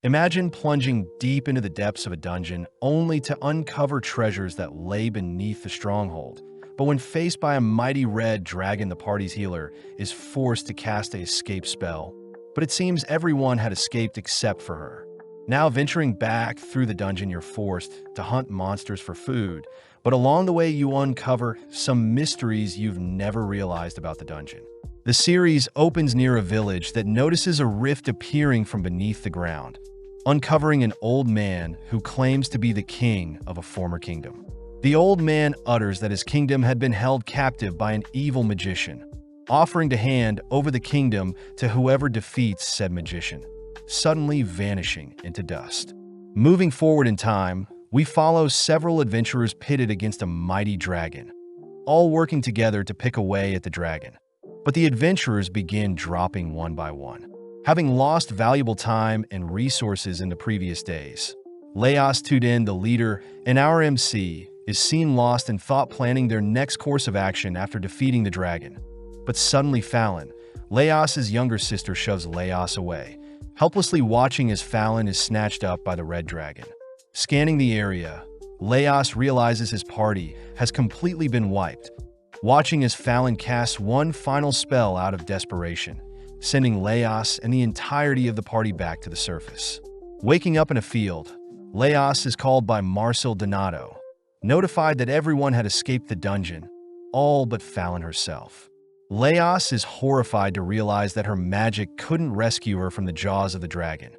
Imagine plunging deep into the depths of a dungeon only to uncover treasures that lay beneath the stronghold. But when faced by a mighty red dragon, the party's healer is forced to cast a escape spell. But it seems everyone had escaped except for her. Now venturing back through the dungeon, you're forced to hunt monsters for food. But along the way, you uncover some mysteries you've never realized about the dungeon. The series opens near a village that notices a rift appearing from beneath the ground, uncovering an old man who claims to be the king of a former kingdom. The old man utters that his kingdom had been held captive by an evil magician, offering to hand over the kingdom to whoever defeats said magician, suddenly vanishing into dust. Moving forward in time, we follow several adventurers pitted against a mighty dragon, all working together to pick away at the dragon. But the adventurers begin dropping one by one, having lost valuable time and resources in the previous days. Laos Tudin, the leader and our MC, is seen lost in thought, planning their next course of action after defeating the dragon. But suddenly Fallon, Laos's younger sister, shoves Laos away, helplessly watching as Fallon is snatched up by the red dragon. Scanning the area, Laos realizes his party has completely been wiped, watching as Fallon casts one final spell out of desperation, sending Laos and the entirety of the party back to the surface. Waking up in a field, Laos is called by Marcel Donato, notified that everyone had escaped the dungeon, all but Fallon herself. Laos is horrified to realize that her magic couldn't rescue her from the jaws of the dragon,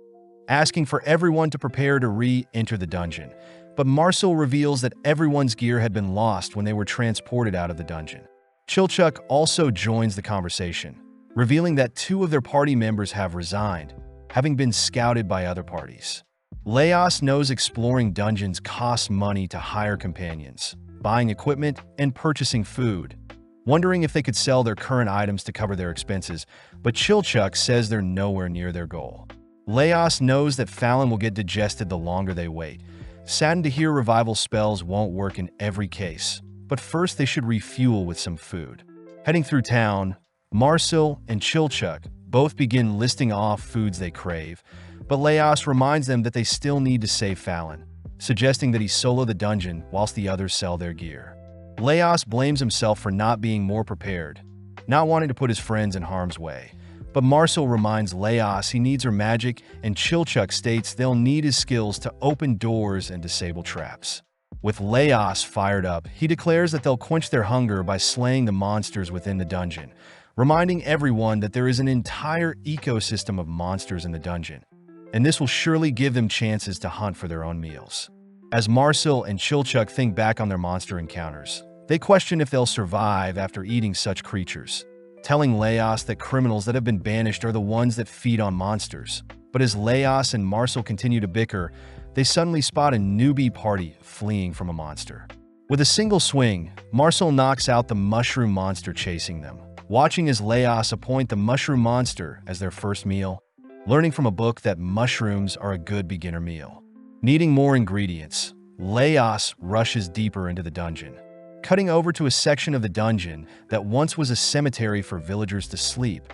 asking for everyone to prepare to re-enter the dungeon. But Marcel reveals that everyone's gear had been lost when they were transported out of the dungeon. Chilchuk also joins the conversation, revealing that two of their party members have resigned, having been scouted by other parties. Laos knows exploring dungeons costs money to hire companions, buying equipment, and purchasing food, wondering if they could sell their current items to cover their expenses, but Chilchuk says they're nowhere near their goal. Laos knows that Fallon will get digested the longer they wait, saddened to hear revival spells won't work in every case, but first they should refuel with some food. Heading through town, Marcel and Chilchuk both begin listing off foods they crave, but Laos reminds them that they still need to save Fallon, suggesting that he solo the dungeon whilst the others sell their gear. Laos blames himself for not being more prepared, not wanting to put his friends in harm's way. But Marcel reminds Laos he needs her magic, and Chilchuk states they'll need his skills to open doors and disable traps. With Laos fired up, he declares that they'll quench their hunger by slaying the monsters within the dungeon, reminding everyone that there is an entire ecosystem of monsters in the dungeon, and this will surely give them chances to hunt for their own meals. As Marcel and Chilchuk think back on their monster encounters, they question if they'll survive after eating such creatures, telling Laos that criminals that have been banished are the ones that feed on monsters. But as Laos and Marcel continue to bicker, they suddenly spot a newbie party fleeing from a monster. With a single swing, Marcel knocks out the mushroom monster chasing them, watching as Laos appoint the mushroom monster as their first meal, learning from a book that mushrooms are a good beginner meal. Needing more ingredients, Laos rushes deeper into the dungeon, cutting over to a section of the dungeon that once was a cemetery for villagers to sleep,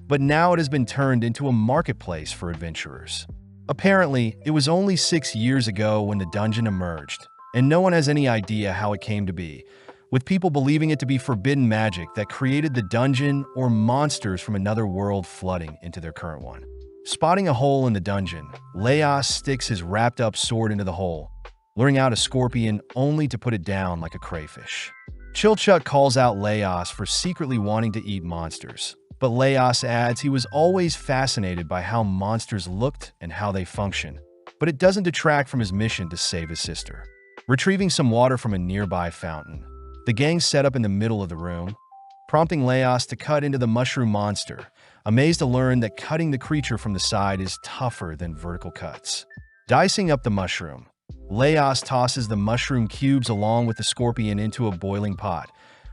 but now it has been turned into a marketplace for adventurers. Apparently, it was only 6 years ago when the dungeon emerged, and no one has any idea how it came to be, with people believing it to be forbidden magic that created the dungeon or monsters from another world flooding into their current one. Spotting a hole in the dungeon, Laos sticks his wrapped-up sword into the hole, luring out a scorpion only to put it down like a crayfish. Chilchuk calls out Laos for secretly wanting to eat monsters, but Laos adds he was always fascinated by how monsters looked and how they function, but it doesn't detract from his mission to save his sister. Retrieving some water from a nearby fountain, the gang set up in the middle of the room, prompting Laos to cut into the mushroom monster, amazed to learn that cutting the creature from the side is tougher than vertical cuts. Dicing up the mushroom, Laos tosses the mushroom cubes along with the scorpion into a boiling pot,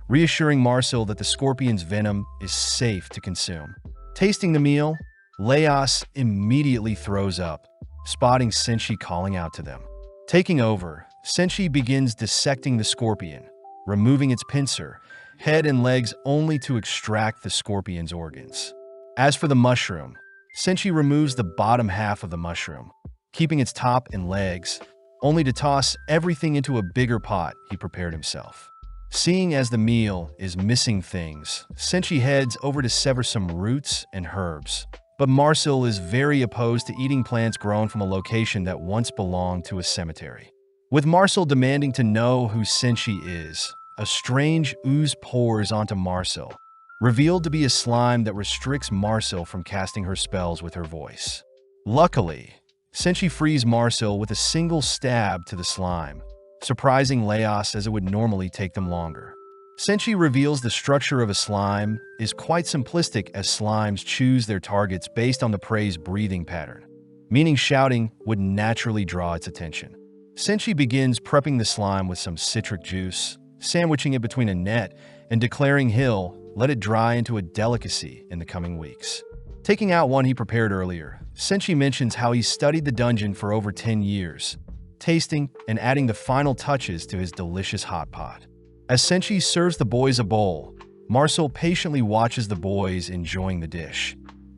reassuring Marcel that the scorpion's venom is safe to consume. Tasting the meal, Laos immediately throws up, spotting Senshi calling out to them. Taking over, Senshi begins dissecting the scorpion, removing its pincer, head and legs only to extract the scorpion's organs. As for the mushroom, Senshi removes the bottom half of the mushroom, keeping its top and legs, only to toss everything into a bigger pot he prepared himself. Seeing as the meal is missing things, Senshi heads over to sever some roots and herbs. But Marcel is very opposed to eating plants grown from a location that once belonged to a cemetery. With Marcel demanding to know who Senshi is, a strange ooze pours onto Marcel, revealed to be a slime that restricts Marcel from casting her spells with her voice. Luckily, Senshi frees Marcel with a single stab to the slime, surprising Leos as it would normally take them longer. Senshi reveals the structure of a slime is quite simplistic, as slimes choose their targets based on the prey's breathing pattern, meaning shouting would naturally draw its attention. Senshi begins prepping the slime with some citric juice, sandwiching it between a net, and declaring he'll let it dry into a delicacy in the coming weeks. Taking out one he prepared earlier, Senshi mentions how he studied the dungeon for over 10 years, tasting and adding the final touches to his delicious hot pot. As Senshi serves the boys a bowl, Marcel patiently watches the boys enjoying the dish,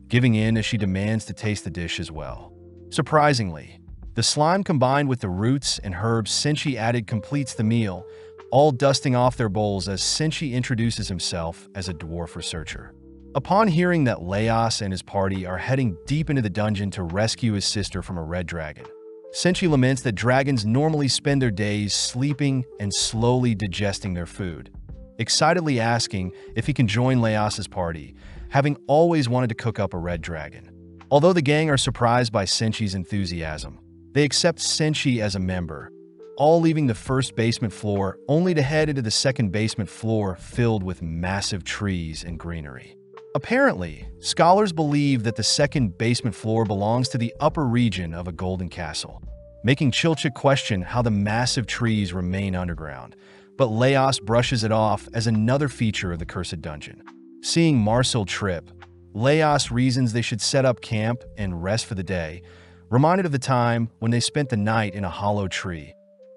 giving in as she demands to taste the dish as well. Surprisingly, the slime combined with the roots and herbs Senshi added completes the meal, all dusting off their bowls as Senshi introduces himself as a dwarf researcher. Upon hearing that Leos and his party are heading deep into the dungeon to rescue his sister from a red dragon, Senshi laments that dragons normally spend their days sleeping and slowly digesting their food, excitedly asking if he can join Leos's party, having always wanted to cook up a red dragon. Although the gang are surprised by Senshi's enthusiasm, they accept Senshi as a member, all leaving the first basement floor only to head into the second basement floor filled with massive trees and greenery. Apparently, scholars believe that the second basement floor belongs to the upper region of a golden castle, making Chilchik question how the massive trees remain underground, but Leos brushes it off as another feature of the cursed dungeon. Seeing Marcel trip, Leos reasons they should set up camp and rest for the day, reminded of the time when they spent the night in a hollow tree,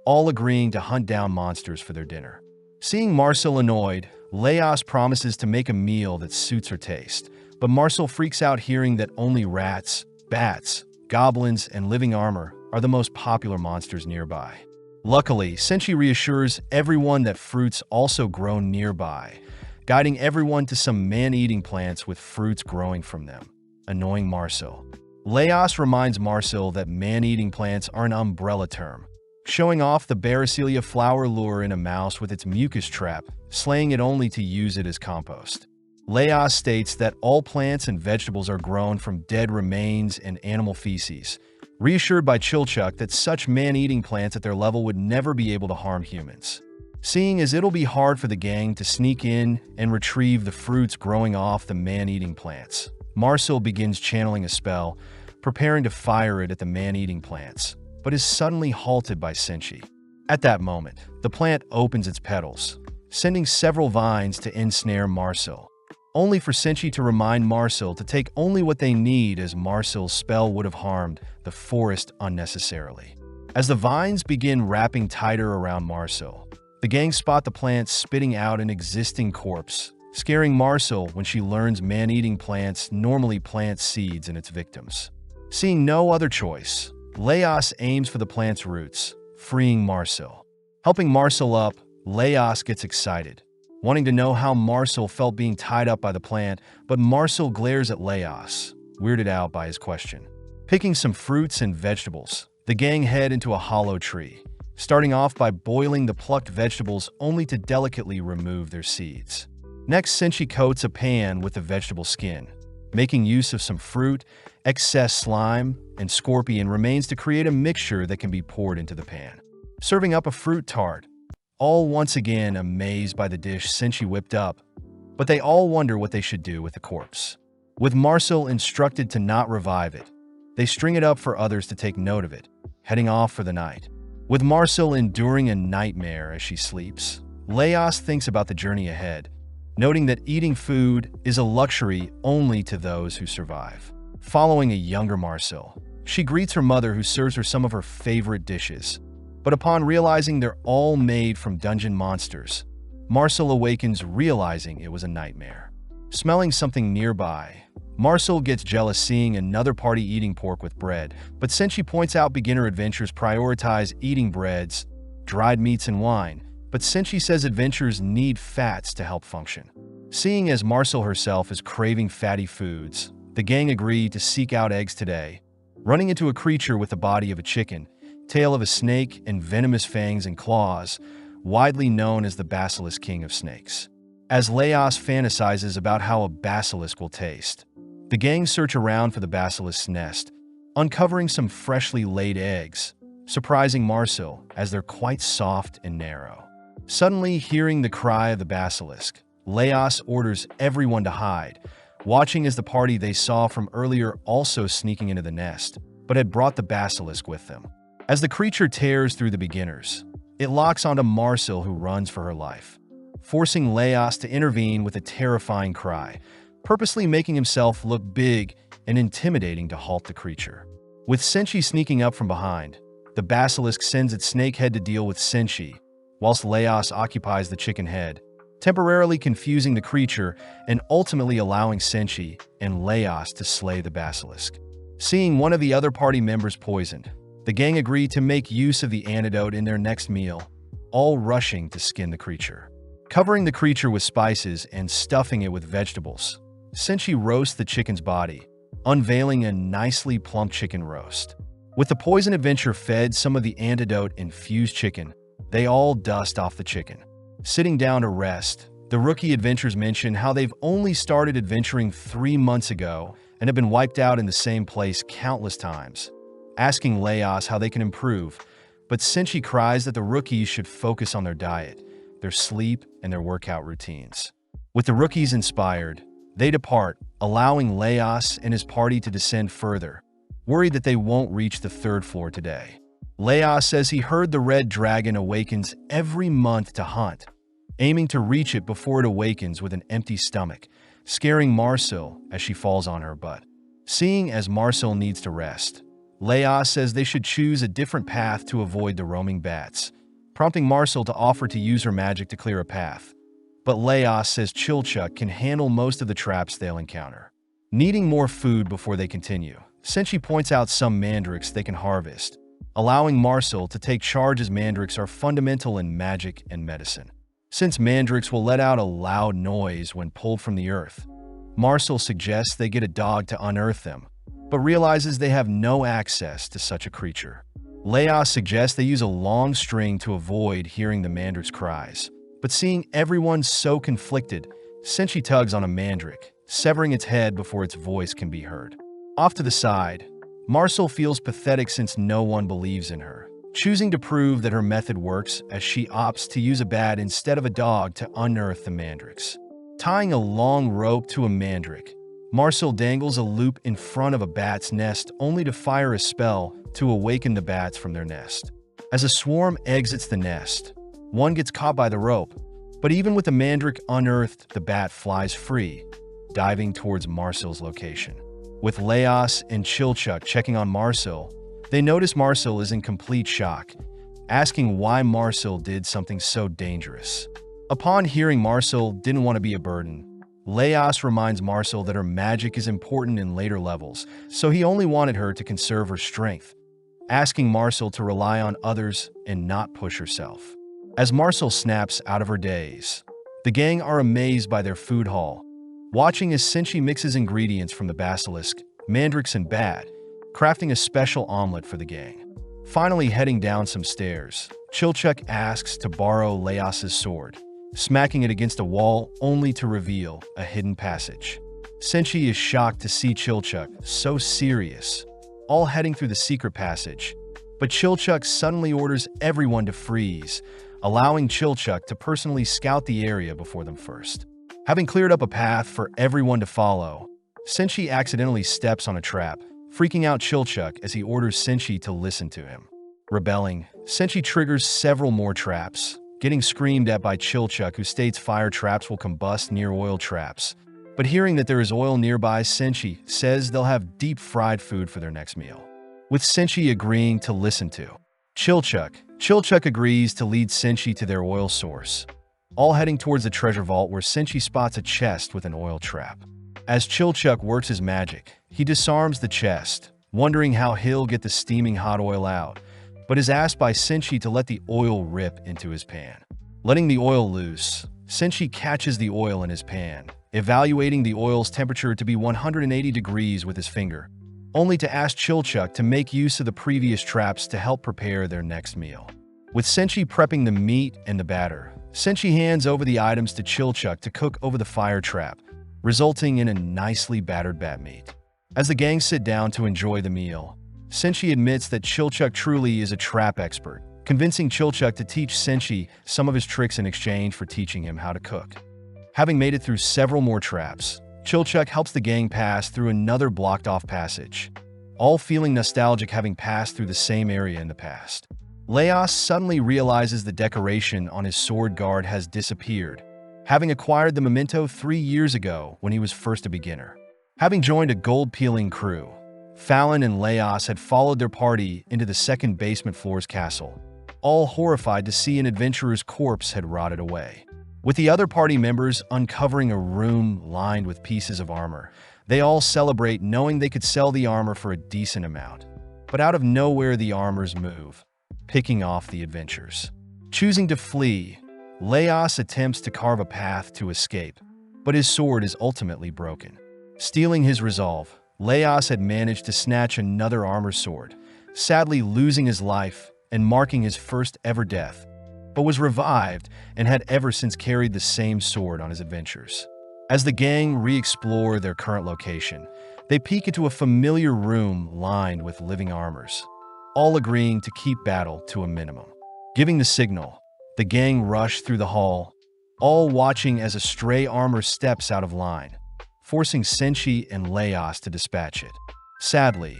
all agreeing to hunt down monsters for their dinner. Seeing Marcel annoyed, Leos promises to make a meal that suits her taste, but Marcel freaks out hearing that only rats, bats, goblins, and living armor are the most popular monsters nearby. Luckily, Senshi reassures everyone that fruits also grow nearby, guiding everyone to some man-eating plants with fruits growing from them, annoying Marcel. Leos reminds Marcel that man-eating plants are an umbrella term, showing off the Baracelia flower lure in a mouse with its mucus trap, slaying it only to use it as compost. Leos states that all plants and vegetables are grown from dead remains and animal feces, reassured by Chilchuk that such man-eating plants at their level would never be able to harm humans. Seeing as it'll be hard for the gang to sneak in and retrieve the fruits growing off the man-eating plants, Marcel begins channeling a spell, preparing to fire it at the man-eating plants, but is suddenly halted by Senshi. At that moment, the plant opens its petals, sending several vines to ensnare Marcel, only for Senshi to remind Marcel to take only what they need, as Marcel's spell would have harmed the forest unnecessarily. As the vines begin wrapping tighter around Marcel, the gang spot the plant spitting out an existing corpse, scaring Marcel when she learns man-eating plants normally plant seeds in its victims. Seeing no other choice, Leos aims for the plant's roots, freeing Marcel. Helping Marcel up, Leos gets excited, wanting to know how Marcel felt being tied up by the plant, but Marcel glares at Leos, weirded out by his question. Picking some fruits and vegetables, the gang head into a hollow tree, starting off by boiling the plucked vegetables only to delicately remove their seeds. Next, Senshi coats a pan with the vegetable skin, making use of some fruit, excess slime, and scorpion remains to create a mixture that can be poured into the pan. Serving up a fruit tart, all once again amazed by the dish Senshi whipped up, but they all wonder what they should do with the corpse. With Marcel instructed to not revive it, they string it up for others to take note of it, heading off for the night. With Marcel enduring a nightmare as she sleeps, Leos thinks about the journey ahead, noting that eating food is a luxury only to those who survive. Following a younger Marcel, she greets her mother, who serves her some of her favorite dishes. But upon realizing they're all made from dungeon monsters, Marcel awakens, realizing it was a nightmare. Smelling something nearby, Marcel gets jealous seeing another party eating pork with bread, but Senshi points out beginner adventurers prioritize eating breads, dried meats, and wine, but Senshi says adventurers need fats to help function. Seeing as Marcel herself is craving fatty foods, the gang agree to seek out eggs today, running into a creature with the body of a chicken, tail of a snake, and venomous fangs and claws, widely known as the Basilisk King of Snakes. As Leos fantasizes about how a basilisk will taste, the gang search around for the basilisk's nest, uncovering some freshly laid eggs, surprising Marcel as they're quite soft and narrow. Suddenly, hearing the cry of the basilisk, Leos orders everyone to hide, watching as the party they saw from earlier also sneaking into the nest, but had brought the basilisk with them. As the creature tears through the beginners, it locks onto Marcel, who runs for her life, forcing Leos to intervene with a terrifying cry, purposely making himself look big and intimidating to halt the creature. With Senshi sneaking up from behind, the basilisk sends its snake head to deal with Senshi, whilst Leos occupies the chicken head, temporarily confusing the creature and ultimately allowing Senshi and Leos to slay the basilisk. Seeing one of the other party members poisoned, the gang agree to make use of the antidote in their next meal, all rushing to skin the creature. Covering the creature with spices and stuffing it with vegetables, Senshi roasts the chicken's body, unveiling a nicely plump chicken roast. With the poison adventure fed some of the antidote-infused chicken, they all dust off the chicken. Sitting down to rest, the rookie adventurers mention how they've only started adventuring 3 months ago and have been wiped out in the same place countless times, asking Leos how they can improve, but Senshi cries that the rookies should focus on their diet, their sleep, and their workout routines. With the rookies inspired, they depart, allowing Leos and his party to descend further, worried that they won't reach the 3rd floor today. Leos says he heard the red dragon awakens every month to hunt, aiming to reach it before it awakens with an empty stomach, scaring Marcel as she falls on her butt. Seeing as Marcel needs to rest, Leos says they should choose a different path to avoid the roaming bats, prompting Marcel to offer to use her magic to clear a path. But Leos says Chilchuck can handle most of the traps they'll encounter. Needing more food before they continue, Senshi points out some mandrakes they can harvest, allowing Marcel to take charge as mandrakes are fundamental in magic and medicine. Since mandrakes will let out a loud noise when pulled from the earth, Marcel suggests they get a dog to unearth them, but realizes they have no access to such a creature. Leos suggests they use a long string to avoid hearing the mandrake's cries, but seeing everyone so conflicted, Senshi tugs on a mandrake, severing its head before its voice can be heard. Off to the side, Marcel feels pathetic since no one believes in her, choosing to prove that her method works as she opts to use a bat instead of a dog to unearth the mandrakes. Tying a long rope to a mandrake, Marcel dangles a loop in front of a bat's nest only to fire a spell to awaken the bats from their nest. As a swarm exits the nest, one gets caught by the rope, but even with the mandrake unearthed, the bat flies free, diving towards Marcel's location. With Leos and Chilchuck checking on Marcel, they notice Marcel is in complete shock, asking why Marcel did something so dangerous. Upon hearing Marcel didn't want to be a burden, Leos reminds Marcel that her magic is important in later levels, so he only wanted her to conserve her strength, asking Marcel to rely on others and not push herself. As Marcel snaps out of her daze, the gang are amazed by their food haul, watching as Senshi mixes ingredients from the basilisk, mandrakes, and bat, crafting a special omelet for the gang. Finally heading down some stairs, Chilchuck asks to borrow Leos's sword, smacking it against a wall only to reveal a hidden passage. Senshi is shocked to see Chilchuck so serious, all heading through the secret passage, but Chilchuck suddenly orders everyone to freeze, allowing Chilchuck to personally scout the area before them first. Having cleared up a path for everyone to follow, Senshi accidentally steps on a trap, freaking out Chilchuck as he orders Senshi to listen to him. Rebelling, Senshi triggers several more traps, getting screamed at by Chilchuck, who states fire traps will combust near oil traps. But hearing that there is oil nearby, Senshi says they'll have deep-fried food for their next meal. With Senshi agreeing to listen to Chilchuck agrees to lead Senshi to their oil source, all heading towards the treasure vault where Senshi spots a chest with an oil trap. As Chilchuck works his magic, he disarms the chest, wondering how he'll get the steaming hot oil out, but is asked by Senshi to let the oil rip into his pan. Letting the oil loose, Senshi catches the oil in his pan, evaluating the oil's temperature to be 180 degrees with his finger, only to ask Chilchuck to make use of the previous traps to help prepare their next meal. With Senshi prepping the meat and the batter, Senshi hands over the items to Chilchuck to cook over the fire trap, resulting in a nicely battered bat meat. As the gang sit down to enjoy the meal, Senshi admits that Chilchuck truly is a trap expert, convincing Chilchuck to teach Senshi some of his tricks in exchange for teaching him how to cook. Having made it through several more traps, Chilchuck helps the gang pass through another blocked-off passage, all feeling nostalgic having passed through the same area in the past. Leos suddenly realizes the decoration on his sword guard has disappeared, having acquired the memento 3 years ago when he was first a beginner. Having joined a gold-peeling crew, Fallon and Leos had followed their party into the second basement floor's castle, all horrified to see an adventurer's corpse had rotted away. With the other party members uncovering a room lined with pieces of armor, they all celebrate knowing they could sell the armor for a decent amount. But out of nowhere the armors move, picking off the adventurers. Choosing to flee, Leos attempts to carve a path to escape, but his sword is ultimately broken. Stealing his resolve, Leos had managed to snatch another armor sword, sadly losing his life and marking his first ever death, but was revived and had ever since carried the same sword on his adventures. As the gang re-explore their current location, they peek into a familiar room lined with living armors, all agreeing to keep battle to a minimum. Giving the signal, the gang rush through the hall, all watching as a stray armor steps out of line, forcing Senshi and Leos to dispatch it. Sadly,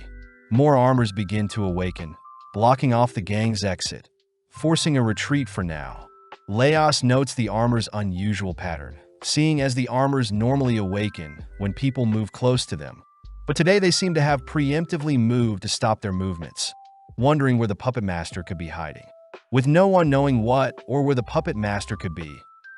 more armors begin to awaken, blocking off the gang's exit, forcing a retreat for now. Leos notes the armor's unusual pattern, seeing as the armors normally awaken when people move close to them. But today they seem to have preemptively moved to stop their movements, wondering where the puppet master could be hiding. With no one knowing what or where the puppet master could be,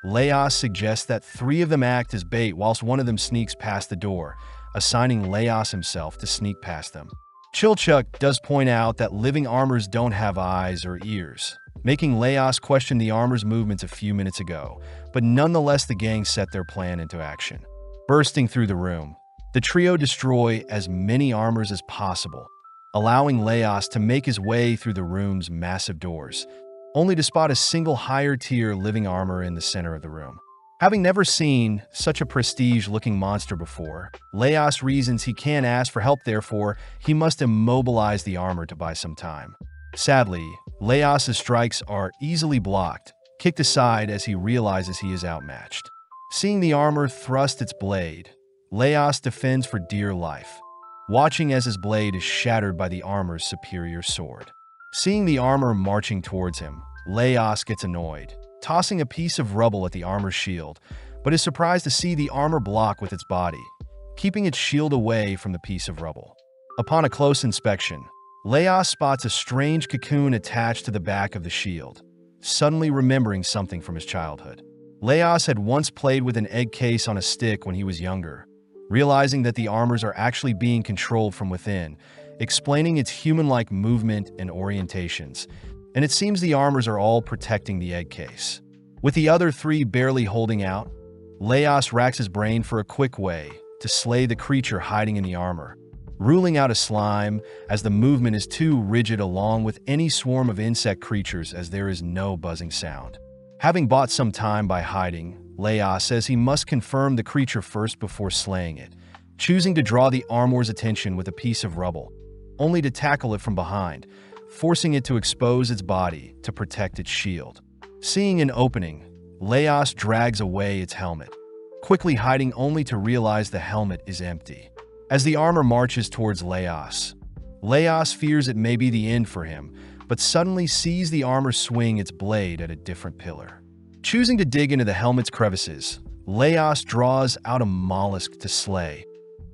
Leos suggests that 3 of them act as bait whilst one of them sneaks past the door, assigning Leos himself to sneak past them. Chilchuck does point out that living armors don't have eyes or ears, making Leos question the armor's movements a few minutes ago, but nonetheless the gang set their plan into action. Bursting through the room, the trio destroy as many armors as possible, allowing Leos to make his way through the room's massive doors, only to spot a single higher-tier living armor in the center of the room. Having never seen such a prestige-looking monster before, Leos reasons he can't ask for help, therefore he must immobilize the armor to buy some time. Sadly, Leos' strikes are easily blocked, kicked aside as he realizes he is outmatched. Seeing the armor thrust its blade, Leos defends for dear life, watching as his blade is shattered by the armor's superior sword. Seeing the armor marching towards him, Leos gets annoyed, tossing a piece of rubble at the armor's shield, but is surprised to see the armor block with its body, keeping its shield away from the piece of rubble. Upon a close inspection, Leos spots a strange cocoon attached to the back of the shield, suddenly remembering something from his childhood. Leos had once played with an egg case on a stick when he was younger, realizing that the armors are actually being controlled from within, explaining its human-like movement and orientations, and it seems the armors are all protecting the egg case. With the other 3 barely holding out, Leos racks his brain for a quick way to slay the creature hiding in the armor, ruling out a slime as the movement is too rigid along with any swarm of insect creatures as there is no buzzing sound. Having bought some time by hiding, Leos says he must confirm the creature first before slaying it, choosing to draw the armor's attention with a piece of rubble, only to tackle it from behind, forcing it to expose its body to protect its shield. Seeing an opening, Leos drags away its helmet, quickly hiding only to realize the helmet is empty. As the armor marches towards Leos, Leos fears it may be the end for him, but suddenly sees the armor swing its blade at a different pillar. Choosing to dig into the helmet's crevices, Leos draws out a mollusk to slay,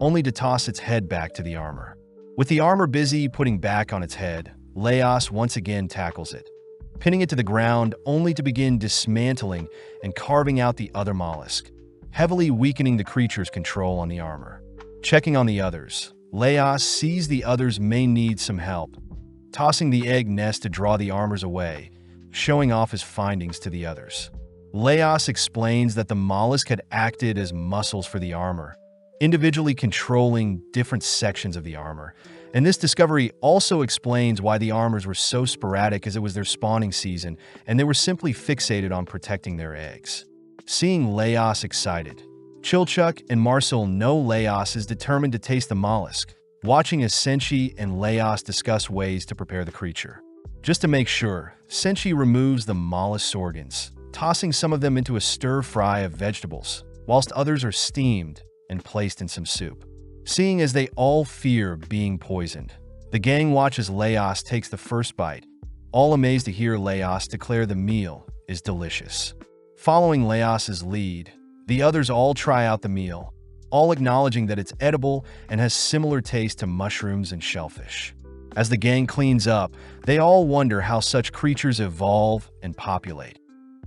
only to toss its head back to the armor. With the armor busy putting back on its head, Leos once again tackles it, pinning it to the ground only to begin dismantling and carving out the other mollusk, heavily weakening the creature's control on the armor. Checking on the others, Leos sees the others may need some help, tossing the egg nest to draw the armors away, showing off his findings to the others. Leos explains that the mollusk had acted as muscles for the armor, individually controlling different sections of the armor. And this discovery also explains why the armors were so sporadic, as it was their spawning season, and they were simply fixated on protecting their eggs. Seeing Leos excited, Chilchuck and Marcel know Leos is determined to taste the mollusk, watching as Senshi and Leos discuss ways to prepare the creature. Just to make sure, Senshi removes the mollusk's organs, tossing some of them into a stir-fry of vegetables, whilst others are steamed and placed in some soup. Seeing as they all fear being poisoned, the gang watches Leos takes the first bite, all amazed to hear Leos declare the meal is delicious. Following Leos's lead, the others all try out the meal, all acknowledging that it's edible and has similar taste to mushrooms and shellfish. As the gang cleans up, they all wonder how such creatures evolve and populate,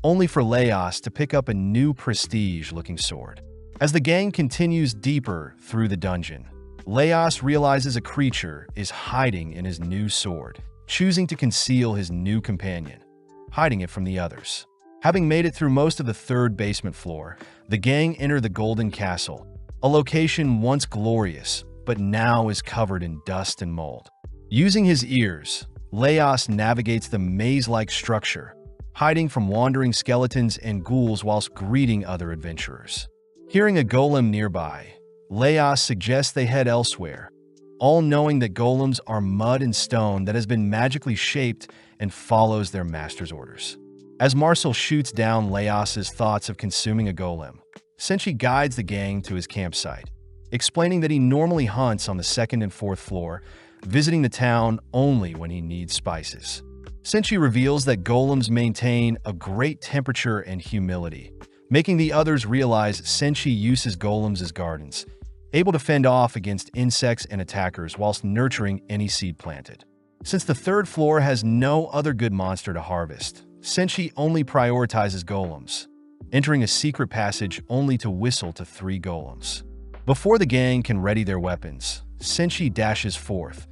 only for Leos to pick up a new prestige-looking sword. As the gang continues deeper through the dungeon, Leos realizes a creature is hiding in his new sword, choosing to conceal his new companion, hiding it from the others. Having made it through most of the third basement floor, the gang enter the Golden Castle, a location once glorious, but now is covered in dust and mold. Using his ears, Leos navigates the maze-like structure, hiding from wandering skeletons and ghouls whilst greeting other adventurers. Hearing a golem nearby, Leos suggests they head elsewhere, all knowing that golems are mud and stone that has been magically shaped and follows their master's orders. As Marcel shoots down Leos's thoughts of consuming a golem, Senshi guides the gang to his campsite, explaining that he normally hunts on the second and fourth floor, visiting the town only when he needs spices. Senshi reveals that golems maintain a great temperature and humility, making the others realize Senshi uses golems as gardens, able to fend off against insects and attackers whilst nurturing any seed planted. Since the third floor has no other good monster to harvest, Senshi only prioritizes golems, entering a secret passage only to whistle to 3 golems. Before the gang can ready their weapons, Senshi dashes forth,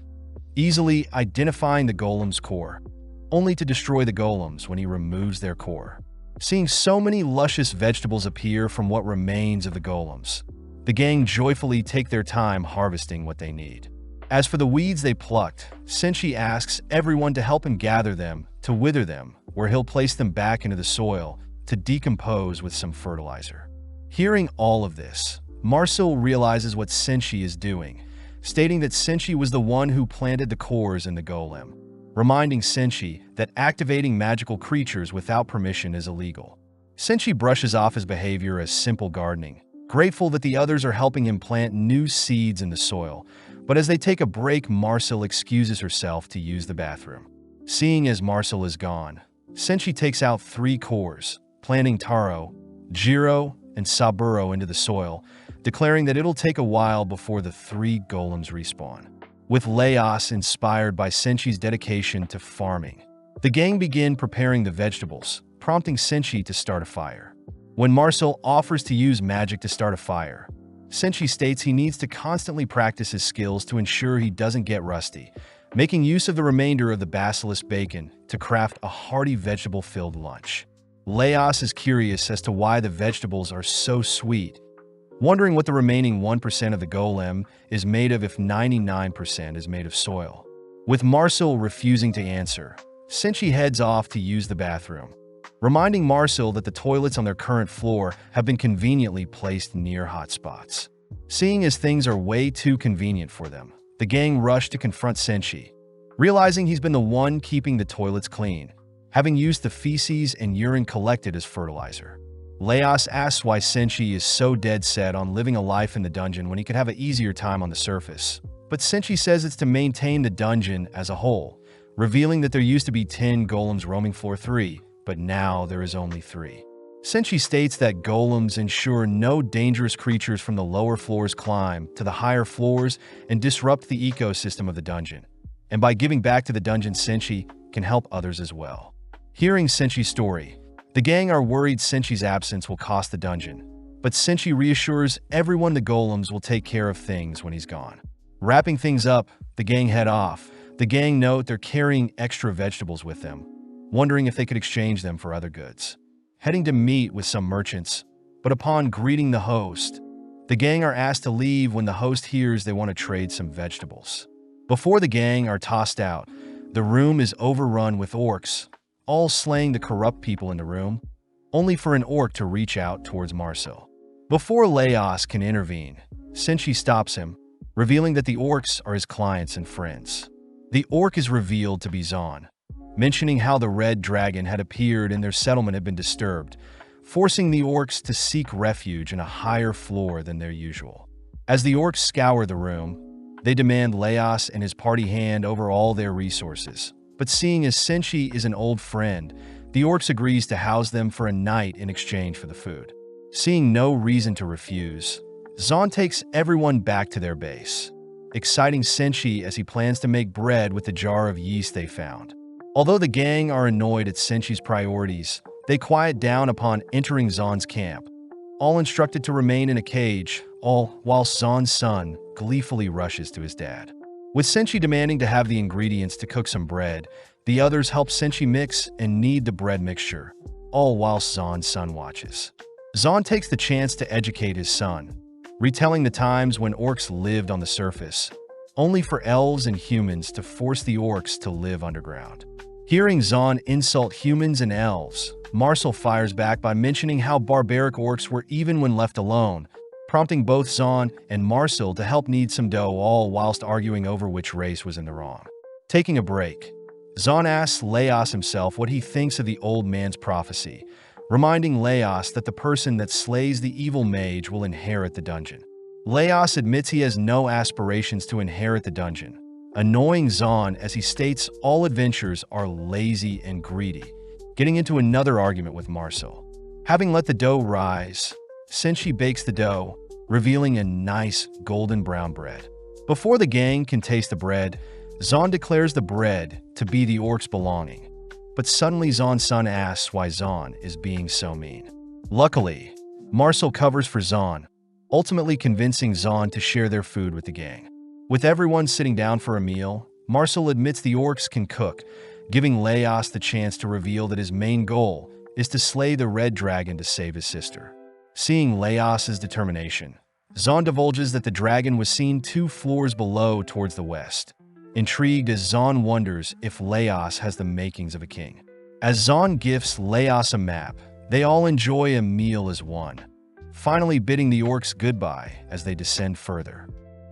easily identifying the golem's core, only to destroy the golems when he removes their core. Seeing so many luscious vegetables appear from what remains of the golems, the gang joyfully take their time harvesting what they need. As for the weeds they plucked, Senshi asks everyone to help him gather them, to wither them, where he'll place them back into the soil to decompose with some fertilizer. Hearing all of this, Marcel realizes what Senshi is doing, stating that Senshi was the one who planted the cores in the golem, reminding Senshi that activating magical creatures without permission is illegal. Senshi brushes off his behavior as simple gardening, grateful that the others are helping him plant new seeds in the soil, but as they take a break, Marcel excuses herself to use the bathroom. Seeing as Marcel is gone, Senshi takes out 3 cores, planting Taro, Jiro, and Saburo into the soil, declaring that it'll take a while before the 3 golems respawn. With Leos inspired by Senshi's dedication to farming, the gang begin preparing the vegetables, prompting Senshi to start a fire. When Marcel offers to use magic to start a fire, Senshi states he needs to constantly practice his skills to ensure he doesn't get rusty, making use of the remainder of the basilisk bacon to craft a hearty vegetable-filled lunch. Leos is curious as to why the vegetables are so sweet, wondering what the remaining 1% of the golem is made of if 99% is made of soil. With Marcel refusing to answer, Senshi heads off to use the bathroom, reminding Marcel that the toilets on their current floor have been conveniently placed near hotspots. Seeing as things are way too convenient for them, the gang rush to confront Senshi, realizing he's been the one keeping the toilets clean, having used the feces and urine collected as fertilizer. Leos asks why Senshi is so dead set on living a life in the dungeon when he could have an easier time on the surface, but Senshi says it's to maintain the dungeon as a whole, revealing that there used to be 10 golems roaming floor 3, but now there is only 3. Senshi states that golems ensure no dangerous creatures from the lower floors climb to the higher floors and disrupt the ecosystem of the dungeon, and by giving back to the dungeon, Senshi can help others as well. Hearing Senchi's story, the gang are worried Senchi's absence will cost the dungeon, but Senchi reassures everyone the golems will take care of things when he's gone. Wrapping things up, the gang head off. The gang note they're carrying extra vegetables with them, wondering if they could exchange them for other goods. Heading to meet with some merchants, but upon greeting the host, the gang are asked to leave when the host hears they want to trade some vegetables. Before the gang are tossed out, the room is overrun with orcs, all slaying the corrupt people in the room, only for an orc to reach out towards Marcel. Before Laos can intervene, Senchi stops him, revealing that the orcs are his clients and friends. The orc is revealed to be Zon, mentioning how the red dragon had appeared and their settlement had been disturbed, forcing the orcs to seek refuge in a higher floor than their usual. As the orcs scour the room, they demand Laos and his party hand over all their resources. But seeing as Senchi is an old friend, the orcs agrees to house them for a night in exchange for the food. Seeing no reason to refuse, Zon takes everyone back to their base, exciting Senchi as he plans to make bread with the jar of yeast they found. Although the gang are annoyed at Senchi's priorities, they quiet down upon entering Zon's camp, all instructed to remain in a cage, all whilst Zon's son gleefully rushes to his dad. With Senchi demanding to have the ingredients to cook some bread, the others help Senchi mix and knead the bread mixture, all whilst Zon's son watches. Zon takes the chance to educate his son, retelling the times when orcs lived on the surface, only for elves and humans to force the orcs to live underground. Hearing Zon insult humans and elves, Marcel fires back by mentioning how barbaric orcs were even when left alone, prompting both Zon and Marcel to help knead some dough, all whilst arguing over which race was in the wrong. Taking a break, Zon asks Laos himself what he thinks of the old man's prophecy, reminding Laos that the person that slays the evil mage will inherit the dungeon. Laos admits he has no aspirations to inherit the dungeon, annoying Zon as he states all adventurers are lazy and greedy, getting into another argument with Marcel. Having let the dough rise, Senchi bakes the dough, revealing a nice golden brown bread. Before the gang can taste the bread, Zon declares the bread to be the orc's belonging. But suddenly Zon's son asks why Zon is being so mean. Luckily, Marcel covers for Zon, ultimately convincing Zon to share their food with the gang. With everyone sitting down for a meal, Marcel admits the orcs can cook, giving Laos the chance to reveal that his main goal is to slay the red dragon to save his sister. Seeing Laos's determination, Zon divulges that the dragon was seen 2 floors below towards the west, intrigued as Zon wonders if Laos has the makings of a king. As Zon gifts Laos a map, they all enjoy a meal as one, finally bidding the orcs goodbye as they descend further.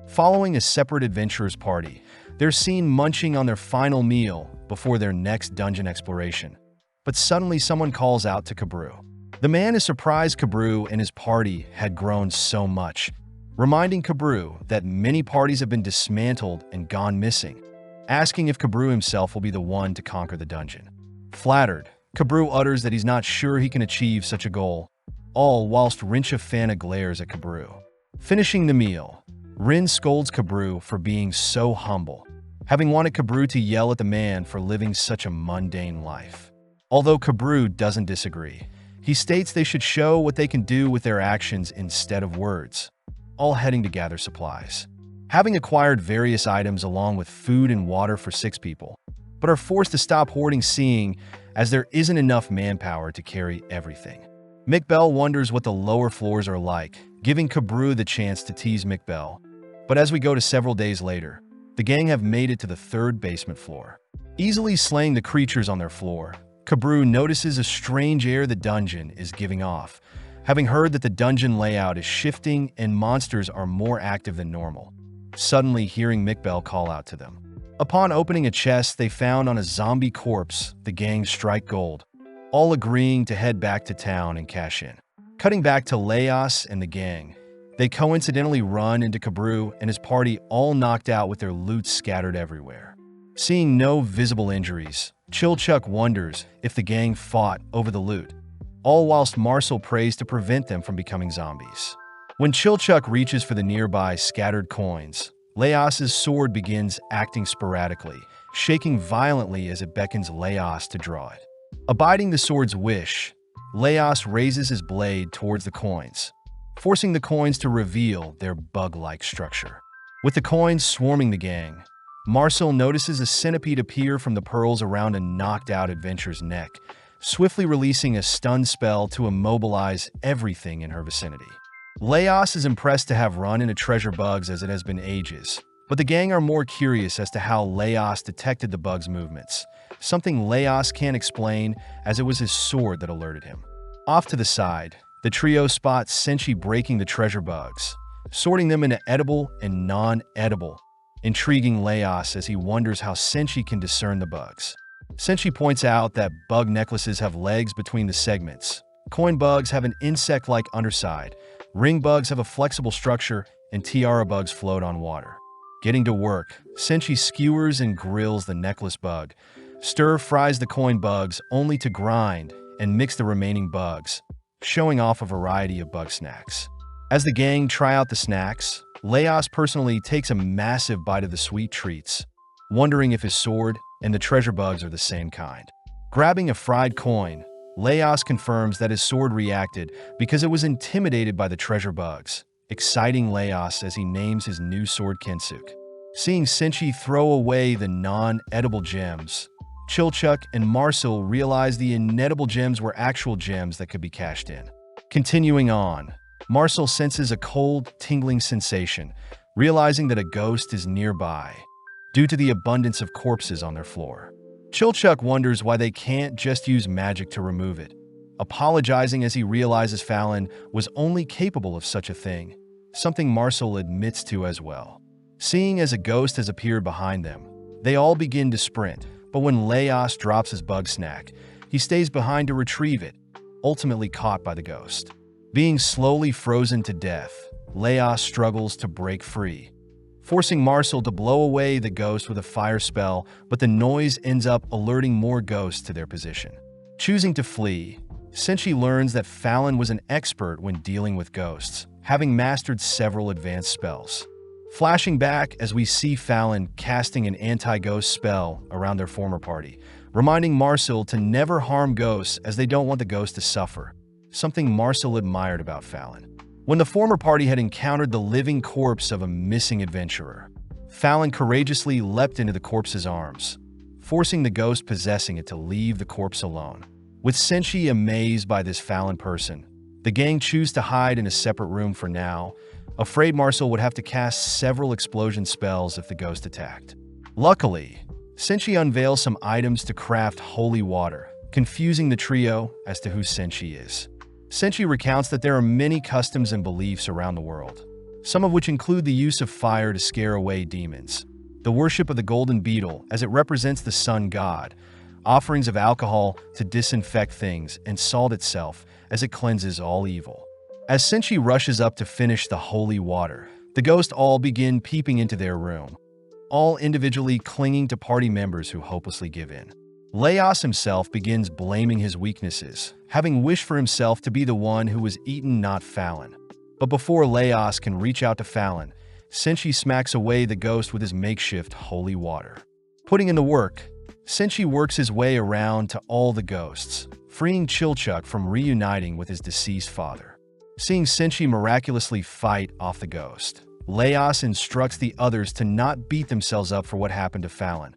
Following a separate adventurers party, they're seen munching on their final meal before their next dungeon exploration. But suddenly someone calls out to Kabru. The man is surprised Kabru and his party had grown so much, reminding Kabru that many parties have been dismantled and gone missing, asking if Kabru himself will be the one to conquer the dungeon. Flattered, Kabru utters that he's not sure he can achieve such a goal, all whilst Rincha glares at Kabru. Finishing the meal, Rin scolds Kabru for being so humble, having wanted Kabru to yell at the man for living such a mundane life. Although Kabru doesn't disagree, he states they should show what they can do with their actions instead of words, all heading to gather supplies. Having acquired various items along with food and water for 6 people, but are forced to stop hoarding seeing as there isn't enough manpower to carry everything. McBell wonders what the lower floors are like, giving Kabru the chance to tease McBell. But as we go to several days later, the gang have made it to the 3rd basement floor. Easily slaying the creatures on their floor, Kabru notices a strange air the dungeon is giving off, having heard that the dungeon layout is shifting and monsters are more active than normal. Suddenly hearing McBell call out to them. Upon opening a chest they found on a zombie corpse, the gang strike gold, all agreeing to head back to town and cash in. Cutting back to Laos and the gang, they coincidentally run into Kabru and his party all knocked out with their loot scattered everywhere. Seeing no visible injuries, Chilchuck wonders if the gang fought over the loot, all whilst Marcel prays to prevent them from becoming zombies. When Chilchuck reaches for the nearby scattered coins, Laos's sword begins acting sporadically, shaking violently as it beckons Laos to draw it. Abiding the sword's wish, Laos raises his blade towards the coins, forcing the coins to reveal their bug-like structure. With the coins swarming the gang, Marcel notices a centipede appear from the pearls around a knocked-out adventurer's neck, swiftly releasing a stun spell to immobilize everything in her vicinity. Laos is impressed to have run into treasure bugs as it has been ages, but the gang are more curious as to how Laos detected the bug's movements, something Laos can't explain as it was his sword that alerted him. Off to the side, the trio spots Senshi breaking the treasure bugs, sorting them into edible and non-edible, intriguing Laos as he wonders how Senshi can discern the bugs. Senshi points out that bug necklaces have legs between the segments, coin bugs have an insect-like underside, ring bugs have a flexible structure, and tiara bugs float on water. Getting to work, Senshi skewers and grills the necklace bug, stir-fries the coin bugs only to grind and mix the remaining bugs, showing off a variety of bug snacks. As the gang try out the snacks, Laos personally takes a massive bite of the sweet treats, wondering if his sword and the treasure bugs are the same kind. Grabbing a fried coin, Laos confirms that his sword reacted because it was intimidated by the treasure bugs, exciting Laos as he names his new sword Kensuk. Seeing Senshi throw away the non-edible gems, Chilchuck and Marcel realize the inedible gems were actual gems that could be cashed in. Continuing on, Marcel senses a cold, tingling sensation, realizing that a ghost is nearby, due to the abundance of corpses on their floor. Chilchuck wonders why they can't just use magic to remove it, apologizing as he realizes Fallon was only capable of such a thing, something Marcel admits to as well. Seeing as a ghost has appeared behind them, they all begin to sprint, but when Laos drops his bug snack, he stays behind to retrieve it, ultimately caught by the ghost. Being slowly frozen to death, Laos struggles to break free, forcing Marcel to blow away the ghost with a fire spell, but the noise ends up alerting more ghosts to their position. Choosing to flee, Senshi learns that Fallon was an expert when dealing with ghosts, having mastered several advanced spells. Flashing back as we see Fallon casting an anti-ghost spell around their former party, reminding Marcel to never harm ghosts as they don't want the ghost to suffer, something Marcel admired about Fallon. When the former party had encountered the living corpse of a missing adventurer, Fallon courageously leapt into the corpse's arms, forcing the ghost possessing it to leave the corpse alone. With Senshi amazed by this Fallon person, the gang choose to hide in a separate room for now, afraid Marcel would have to cast several explosion spells if the ghost attacked. Luckily, Senshi unveils some items to craft holy water, confusing the trio as to who Senshi is. Senshi recounts that there are many customs and beliefs around the world, some of which include the use of fire to scare away demons, the worship of the golden beetle as it represents the sun god, offerings of alcohol to disinfect things, and salt itself as it cleanses all evil. As Senshi rushes up to finish the holy water, the ghosts all begin peeping into their room, all individually clinging to party members who hopelessly give in. Laos himself begins blaming his weaknesses, having wished for himself to be the one who was eaten, not Fallon. But before Laos can reach out to Fallon, Senshi smacks away the ghost with his makeshift holy water. Putting in the work, Senshi works his way around to all the ghosts, freeing Chilchuck from reuniting with his deceased father. Seeing Senshi miraculously fight off the ghost, Laos instructs the others to not beat themselves up for what happened to Fallon,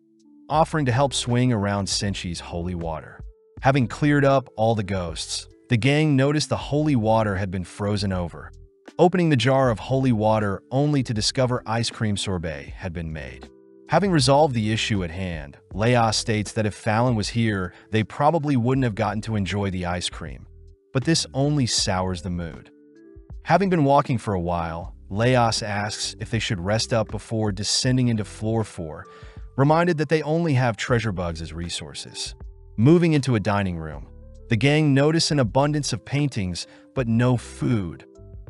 offering to help swing around Senshi's holy water. Having cleared up all the ghosts, the gang noticed the holy water had been frozen over, opening the jar of holy water only to discover ice cream sorbet had been made. Having resolved the issue at hand, Laos states that if Fallon was here, they probably wouldn't have gotten to enjoy the ice cream, but this only sours the mood. Having been walking for a while, Laos asks if they should rest up before descending into floor 4, reminded that they only have treasure bugs as resources. Moving into a dining room, the gang notice an abundance of paintings, but no food,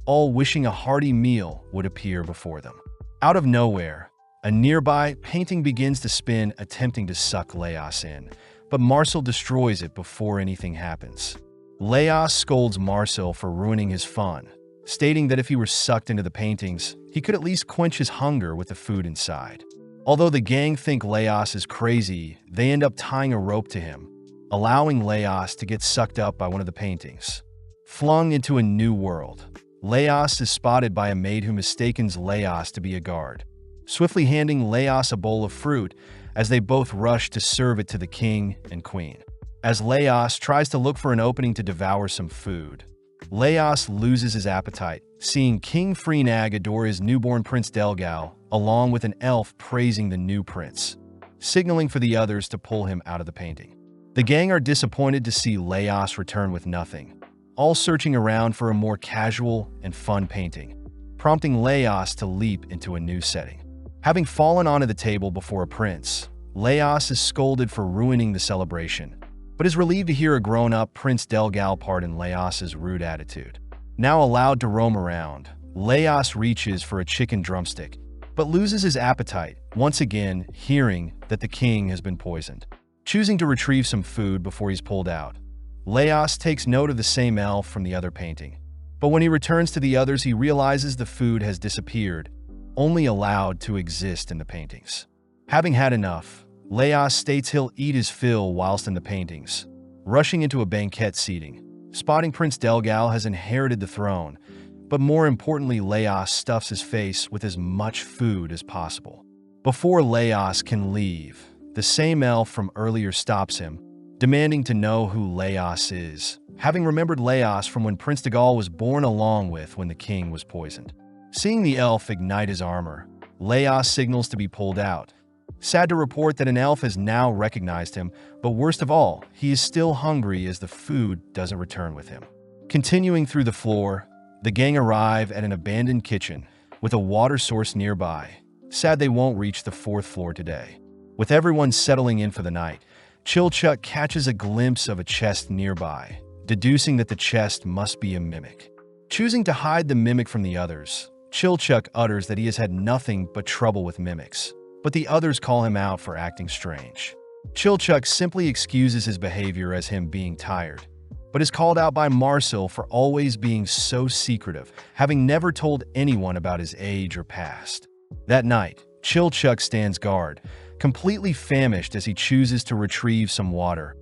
all wishing a hearty meal would appear before them. Out of nowhere, a nearby painting begins to spin, attempting to suck Laos in, but Marcel destroys it before anything happens. Laos scolds Marcel for ruining his fun, stating that if he were sucked into the paintings, he could at least quench his hunger with the food inside. Although the gang think Laos is crazy, they end up tying a rope to him, allowing Laos to get sucked up by one of the paintings. Flung into a new world, Laos is spotted by a maid who mistakes Laos to be a guard, swiftly handing Laos a bowl of fruit as they both rush to serve it to the king and queen. As Laos tries to look for an opening to devour some food, Laos loses his appetite, seeing King Freenag adore his newborn Prince Delgal, along with an elf praising the new prince, signaling for the others to pull him out of the painting. The gang are disappointed to see Laos return with nothing, all searching around for a more casual and fun painting, prompting Laos to leap into a new setting. Having fallen onto the table before a prince, Laos is scolded for ruining the celebration, but is relieved to hear a grown-up Prince Delgal pardon Laos's rude attitude. Now allowed to roam around, Laos reaches for a chicken drumstick, but loses his appetite, once again hearing that the king has been poisoned. Choosing to retrieve some food before he's pulled out, Laos takes note of the same elf from the other painting. But when he returns to the others, he realizes the food has disappeared, only allowed to exist in the paintings. Having had enough, Laos states he'll eat his fill whilst in the paintings, rushing into a banquet seating. Spotting Prince Delgal has inherited the throne, but more importantly, Laos stuffs his face with as much food as possible. Before Laos can leave, the same elf from earlier stops him, demanding to know who Laos is, having remembered Laos from when Prince Delgal was born along with when the king was poisoned. Seeing the elf ignite his armor, Laos signals to be pulled out. Sad to report that an elf has now recognized him, but worst of all, he is still hungry as the food doesn't return with him. Continuing through the floor, the gang arrive at an abandoned kitchen with a water source nearby. Sad they won't reach the 4th floor today. With everyone settling in for the night, Chilchuck catches a glimpse of a chest nearby, deducing that the chest must be a mimic. Choosing to hide the mimic from the others, Chilchuck utters that he has had nothing but trouble with mimics, but the others call him out for acting strange. Chilchuck simply excuses his behavior as him being tired, but is called out by Marcel for always being so secretive, having never told anyone about his age or past. That night, Chilchuck stands guard, completely famished as he chooses to retrieve some water,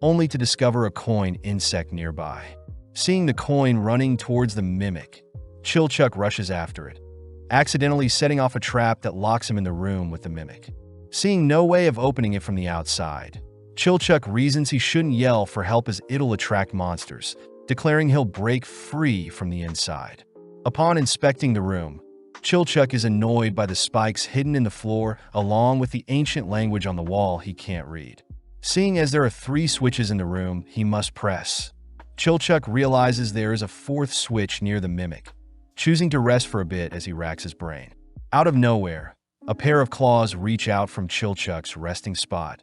only to discover a coin insect nearby. Seeing the coin running towards the mimic, Chilchuck rushes after it, accidentally setting off a trap that locks him in the room with the mimic. Seeing no way of opening it from the outside, Chilchuck reasons he shouldn't yell for help as it'll attract monsters, declaring he'll break free from the inside. Upon inspecting the room, Chilchuck is annoyed by the spikes hidden in the floor along with the ancient language on the wall he can't read. Seeing as there are 3 switches in the room he must press, Chilchuck realizes there is a 4th switch near the mimic, choosing to rest for a bit as he racks his brain. Out of nowhere, a pair of claws reach out from Chilchuck's resting spot,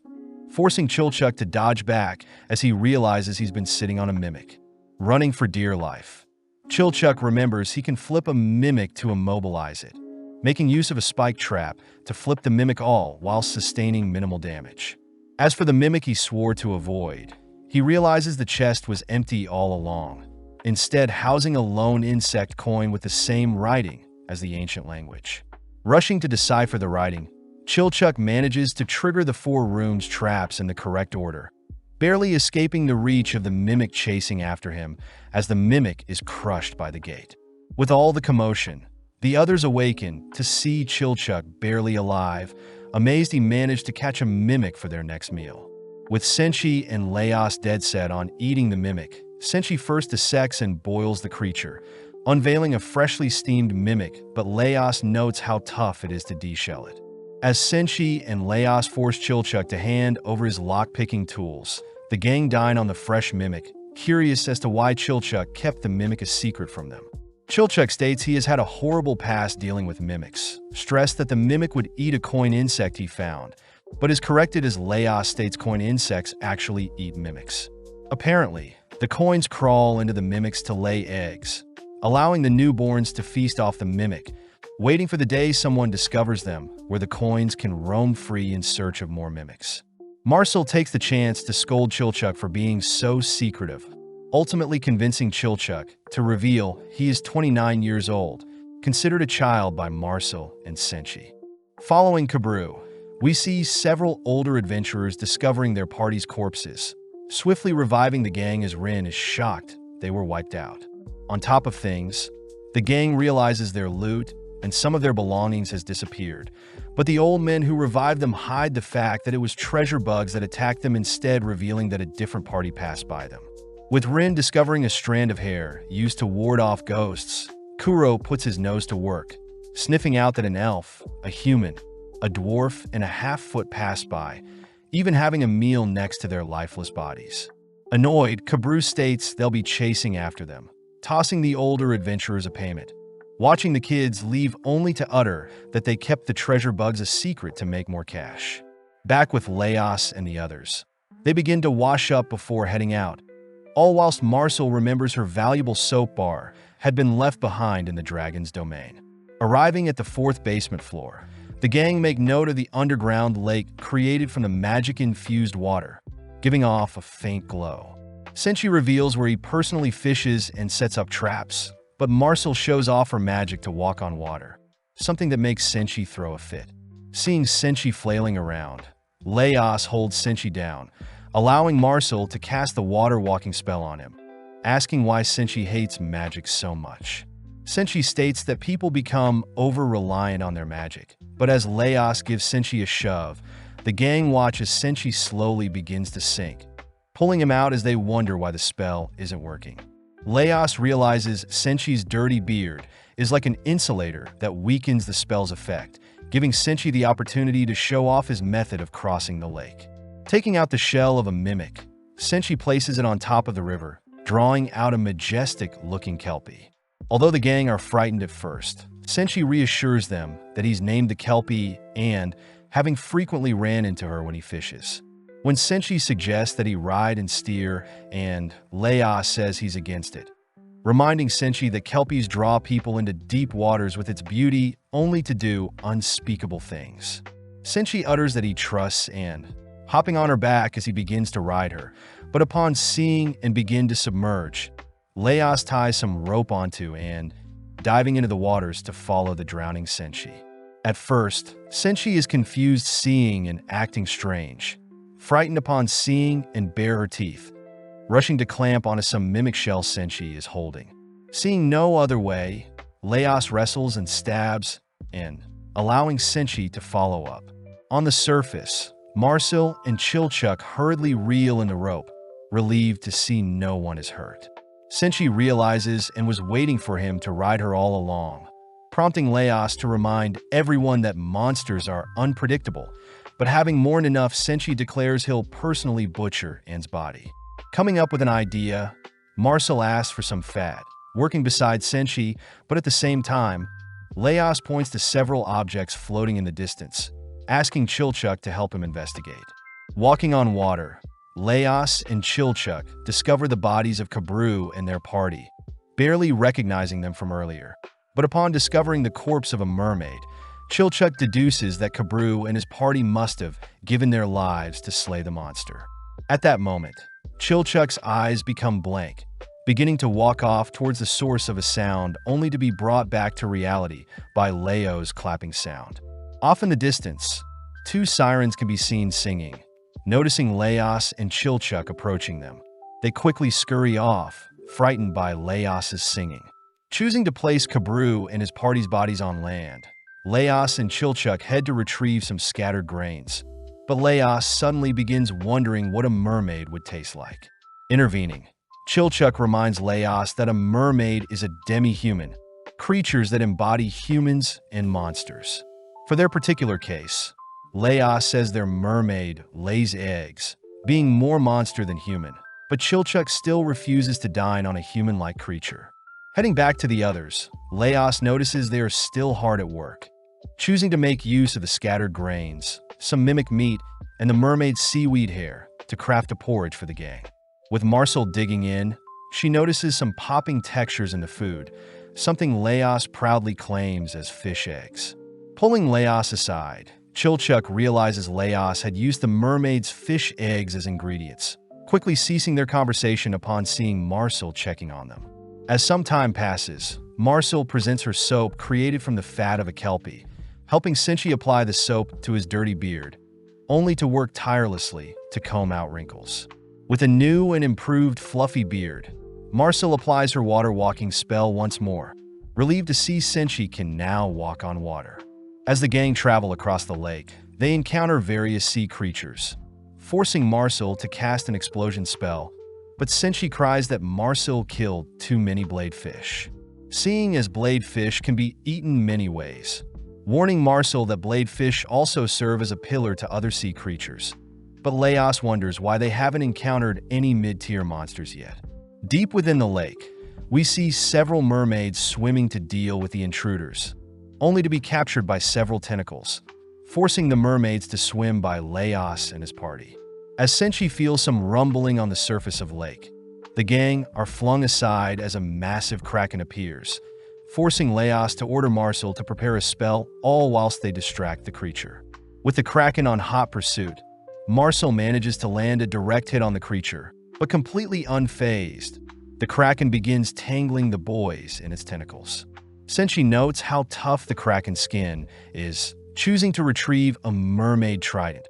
forcing Chilchuck to dodge back as he realizes he's been sitting on a mimic, running for dear life. Chilchuck remembers he can flip a mimic to immobilize it, making use of a spike trap to flip the mimic all while sustaining minimal damage. As for the mimic he swore to avoid, he realizes the chest was empty all along, instead housing a lone insect coin with the same writing as the ancient language. Rushing to decipher the writing, Chilchuck manages to trigger the 4 rooms' traps in the correct order, barely escaping the reach of the mimic chasing after him as the mimic is crushed by the gate. With all the commotion, the others awaken to see Chilchuck barely alive, amazed he managed to catch a mimic for their next meal. With Senshi and Laos dead set on eating the mimic, Senshi first dissects and boils the creature, unveiling a freshly steamed mimic, but Laos notes how tough it is to deshell it. As Senshi and Laos force Chilchuck to hand over his lock-picking tools, the gang dine on the fresh mimic, curious as to why Chilchuck kept the mimic a secret from them. Chilchuck states he has had a horrible past dealing with mimics, stressed that the mimic would eat a coin insect he found, but is corrected as Laos states coin insects actually eat mimics. Apparently, the coins crawl into the mimics to lay eggs, allowing the newborns to feast off the mimic, waiting for the day someone discovers them, where the coins can roam free in search of more mimics. Marcel takes the chance to scold Chilchuck for being so secretive, ultimately convincing Chilchuck to reveal he is 29 years old, considered a child by Marcel and Senshi. Following Kabru, we see several older adventurers discovering their party's corpses, swiftly reviving the gang as Rin is shocked they were wiped out. On top of things, the gang realizes their loot and some of their belongings has disappeared, but the old men who revived them hide the fact that it was treasure bugs that attacked them, instead revealing that a different party passed by them. With Rin discovering a strand of hair used to ward off ghosts, Kuro puts his nose to work, sniffing out that an elf, a human, a dwarf, and a half-foot passed by, even having a meal next to their lifeless bodies. Annoyed, Kabru states they'll be chasing after them, tossing the older adventurers a payment. Watching the kids leave only to utter that they kept the treasure bugs a secret to make more cash. Back with Leos and the others, they begin to wash up before heading out, all whilst Marcel remembers her valuable soap bar had been left behind in the dragon's domain. Arriving at the 4th basement floor, the gang make note of the underground lake created from the magic-infused water, giving off a faint glow. Senshi reveals where he personally fishes and sets up traps, but Marcel shows off her magic to walk on water, something that makes Senshi throw a fit. Seeing Senshi flailing around, Leos holds Senshi down, allowing Marcel to cast the water walking spell on him, asking why Senshi hates magic so much. Senshi states that people become over-reliant on their magic, but as Leos gives Senshi a shove, the gang watches Senshi slowly begins to sink, pulling him out as they wonder why the spell isn't working. Leos realizes Senshi's dirty beard is like an insulator that weakens the spell's effect, giving Senshi the opportunity to show off his method of crossing the lake. Taking out the shell of a mimic, Senshi places it on top of the river, drawing out a majestic-looking kelpie. Although the gang are frightened at first, Senshi reassures them that he's named the kelpie and, having frequently ran into her when he fishes. When Senshi suggests that he ride and steer, and Leos says he's against it, reminding Senshi that kelpies draw people into deep waters with its beauty only to do unspeakable things. Senshi utters that he trusts and, hopping on her back as he begins to ride her, but upon seeing and begin to submerge, Leos ties some rope onto and, diving into the waters to follow the drowning Senshi. At first, Senshi is confused, seeing and acting strange, frightened upon seeing and bare her teeth, rushing to clamp onto some mimic shell Senshi is holding. Seeing no other way, Leos wrestles and stabs, and allowing Senshi to follow up. On the surface, Marcel and Chilchuck hurriedly reel in the rope, relieved to see no one is hurt. Senshi realizes and was waiting for him to ride her all along, prompting Leos to remind everyone that monsters are unpredictable, but having more than enough, Senshi declares he'll personally butcher Anne's body. Coming up with an idea, Marcel asks for some fat, working beside Senshi, but at the same time, Leos points to several objects floating in the distance, asking Chilchuck to help him investigate. Walking on water, Leos and Chilchuck discover the bodies of Kabru and their party, barely recognizing them from earlier. But upon discovering the corpse of a mermaid, Chilchuck deduces that Kabru and his party must have given their lives to slay the monster. At that moment, Chilchuck's eyes become blank, beginning to walk off towards the source of a sound only to be brought back to reality by Leo's clapping sound. Off in the distance, 2 sirens can be seen singing. Noticing Leos and Chilchuck approaching them, they quickly scurry off, frightened by Leos's singing. Choosing to place Kabru and his party's bodies on land, Leos and Chilchuck head to retrieve some scattered grains, but Leos suddenly begins wondering what a mermaid would taste like. Intervening, Chilchuck reminds Leos that a mermaid is a demi-human, creatures that embody humans and monsters. For their particular case, Leos says their mermaid lays eggs, being more monster than human, but Chilchuck still refuses to dine on a human-like creature. Heading back to the others, Leos notices they are still hard at work, choosing to make use of the scattered grains, some mimic meat, and the mermaid's seaweed hair to craft a porridge for the gang. With Marcel digging in, she notices some popping textures in the food, something Leos proudly claims as fish eggs. Pulling Leos aside, Chilchuck realizes Leos had used the mermaid's fish eggs as ingredients, quickly ceasing their conversation upon seeing Marcel checking on them. As some time passes, Marcel presents her soap created from the fat of a kelpie, helping Senshi apply the soap to his dirty beard, only to work tirelessly to comb out wrinkles. With a new and improved fluffy beard, Marcel applies her water-walking spell once more, relieved to see Senshi can now walk on water. As the gang travel across the lake, they encounter various sea creatures, forcing Marcel to cast an explosion spell, but Senshi cries that Marcel killed too many bladefish. Seeing as bladefish can be eaten many ways, warning Marcel that bladefish also serve as a pillar to other sea creatures. But Leos wonders why they haven't encountered any mid-tier monsters yet. Deep within the lake, we see several mermaids swimming to deal with the intruders, only to be captured by several tentacles, forcing the mermaids to swim by Leos and his party. As Senshi feels some rumbling on the surface of the lake, the gang are flung aside as a massive kraken appears, forcing Leos to order Marcel to prepare a spell, all whilst they distract the creature. With the kraken on hot pursuit, Marcel manages to land a direct hit on the creature, but completely unfazed, the kraken begins tangling the boys in its tentacles. Senshi notes how tough the kraken's skin is, choosing to retrieve a mermaid trident,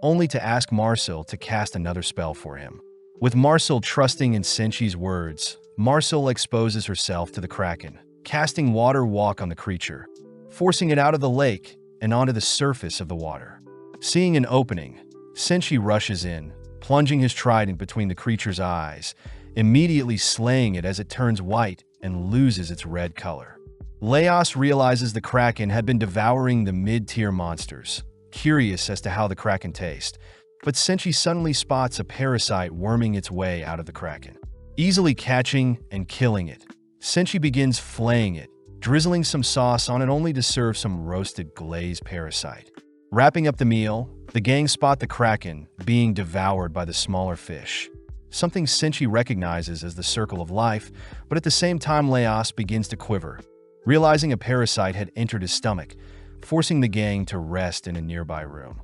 only to ask Marcel to cast another spell for him. With Marcel trusting in Senshi's words, Marcel exposes herself to the kraken, casting water walk on the creature, forcing it out of the lake and onto the surface of the water. Seeing an opening, Senshi rushes in, plunging his trident between the creature's eyes, immediately slaying it as it turns white and loses its red color. Leos realizes the kraken had been devouring the mid-tier monsters, curious as to how the kraken tastes, but Senshi suddenly spots a parasite worming its way out of the kraken. Easily catching and killing it, Senshi begins flaying it, drizzling some sauce on it only to serve some roasted glazed parasite. Wrapping up the meal, the gang spot the kraken being devoured by the smaller fish, something Senshi recognizes as the circle of life, but at the same time Leos begins to quiver, realizing a parasite had entered his stomach, forcing the gang to rest in a nearby room.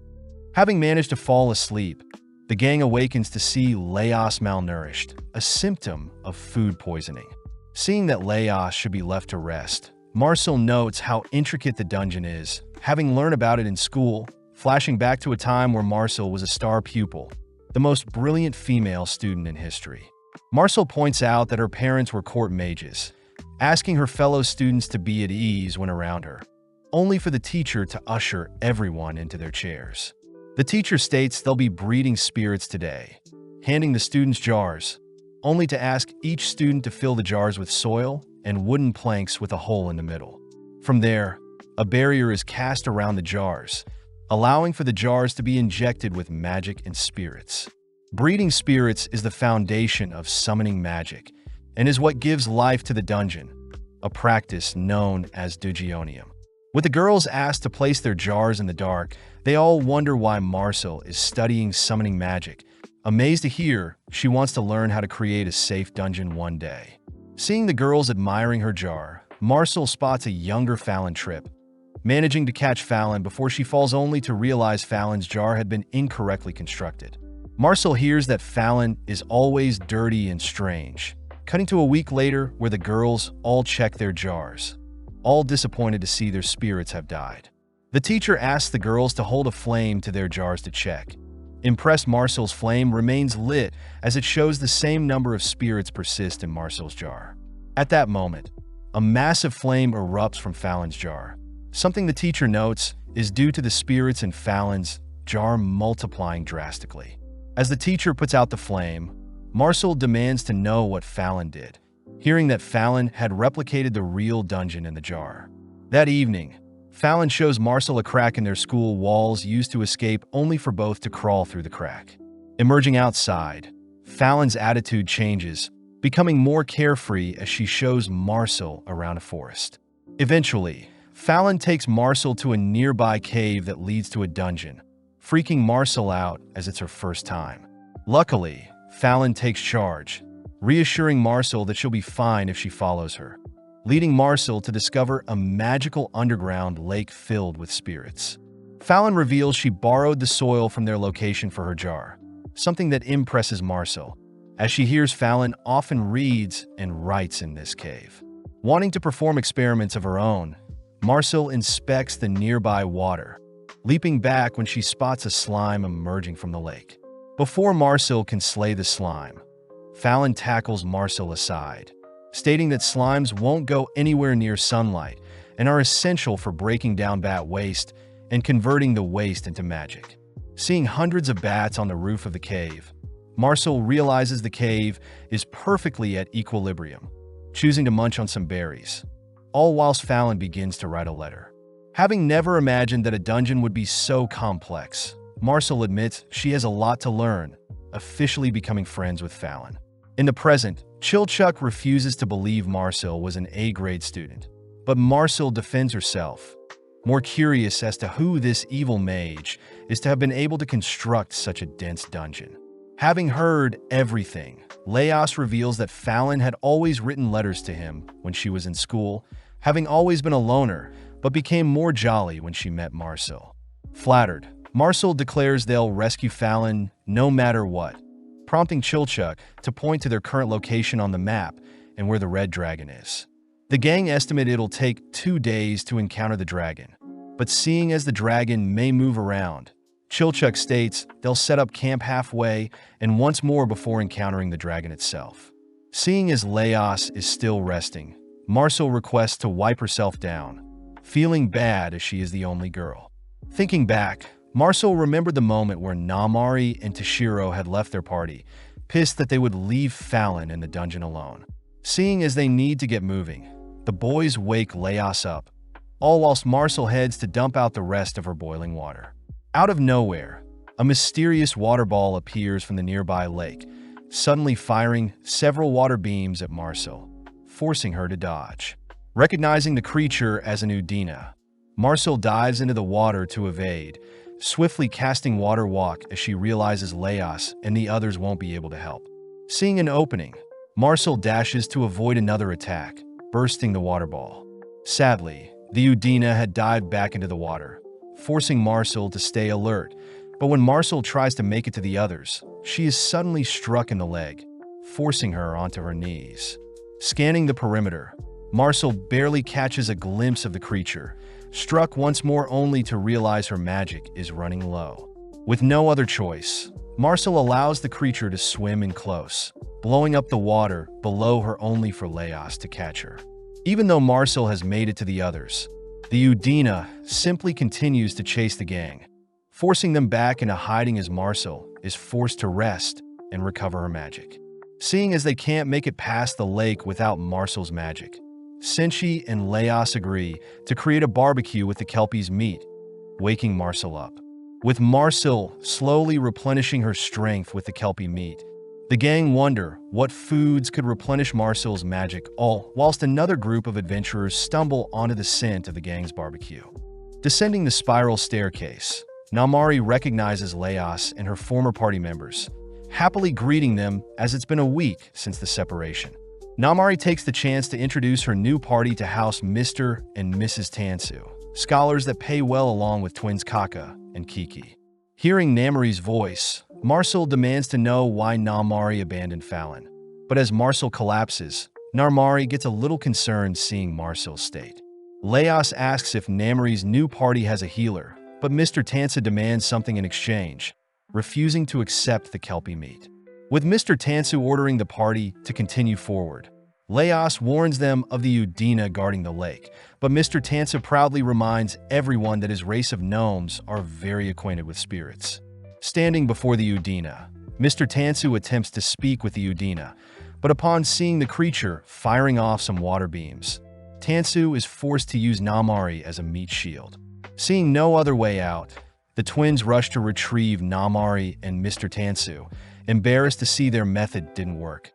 Having managed to fall asleep, the gang awakens to see Leos malnourished, a symptom of food poisoning. Seeing that Leos should be left to rest, Marcel notes how intricate the dungeon is, having learned about it in school, flashing back to a time where Marcel was a star pupil, the most brilliant female student in history. Marcel points out that her parents were court mages, asking her fellow students to be at ease when around her, only for the teacher to usher everyone into their chairs. The teacher states they'll be breeding spirits today, handing the students jars, only to ask each student to fill the jars with soil and wooden planks with a hole in the middle. From there, a barrier is cast around the jars, allowing for the jars to be injected with magic and spirits. Breeding spirits is the foundation of summoning magic and is what gives life to the dungeon, a practice known as Dugionium. With the girls asked to place their jars in the dark, they all wonder why Marcel is studying summoning magic, amazed to hear she wants to learn how to create a safe dungeon one day. Seeing the girls admiring her jar, Marcel spots a younger Fallon trip, managing to catch Fallon before she falls only to realize Fallon's jar had been incorrectly constructed. Marcel hears that Fallon is always dirty and strange, cutting to a week later where the girls all check their jars, all disappointed to see their spirits have died. The teacher asks the girls to hold a flame to their jars to check. Impressed, Marcel's flame remains lit as it shows the same number of spirits persist in Marcel's jar. At that moment, a massive flame erupts from Fallon's jar. Something the teacher notes is due to the spirits in Fallon's jar multiplying drastically. As the teacher puts out the flame, Marcel demands to know what Fallon did, hearing that Fallon had replicated the real dungeon in the jar. That evening, Fallon shows Marcel a crack in their school walls used to escape, only for both to crawl through the crack. Emerging outside, Fallon's attitude changes, becoming more carefree as she shows Marcel around a forest. Eventually, Fallon takes Marcel to a nearby cave that leads to a dungeon, freaking Marcel out as it's her first time. Luckily, Fallon takes charge, reassuring Marcel that she'll be fine if she follows her, leading Marcel to discover a magical underground lake filled with spirits. Fallon reveals she borrowed the soil from their location for her jar, something that impresses Marcel, as she hears Fallon often reads and writes in this cave. Wanting to perform experiments of her own, Marcel inspects the nearby water, leaping back when she spots a slime emerging from the lake. Before Marcel can slay the slime, Fallon tackles Marcel aside, stating that slimes won't go anywhere near sunlight and are essential for breaking down bat waste and converting the waste into magic. Seeing hundreds of bats on the roof of the cave, Marcel realizes the cave is perfectly at equilibrium, choosing to munch on some berries, all whilst Fallon begins to write a letter. Having never imagined that a dungeon would be so complex, Marcel admits she has a lot to learn, officially becoming friends with Fallon. In the present, Chilchuck refuses to believe Marcel was an A-grade student, but Marcel defends herself, more curious as to who this evil mage is to have been able to construct such a dense dungeon. Having heard everything, Leos reveals that Fallon had always written letters to him when she was in school, having always been a loner, but became more jolly when she met Marcel. Flattered, Marcel declares they'll rescue Fallon no matter what, prompting Chilchuck to point to their current location on the map and where the red dragon is. The gang estimate it'll take 2 days to encounter the dragon, but seeing as the dragon may move around, Chilchuck states they'll set up camp halfway and once more before encountering the dragon itself. Seeing as Leos is still resting, Marcel requests to wipe herself down, feeling bad as she is the only girl. Thinking back, Marcel remembered the moment where Namari and Toshiro had left their party, pissed that they would leave Fallon in the dungeon alone. Seeing as they need to get moving, the boys wake Leos up, all whilst Marcel heads to dump out the rest of her boiling water. Out of nowhere, a mysterious water ball appears from the nearby lake, suddenly firing several water beams at Marcel, forcing her to dodge. Recognizing the creature as an Udina, Marcel dives into the water to evade, swiftly casting Water Walk as she realizes Leos and the others won't be able to help. Seeing an opening, Marcel dashes to avoid another attack, bursting the water ball. Sadly, the Udina had dived back into the water, forcing Marcel to stay alert, but when Marcel tries to make it to the others, she is suddenly struck in the leg, forcing her onto her knees. Scanning the perimeter, Marcel barely catches a glimpse of the creature, struck once more only to realize her magic is running low. With no other choice, Marcel allows the creature to swim in close, blowing up the water below her only for Leos to catch her. Even though Marcel has made it to the others, the Udina simply continues to chase the gang, forcing them back into hiding as Marcel is forced to rest and recover her magic. Seeing as they can't make it past the lake without Marcel's magic, Senshi and Leos agree to create a barbecue with the Kelpie's meat, waking Marcel up. With Marcel slowly replenishing her strength with the Kelpie meat, the gang wonder what foods could replenish Marcel's magic, all whilst another group of adventurers stumble onto the scent of the gang's barbecue. Descending the spiral staircase, Namari recognizes Leos and her former party members, happily greeting them as it's been a week since the separation. Namari takes the chance to introduce her new party to House Mr. and Mrs. Tansu, scholars that pay well along with twins Kaka and Kiki. Hearing Namari's voice, Marcel demands to know why Namari abandoned Fallon. But as Marcel collapses, Namari gets a little concerned seeing Marcel's state. Leos asks if Namari's new party has a healer, but Mr. Tansu demands something in exchange, refusing to accept the Kelpie meat. With Mr. Tansu ordering the party to continue forward, Leos warns them of the Udina guarding the lake, but Mr. Tansu proudly reminds everyone that his race of gnomes are very acquainted with spirits. Standing before the Udina, Mr. Tansu attempts to speak with the Udina, but upon seeing the creature firing off some water beams, Tansu is forced to use Namari as a meat shield. Seeing no other way out, the twins rush to retrieve Namari and Mr. Tansu, embarrassed to see their method didn't work,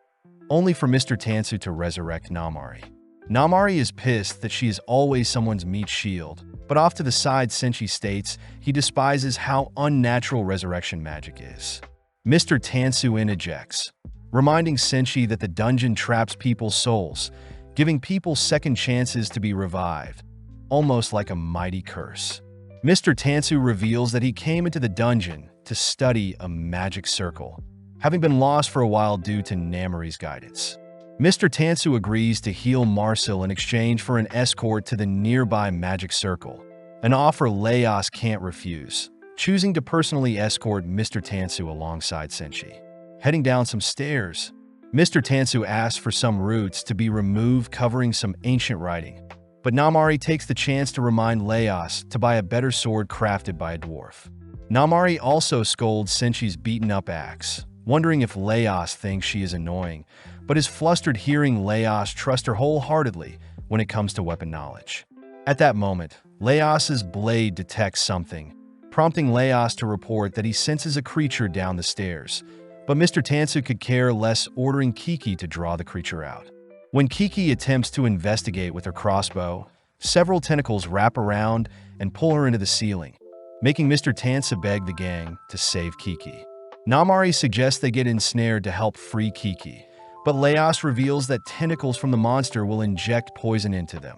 only for Mr. Tansu to resurrect Namari. Namari is pissed that she is always someone's meat shield, but off to the side Senshi states he despises how unnatural resurrection magic is. Mr. Tansu interjects, reminding Senshi that the dungeon traps people's souls, giving people second chances to be revived, almost like a mighty curse. Mr. Tansu reveals that he came into the dungeon to study a magic circle, having been lost for a while due to Namari's guidance. Mr. Tansu agrees to heal Marcel in exchange for an escort to the nearby magic circle, an offer Leos can't refuse, choosing to personally escort Mr. Tansu alongside Senshi. Heading down some stairs, Mr. Tansu asks for some roots to be removed covering some ancient writing, but Namari takes the chance to remind Leos to buy a better sword crafted by a dwarf. Namari also scolds Senshi's beaten-up axe, wondering if Leos thinks she is annoying, but is flustered hearing Leos trust her wholeheartedly when it comes to weapon knowledge. At that moment, Leos's blade detects something, prompting Leos to report that he senses a creature down the stairs, but Mr. Tansu could care less, ordering Kiki to draw the creature out. When Kiki attempts to investigate with her crossbow, several tentacles wrap around and pull her into the ceiling, making Mr. Tansu beg the gang to save Kiki. Namari suggests they get ensnared to help free Kiki, but Leos reveals that tentacles from the monster will inject poison into them,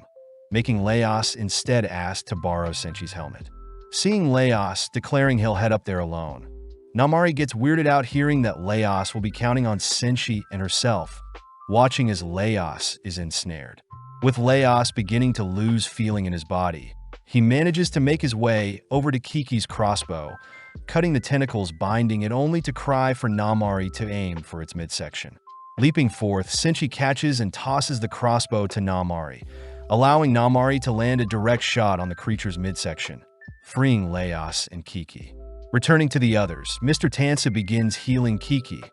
making Leos instead ask to borrow Senshi's helmet. Seeing Leos declaring he'll head up there alone, Namari gets weirded out hearing that Leos will be counting on Senshi and herself, watching as Leos is ensnared. With Leos beginning to lose feeling in his body, he manages to make his way over to Kiki's crossbow, cutting the tentacles binding it only to cry for Namari to aim for its midsection. Leaping forth, Senshi catches and tosses the crossbow to Namari, allowing Namari to land a direct shot on the creature's midsection, freeing Leos and Kiki. Returning to the others, Mr. Tansu begins healing Kiki,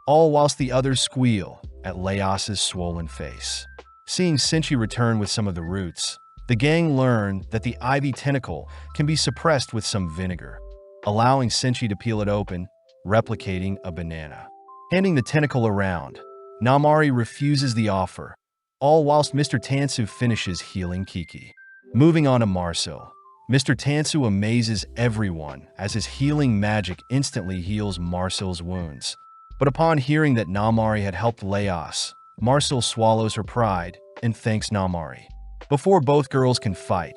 all whilst the others squeal at Leos's swollen face. Seeing Senshi return with some of the roots, the gang learn that the ivy tentacle can be suppressed with some vinegar, allowing Senshi to peel it open, replicating a banana. Handing the tentacle around, Namari refuses the offer, all whilst Mr. Tansu finishes healing Kiki. Moving on to Marcel, Mr. Tansu amazes everyone as his healing magic instantly heals Marcel's wounds. But upon hearing that Namari had helped Leos, Marcel swallows her pride and thanks Namari. Before both girls can fight,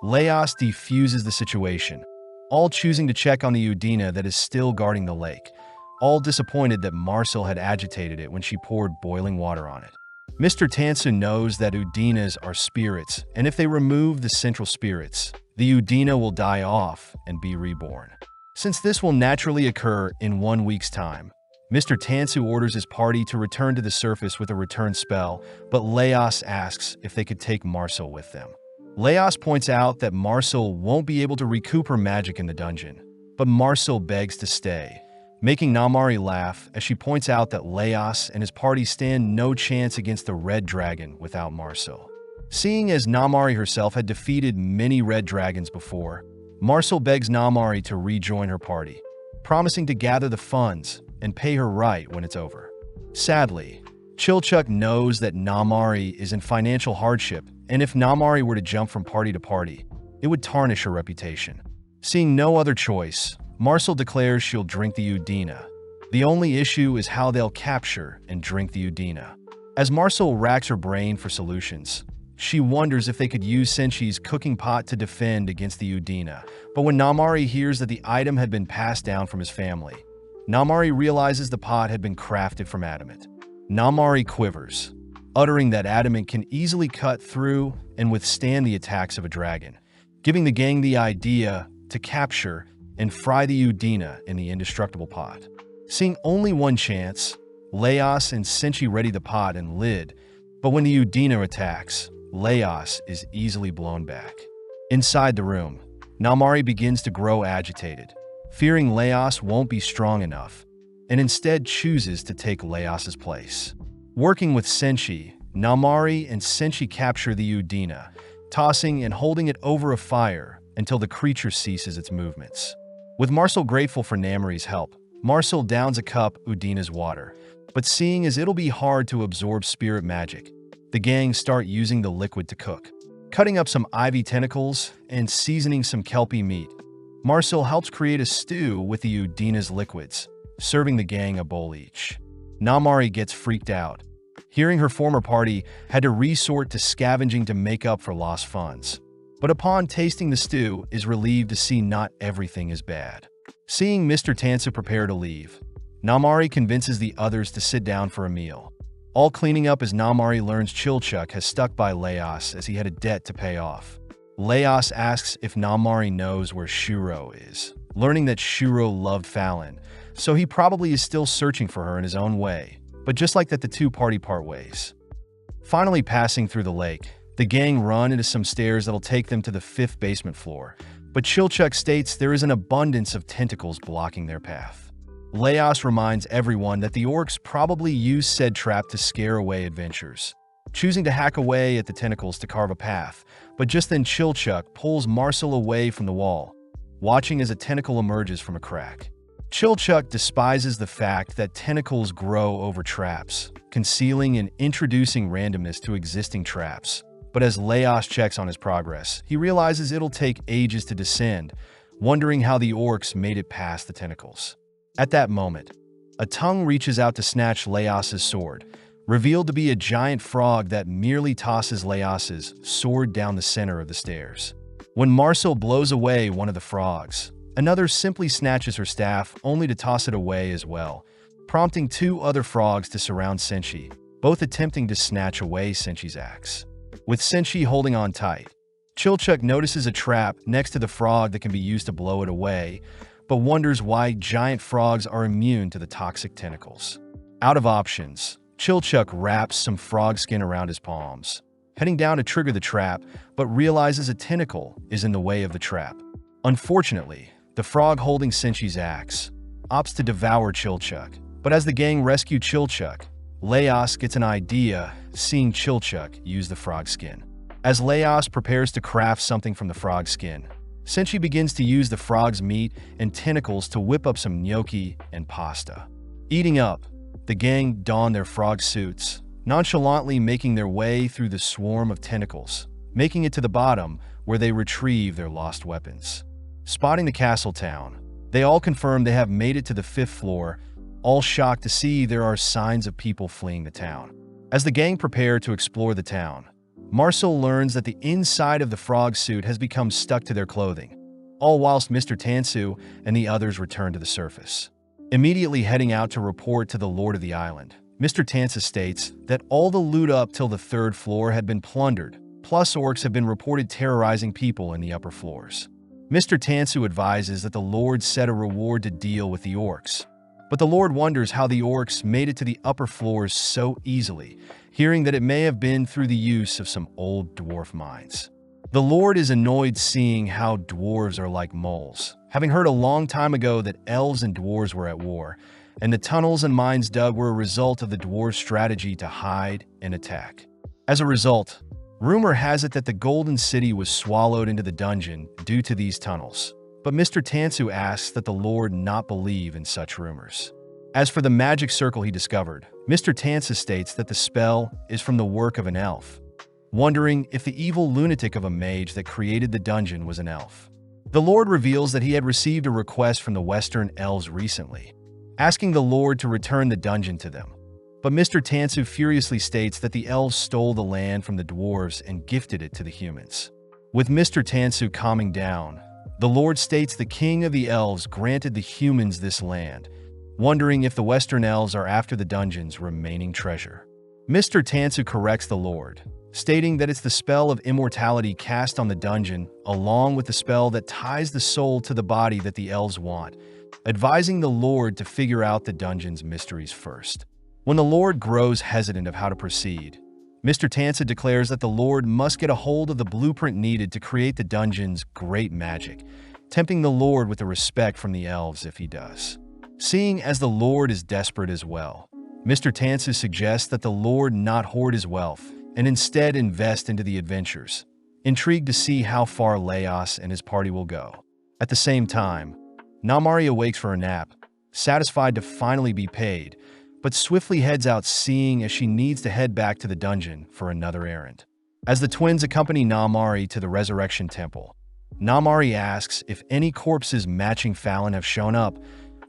Leos defuses the situation, all choosing to check on the Udina that is still guarding the lake, all disappointed that Marcel had agitated it when she poured boiling water on it. Mr. Tansu knows that Udinas are spirits, and if they remove the central spirits, the Udina will die off and be reborn. Since this will naturally occur in 1 week's time, Mr. Tansu orders his party to return to the surface with a return spell, but Leos asks if they could take Marcel with them. Leos points out that Marcel won't be able to recoup her magic in the dungeon, but Marcel begs to stay, making Namari laugh as she points out that Leos and his party stand no chance against the Red Dragon without Marcel. Seeing as Namari herself had defeated many Red Dragons before, Marcel begs Namari to rejoin her party, promising to gather the funds and pay her right when it's over. Sadly, Chilchuck knows that Namari is in financial hardship, and if Namari were to jump from party to party, it would tarnish her reputation. Seeing no other choice, Marcel declares she'll drink the Udina. The only issue is how they'll capture and drink the Udina. As Marcel racks her brain for solutions, she wonders if they could use Senshi's cooking pot to defend against the Udina, but when Namari hears that the item had been passed down from his family, Namari realizes the pot had been crafted from adamant. Namari quivers, uttering that adamant can easily cut through and withstand the attacks of a dragon, giving the gang the idea to capture and fry the Udina in the indestructible pot. Seeing only one chance, Leos and Senshi ready the pot and lid, but when the Udina attacks, Leos is easily blown back. Inside the room, Namari begins to grow agitated, fearing Leos won't be strong enough, and instead chooses to take Leos's place. Working with Senshi, Namari and Senshi capture the Udina, tossing and holding it over a fire until the creature ceases its movements. With Marcel grateful for Namari's help, Marcel downs a cup Udina's water, but seeing as it'll be hard to absorb spirit magic, the gang start using the liquid to cook. Cutting up some ivy tentacles and seasoning some kelpie meat, Marcel helps create a stew with the Udina's liquids, serving the gang a bowl each. Namari gets freaked out, hearing her former party had to resort to scavenging to make up for lost funds. But upon tasting the stew, is relieved to see not everything is bad. Seeing Mr. Tansu prepare to leave, Namari convinces the others to sit down for a meal, all cleaning up as Namari learns Chilchuck has stuck by Leos as he had a debt to pay off. Leos asks if Namari knows where Shuro is, learning that Shuro loved Fallon, so he probably is still searching for her in his own way, but just like that the two party part ways. Finally passing through the lake, the gang run into some stairs that'll take them to the 5th basement floor, but Chilchuk states there is an abundance of tentacles blocking their path. Leos reminds everyone that the orcs probably used said trap to scare away adventurers, choosing to hack away at the tentacles to carve a path, but just then Chilchuk pulls Marcel away from the wall, watching as a tentacle emerges from a crack. Chilchuk despises the fact that tentacles grow over traps, concealing and introducing randomness to existing traps. But as Leos checks on his progress, he realizes it'll take ages to descend, wondering how the orcs made it past the tentacles. At that moment, a tongue reaches out to snatch Leos's sword, revealed to be a giant frog that merely tosses Leos's sword down the center of the stairs. When Marcel blows away one of the frogs, another simply snatches her staff only to toss it away as well, prompting 2 other frogs to surround Senshi, both attempting to snatch away Senshi's axe. With Senshi holding on tight, Chilchuk notices a trap next to the frog that can be used to blow it away, but wonders why giant frogs are immune to the toxic tentacles. Out of options, Chilchuk wraps some frog skin around his palms, heading down to trigger the trap, but realizes a tentacle is in the way of the trap. Unfortunately, the frog holding Senshi's axe opts to devour Chilchuk, but as the gang rescue Chilchuk, Leos gets an idea seeing Chilchuk use the frog skin. As Leos prepares to craft something from the frog skin, Senshi begins to use the frog's meat and tentacles to whip up some gnocchi and pasta. Eating up, the gang don their frog suits, nonchalantly making their way through the swarm of tentacles, making it to the bottom where they retrieve their lost weapons. Spotting the castle town, they all confirm they have made it to the 5th floor, all shocked to see there are signs of people fleeing the town. As the gang prepare to explore the town, Marcel learns that the inside of the frog suit has become stuck to their clothing, all whilst Mr. Tansu and the others return to the surface. Immediately heading out to report to the Lord of the Island, Mr. Tansu states that all the loot up till the 3rd floor had been plundered, plus orcs have been reported terrorizing people in the upper floors. Mr. Tansu advises that the Lord set a reward to deal with the orcs, but the Lord wonders how the orcs made it to the upper floors so easily, hearing that it may have been through the use of some old dwarf mines. The Lord is annoyed seeing how dwarves are like moles, having heard a long time ago that elves and dwarves were at war, and the tunnels and mines dug were a result of the dwarves' strategy to hide and attack. As a result, rumor has it that the Golden City was swallowed into the dungeon due to these tunnels. But Mr. Tansu asks that the Lord not believe in such rumors. As for the magic circle he discovered, Mr. Tansu states that the spell is from the work of an elf, wondering if the evil lunatic of a mage that created the dungeon was an elf. The Lord reveals that he had received a request from the Western elves recently, asking the Lord to return the dungeon to them. But Mr. Tansu furiously states that the elves stole the land from the dwarves and gifted it to the humans. With Mr. Tansu calming down, the Lord states the king of the elves granted the humans this land, wondering if the Western elves are after the dungeon's remaining treasure. Mr. Tansu corrects the Lord, stating that it's the spell of immortality cast on the dungeon, along with the spell that ties the soul to the body that the elves want, advising the Lord to figure out the dungeon's mysteries first. When the Lord grows hesitant of how to proceed, Mr. Tansu declares that the Lord must get a hold of the blueprint needed to create the dungeon's great magic, tempting the Lord with the respect from the elves if he does. Seeing as the Lord is desperate as well, Mr. Tansu suggests that the Lord not hoard his wealth and instead invest into the adventures, intrigued to see how far Leos and his party will go. At the same time, Namari awakes for a nap, satisfied to finally be paid, but swiftly heads out seeing as she needs to head back to the dungeon for another errand. As the twins accompany Namari to the Resurrection Temple, Namari asks if any corpses matching Fallon have shown up,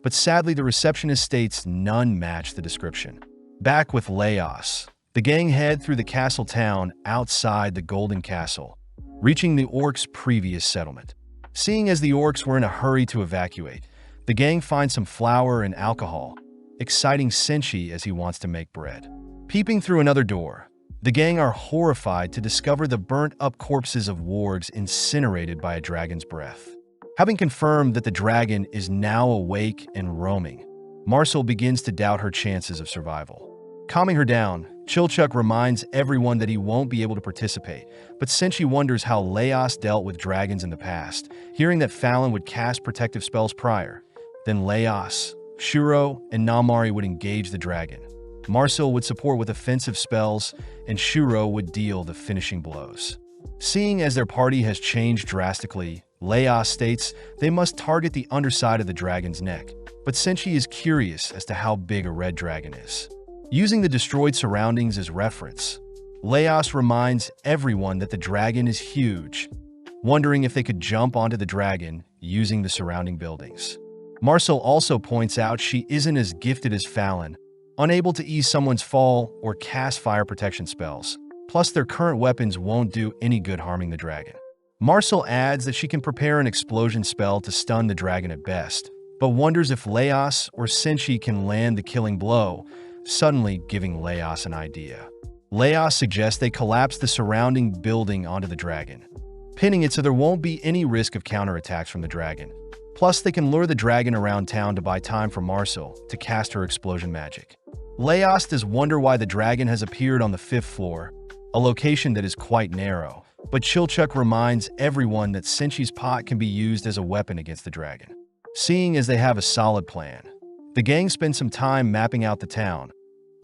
but sadly the receptionist states none match the description. Back with Leos, the gang head through the castle town outside the Golden Castle, reaching the orcs' previous settlement. Seeing as the orcs were in a hurry to evacuate, the gang finds some flour and alcohol, exciting Senshi as he wants to make bread. Peeping through another door, The gang are horrified to discover the burnt-up corpses of wargs incinerated by a dragon's breath. Having confirmed that the dragon is now awake and roaming, Marcel begins to doubt her chances of survival. Calming her down, Chilchuck reminds everyone that he won't be able to participate, but Senshi wonders how Laos dealt with dragons in the past, hearing that Fallon would cast protective spells prior. Then Laos, Shuro, and Namari would engage the dragon. Marcel would support with offensive spells, and Shuro would deal the finishing blows. Seeing as their party has changed drastically, Laos states they must target the underside of the dragon's neck, but Senshi is curious as to how big a red dragon is. Using the destroyed surroundings as reference, Laos reminds everyone that the dragon is huge, wondering if they could jump onto the dragon using the surrounding buildings. Marcel also points out she isn't as gifted as Fallon, unable to ease someone's fall or cast fire protection spells. Plus, their current weapons won't do any good harming the dragon. Marcel adds that she can prepare an explosion spell to stun the dragon at best, but wonders if Laos or Senshi can land the killing blow, suddenly giving Laos an idea. Laos suggests they collapse the surrounding building onto the dragon, pinning it so there won't be any risk of counterattacks from the dragon. Plus, they can lure the dragon around town to buy time for Marcel to cast her explosion magic. Laos does wonder why the dragon has appeared on the 5th floor, a location that is quite narrow, but Chilchuck reminds everyone that Senshi's pot can be used as a weapon against the dragon. Seeing as they have a solid plan, the gang spends some time mapping out the town,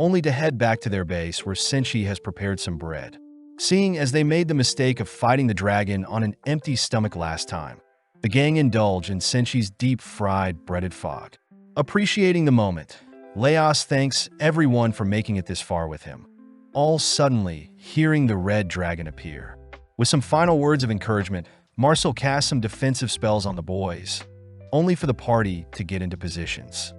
only to head back to their base where Senshi has prepared some bread. Seeing as they made the mistake of fighting the dragon on an empty stomach last time, the gang indulge in Senshi's deep-fried breaded fog. Appreciating the moment, Laos thanks everyone for making it this far with him, all suddenly hearing the red dragon appear. With some final words of encouragement, Marcel casts some defensive spells on the boys, only for the party to get into positions.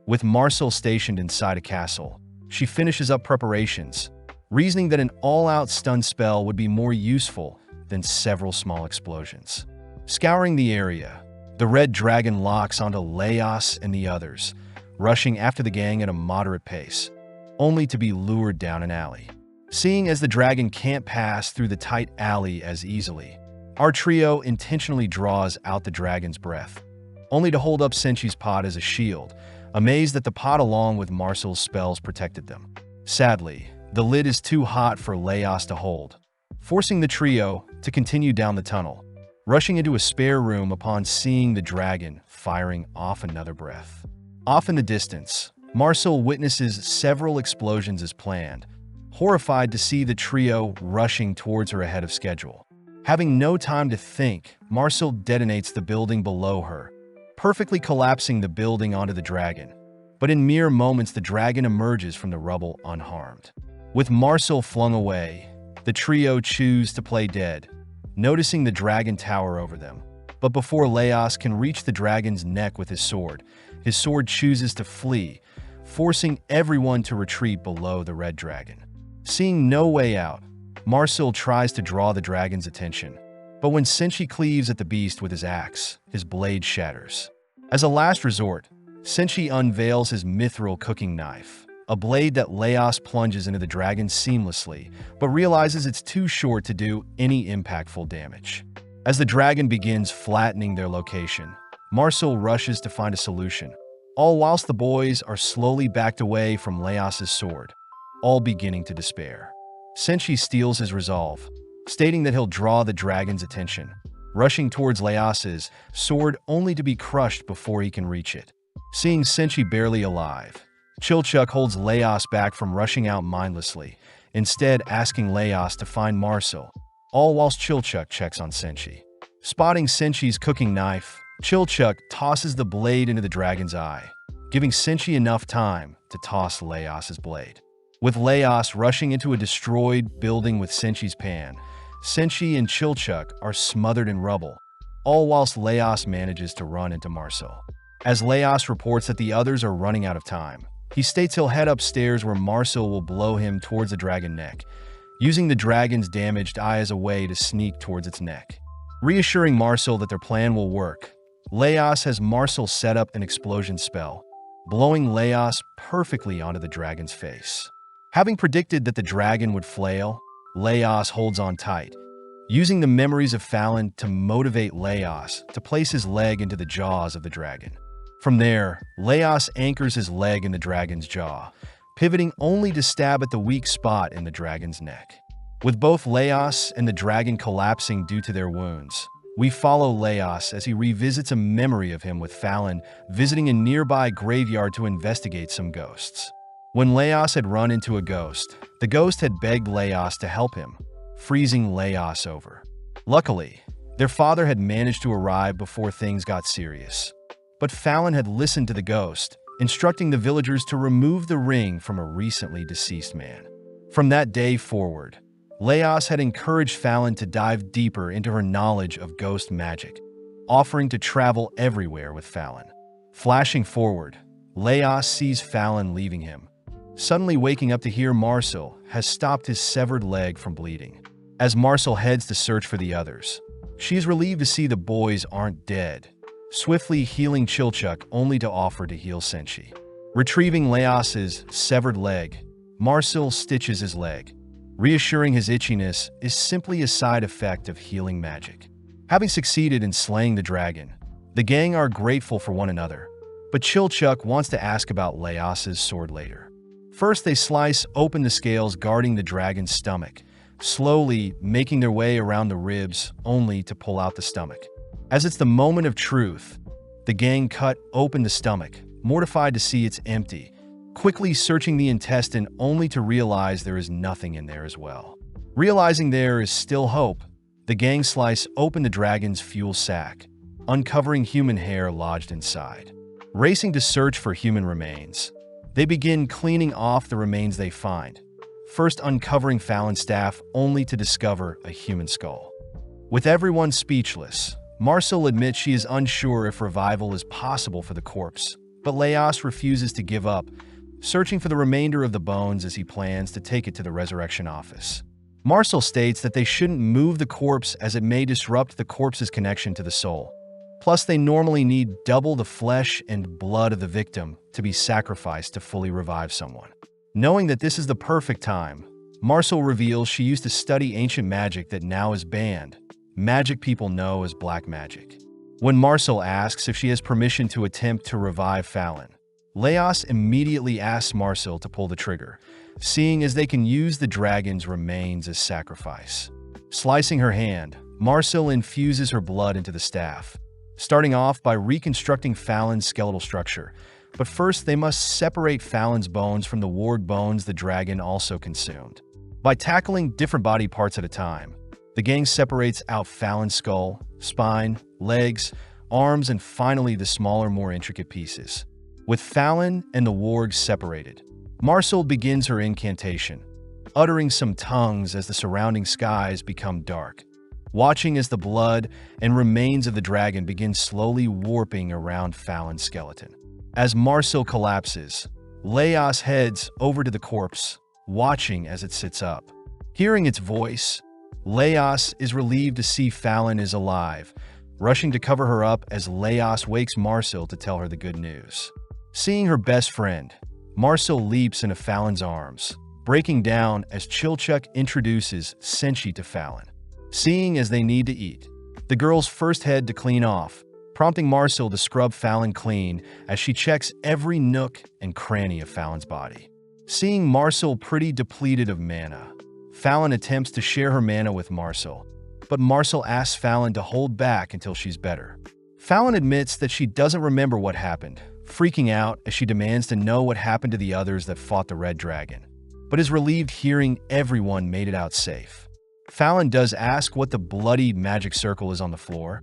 With Marcel stationed inside a castle, she finishes up preparations, reasoning that an all-out stun spell would be more useful than several small explosions. Scouring the area, the red dragon locks onto Laos and the others, rushing after the gang at a moderate pace, only to be lured down an alley. Seeing as the dragon can't pass through the tight alley as easily, our trio intentionally draws out the dragon's breath, only to hold up Senshi's pot as a shield, amazed that the pot along with Marcel's spells protected them. Sadly, the lid is too hot for Laos to hold, forcing the trio to continue down the tunnel, rushing into a spare room upon seeing the dragon firing off another breath. Off in the distance, Marcel witnesses several explosions as planned, horrified to see the trio rushing towards her ahead of schedule. Having no time to think, Marcel detonates the building below her, perfectly collapsing the building onto the dragon. But in mere moments, the dragon emerges from the rubble unharmed. With Marcel flung away, the trio choose to play dead, noticing the dragon tower over them. But before Laos can reach the dragon's neck with his sword chooses to flee, forcing everyone to retreat below the red dragon. Seeing no way out, Marcel tries to draw the dragon's attention, but when Senshi cleaves at the beast with his axe, his blade shatters. As a last resort, Senshi unveils his mithril cooking knife, a blade that Laos plunges into the dragon seamlessly, but realizes it's too short to do any impactful damage. As the dragon begins flattening their location, Marcel rushes to find a solution, all whilst the boys are slowly backed away from Laos's sword, all beginning to despair. Senshi steals his resolve, stating that he'll draw the dragon's attention, rushing towards Laos's sword only to be crushed before he can reach it. Seeing Senshi barely alive, Chilchuck holds Laos back from rushing out mindlessly, instead asking Laos to find Marcel, all whilst Chilchuck checks on Senshi. Spotting Senshi's cooking knife, Chilchuck tosses the blade into the dragon's eye, giving Senshi enough time to toss Laos's blade. With Laos rushing into a destroyed building with Senshi's pan, Senshi and Chilchuck are smothered in rubble, all whilst Laos manages to run into Marcel. As Laos reports that the others are running out of time, he states he'll head upstairs where Marcel will blow him towards the dragon neck, using the dragon's damaged eye as a way to sneak towards its neck. Reassuring Marcel that their plan will work, Laos has Marcel set up an explosion spell, blowing Laos perfectly onto the dragon's face. Having predicted that the dragon would flail, Laos holds on tight, using the memories of Fallon to motivate Laos to place his leg into the jaws of the dragon. From there, Laos anchors his leg in the dragon's jaw, pivoting only to stab at the weak spot in the dragon's neck. With both Laos and the dragon collapsing due to their wounds, we follow Laos as he revisits a memory of him with Fallon visiting a nearby graveyard to investigate some ghosts. When Laos had run into a ghost, the ghost had begged Laos to help him, freezing Laos over. Luckily, their father had managed to arrive before things got serious. But Fallon had listened to the ghost, instructing the villagers to remove the ring from a recently deceased man. From that day forward, Laos had encouraged Fallon to dive deeper into her knowledge of ghost magic, offering to travel everywhere with Fallon. Flashing forward, Laos sees Fallon leaving him, suddenly waking up to hear Marcel has stopped his severed leg from bleeding. As Marcel heads to search for the others, she is relieved to see the boys aren't dead, swiftly healing Chilchuck only to offer to heal Senshi. Retrieving Laos's severed leg, Marcel stitches his leg, reassuring his itchiness is simply a side effect of healing magic. Having succeeded in slaying the dragon, the gang are grateful for one another, but Chilchuck wants to ask about Laos's sword later. First, they slice open the scales guarding the dragon's stomach, slowly making their way around the ribs only to pull out the stomach. As it's the moment of truth, the gang cut open the stomach, mortified to see it's empty, quickly searching the intestine only to realize there is nothing in there as well. Realizing there is still hope, the gang slice open the dragon's fuel sack, uncovering human hair lodged inside. Racing to search for human remains, they begin cleaning off the remains they find, first uncovering Fallon's staff only to discover a human skull. With everyone speechless, Marcel admits she is unsure if revival is possible for the corpse, but Laos refuses to give up, searching for the remainder of the bones as he plans to take it to the resurrection office. Marcel states that they shouldn't move the corpse as it may disrupt the corpse's connection to the soul. Plus, they normally need double the flesh and blood of the victim to be sacrificed to fully revive someone. Knowing that this is the perfect time, Marcel reveals she used to study ancient magic that now is banned, magic people know as black magic. When Marcel asks if she has permission to attempt to revive Fallon, Laos immediately asks Marcel to pull the trigger, seeing as they can use the dragon's remains as sacrifice. Slicing her hand, Marcel infuses her blood into the staff, starting off by reconstructing Fallon's skeletal structure. But first, they must separate Fallon's bones from the ward bones the dragon also consumed. By tackling different body parts at a time, the gang separates out Fallon's skull, spine, legs, arms, and finally the smaller, more intricate pieces. With Fallon and the wargs separated, Marcel begins her incantation, uttering some tongues as the surrounding skies become dark, watching as the blood and remains of the dragon begin slowly warping around Fallon's skeleton. As Marcel collapses, Laos heads over to the corpse, watching as it sits up. Hearing its voice, Laos is relieved to see Fallon is alive, rushing to cover her up as Laos wakes Marcel to tell her the good news. Seeing her best friend, Marcel leaps into Fallon's arms, breaking down as Chilchuck introduces Senshi to Fallon. Seeing as they need to eat, the girls first head to clean off, prompting Marcel to scrub Fallon clean as she checks every nook and cranny of Fallon's body. Seeing Marcel pretty depleted of mana, Fallon attempts to share her mana with Marcel, but Marcel asks Fallon to hold back until she's better. Fallon admits that she doesn't remember what happened, freaking out as she demands to know what happened to the others that fought the Red Dragon, but is relieved hearing everyone made it out safe. Fallon does ask what the bloody magic circle is on the floor,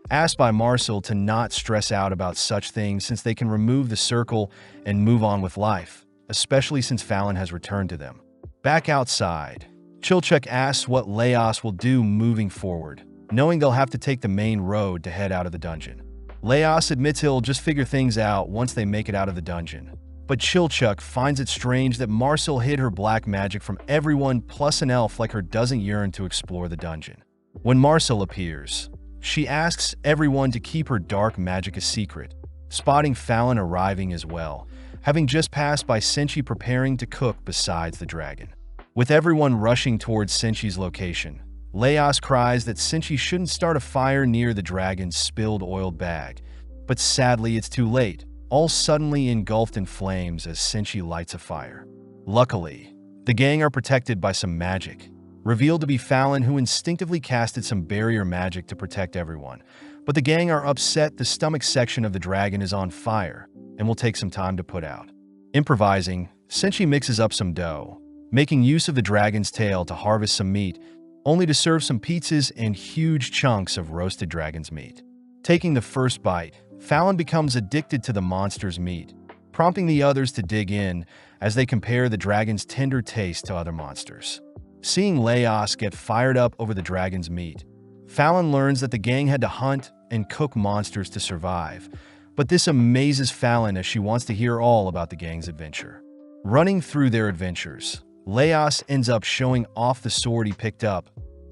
asked by Marcel to not stress out about such things since they can remove the circle and move on with life, especially since Fallon has returned to them. Back outside, Chilchuck asks what Laos will do moving forward, knowing they'll have to take the main road to head out of the dungeon. Laos admits he'll just figure things out once they make it out of the dungeon, but Chilchuck finds it strange that Marcel hid her black magic from everyone plus an elf like her doesn't yearn to explore the dungeon. When Marcel appears, she asks everyone to keep her dark magic a secret, spotting Fallon arriving as well, having just passed by Senshi preparing to cook beside the dragon. With everyone rushing towards Senshi's location, Leos cries that Senshi shouldn't start a fire near the dragon's spilled oiled bag, but sadly it's too late, all suddenly engulfed in flames as Senshi lights a fire. Luckily, the gang are protected by some magic, revealed to be Fallon, who instinctively casted some barrier magic to protect everyone. But the gang are upset the stomach section of the dragon is on fire and will take some time to put out. Improvising, Senshi mixes up some dough, making use of the dragon's tail to harvest some meat, only to serve some pizzas and huge chunks of roasted dragon's meat. Taking the first bite, Fallon becomes addicted to the monster's meat, prompting the others to dig in as they compare the dragon's tender taste to other monsters. Seeing Leos get fired up over the dragon's meat, Fallon learns that the gang had to hunt and cook monsters to survive, but this amazes Fallon as she wants to hear all about the gang's adventure. Running through their adventures, Leos ends up showing off the sword he picked up,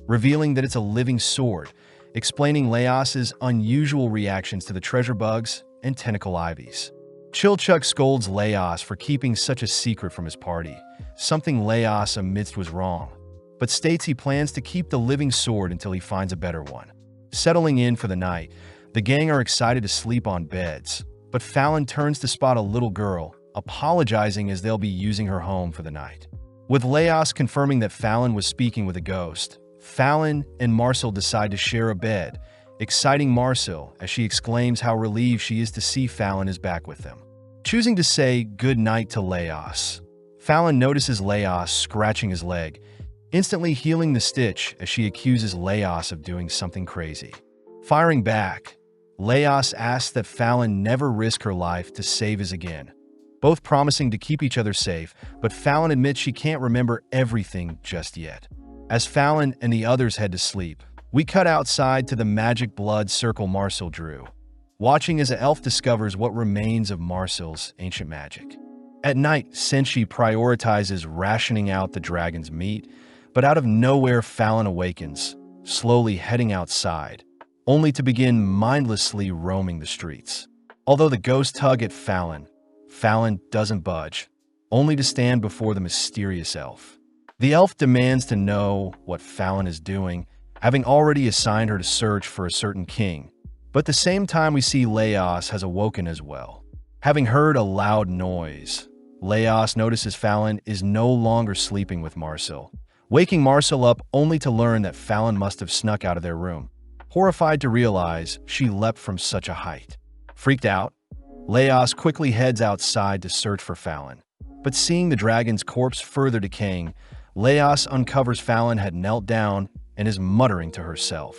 revealing that it's a living sword, explaining Leos's unusual reactions to the treasure bugs and tentacle ivies. Chilchuck scolds Leos for keeping such a secret from his party, something Leos admits was wrong, but states he plans to keep the living sword until he finds a better one. Settling in for the night, the gang are excited to sleep on beds, but Fallon turns to spot a little girl, apologizing as they'll be using her home for the night. With Leos confirming that Fallon was speaking with a ghost, Fallon and Marcel decide to share a bed, exciting Marcel as she exclaims how relieved she is to see Fallon is back with them. Choosing to say good night to Leos, Fallon notices Leos scratching his leg, instantly healing the stitch as she accuses Leos of doing something crazy. Firing back, Leos asks that Fallon never risk her life to save his again, both promising to keep each other safe, but Fallon admits she can't remember everything just yet. As Fallon and the others head to sleep, we cut outside to the magic blood circle Marcel drew, watching as an elf discovers what remains of Marcel's ancient magic. At night, Senshi prioritizes rationing out the dragon's meat, but out of nowhere Fallon awakens, slowly heading outside, only to begin mindlessly roaming the streets. Although the ghosts tug at Fallon doesn't budge, only to stand before the mysterious elf. The elf demands to know what Fallon is doing, having already assigned her to search for a certain king. But at the same time, we see Leos has awoken as well. Having heard a loud noise, Leos notices Fallon is no longer sleeping with Marcel, waking Marcel up only to learn that Fallon must have snuck out of their room, horrified to realize she leapt from such a height. Freaked out, Leos quickly heads outside to search for Fallon, but seeing the dragon's corpse further decaying, Leos uncovers Fallon had knelt down and is muttering to herself.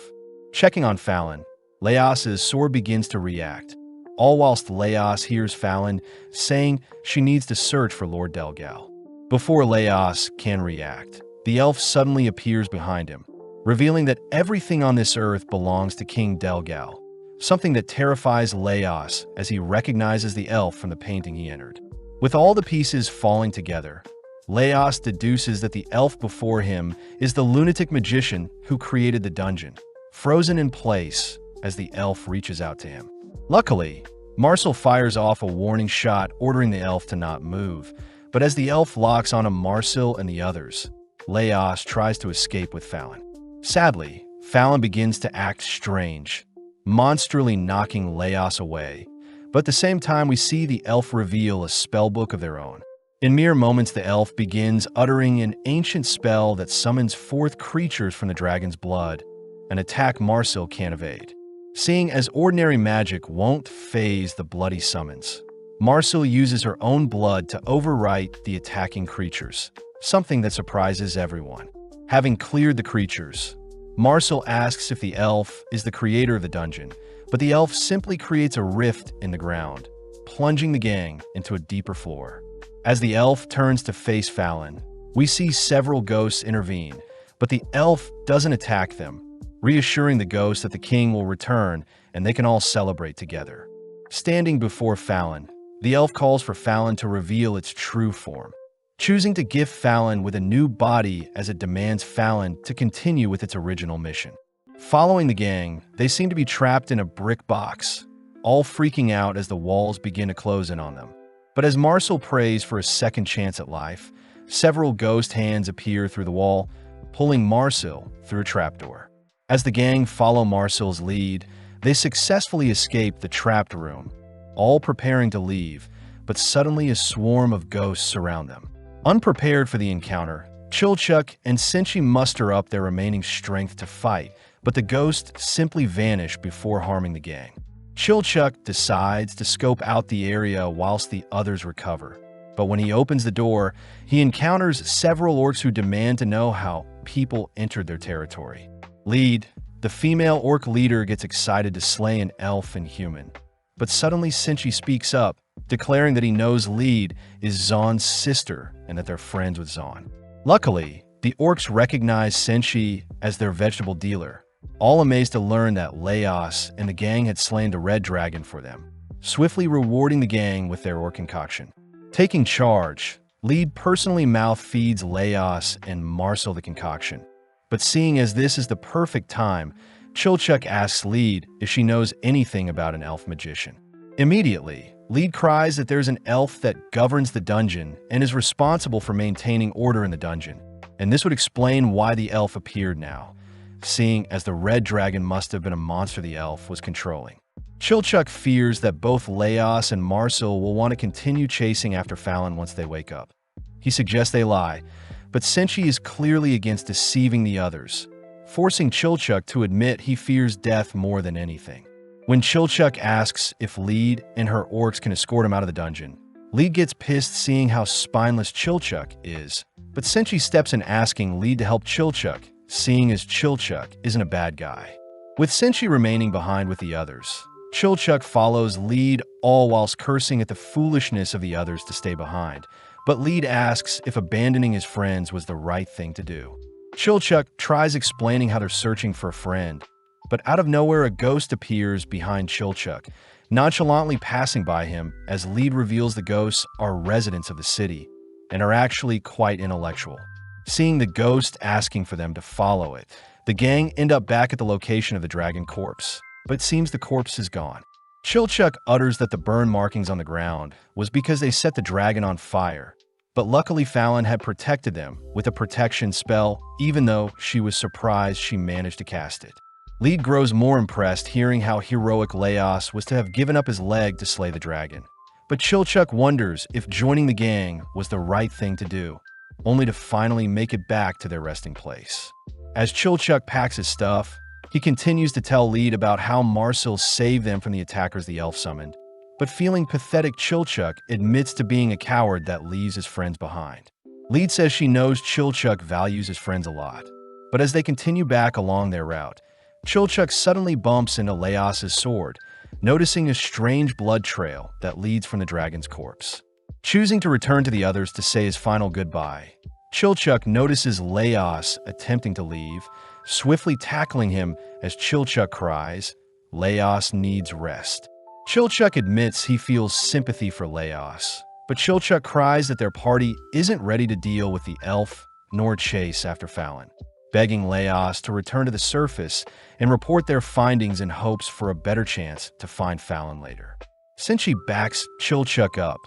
Checking on Fallon, Leos's sword begins to react, all whilst Leos hears Fallon saying she needs to search for Lord Delgal. Before Leos can react, the elf suddenly appears behind him, revealing that everything on this earth belongs to King Delgal, something that terrifies Leos as he recognizes the elf from the painting he entered. With all the pieces falling together, Leos deduces that the elf before him is the lunatic magician who created the dungeon, frozen in place as the elf reaches out to him. Luckily, Marcel fires off a warning shot ordering the elf to not move, but as the elf locks onto Marcel and the others, Leos tries to escape with Fallon. Sadly, Fallon begins to act strange, monstrally knocking Leos away, but at the same time we see the elf reveal a spellbook of their own. In mere moments, the elf begins uttering an ancient spell that summons forth creatures from the dragon's blood, an attack Marcel can't evade. Seeing as ordinary magic won't phase the bloody summons, Marcel uses her own blood to overwrite the attacking creatures, something that surprises everyone. Having cleared the creatures, Marcel asks if the elf is the creator of the dungeon, but the elf simply creates a rift in the ground, plunging the gang into a deeper floor. As the elf turns to face Fallon, we see several ghosts intervene, but the elf doesn't attack them, reassuring the ghosts that the king will return and they can all celebrate together. Standing before Fallon, the elf calls for Fallon to reveal its true form, choosing to gift Fallon with a new body as it demands Fallon to continue with its original mission. Following the gang, they seem to be trapped in a brick box, all freaking out as the walls begin to close in on them. But as Marcel prays for a second chance at life, several ghost hands appear through the wall, pulling Marcel through a trapdoor. As the gang follow Marcel's lead, they successfully escape the trapped room, all preparing to leave, but suddenly a swarm of ghosts surround them. Unprepared for the encounter, Chilchuck and Senshi muster up their remaining strength to fight, but the ghosts simply vanish before harming the gang. Chilchuck decides to scope out the area whilst the others recover. But when he opens the door, he encounters several orcs who demand to know how people entered their territory. Lead, the female orc leader, gets excited to slay an elf and human. But suddenly Senshi speaks up, declaring that he knows Lead is Zaun's sister and that they're friends with Zaun. Luckily, the orcs recognize Senshi as their vegetable dealer, all amazed to learn that Laos and the gang had slain the red dragon for them, swiftly rewarding the gang with their orc concoction. Taking charge, Lead personally mouth feeds Laos and Marcel the concoction. But seeing as this is the perfect time, Chilchuck asks Lead if she knows anything about an elf magician. Immediately, Lead cries that there's an elf that governs the dungeon and is responsible for maintaining order in the dungeon, and this would explain why the elf appeared now, seeing as the red dragon must have been a monster the elf was controlling. Chilchuck fears that both Laos and Marcel will want to continue chasing after Fallon once they wake up. He suggests they lie, but Senshi is clearly against deceiving the others, forcing Chilchuck to admit he fears death more than anything. When Chilchuck asks if Lead and her orcs can escort him out of the dungeon, Lead gets pissed seeing how spineless Chilchuck is, but Senshi steps in asking Lead to help Chilchuck, seeing as Chilchuck isn't a bad guy. With Senshi remaining behind with the others, Chilchuck follows Lead, all whilst cursing at the foolishness of the others to stay behind, but Lead asks if abandoning his friends was the right thing to do. Chilchuck tries explaining how they're searching for a friend, but out of nowhere a ghost appears behind Chilchuck, nonchalantly passing by him as Lead reveals the ghosts are residents of the city and are actually quite intellectual. Seeing the ghost asking for them to follow it, the gang end up back at the location of the dragon corpse, but it seems the corpse is gone. Chilchuck utters that the burn markings on the ground was because they set the dragon on fire, but luckily Fallon had protected them with a protection spell, even though she was surprised she managed to cast it. Lead grows more impressed hearing how heroic Laos was to have given up his leg to slay the dragon, but Chilchuck wonders if joining the gang was the right thing to do, only to finally make it back to their resting place. As Chilchuck packs his stuff, he continues to tell Lead about how Marcel saved them from the attackers the elf summoned, but feeling pathetic, Chilchuck admits to being a coward that leaves his friends behind. Lead says she knows Chilchuck values his friends a lot, but as they continue back along their route, Chilchuck suddenly bumps into Laos's sword, noticing a strange blood trail that leads from the dragon's corpse. Choosing to return to the others to say his final goodbye, Chilchuck notices Laos attempting to leave, swiftly tackling him as Chilchuck cries, "Laos needs rest." Chilchuck admits he feels sympathy for Laos, but Chilchuck cries that their party isn't ready to deal with the elf nor chase after Fallon, begging Laos to return to the surface and report their findings in hopes for a better chance to find Fallon later. Senshi backs Chilchuck up,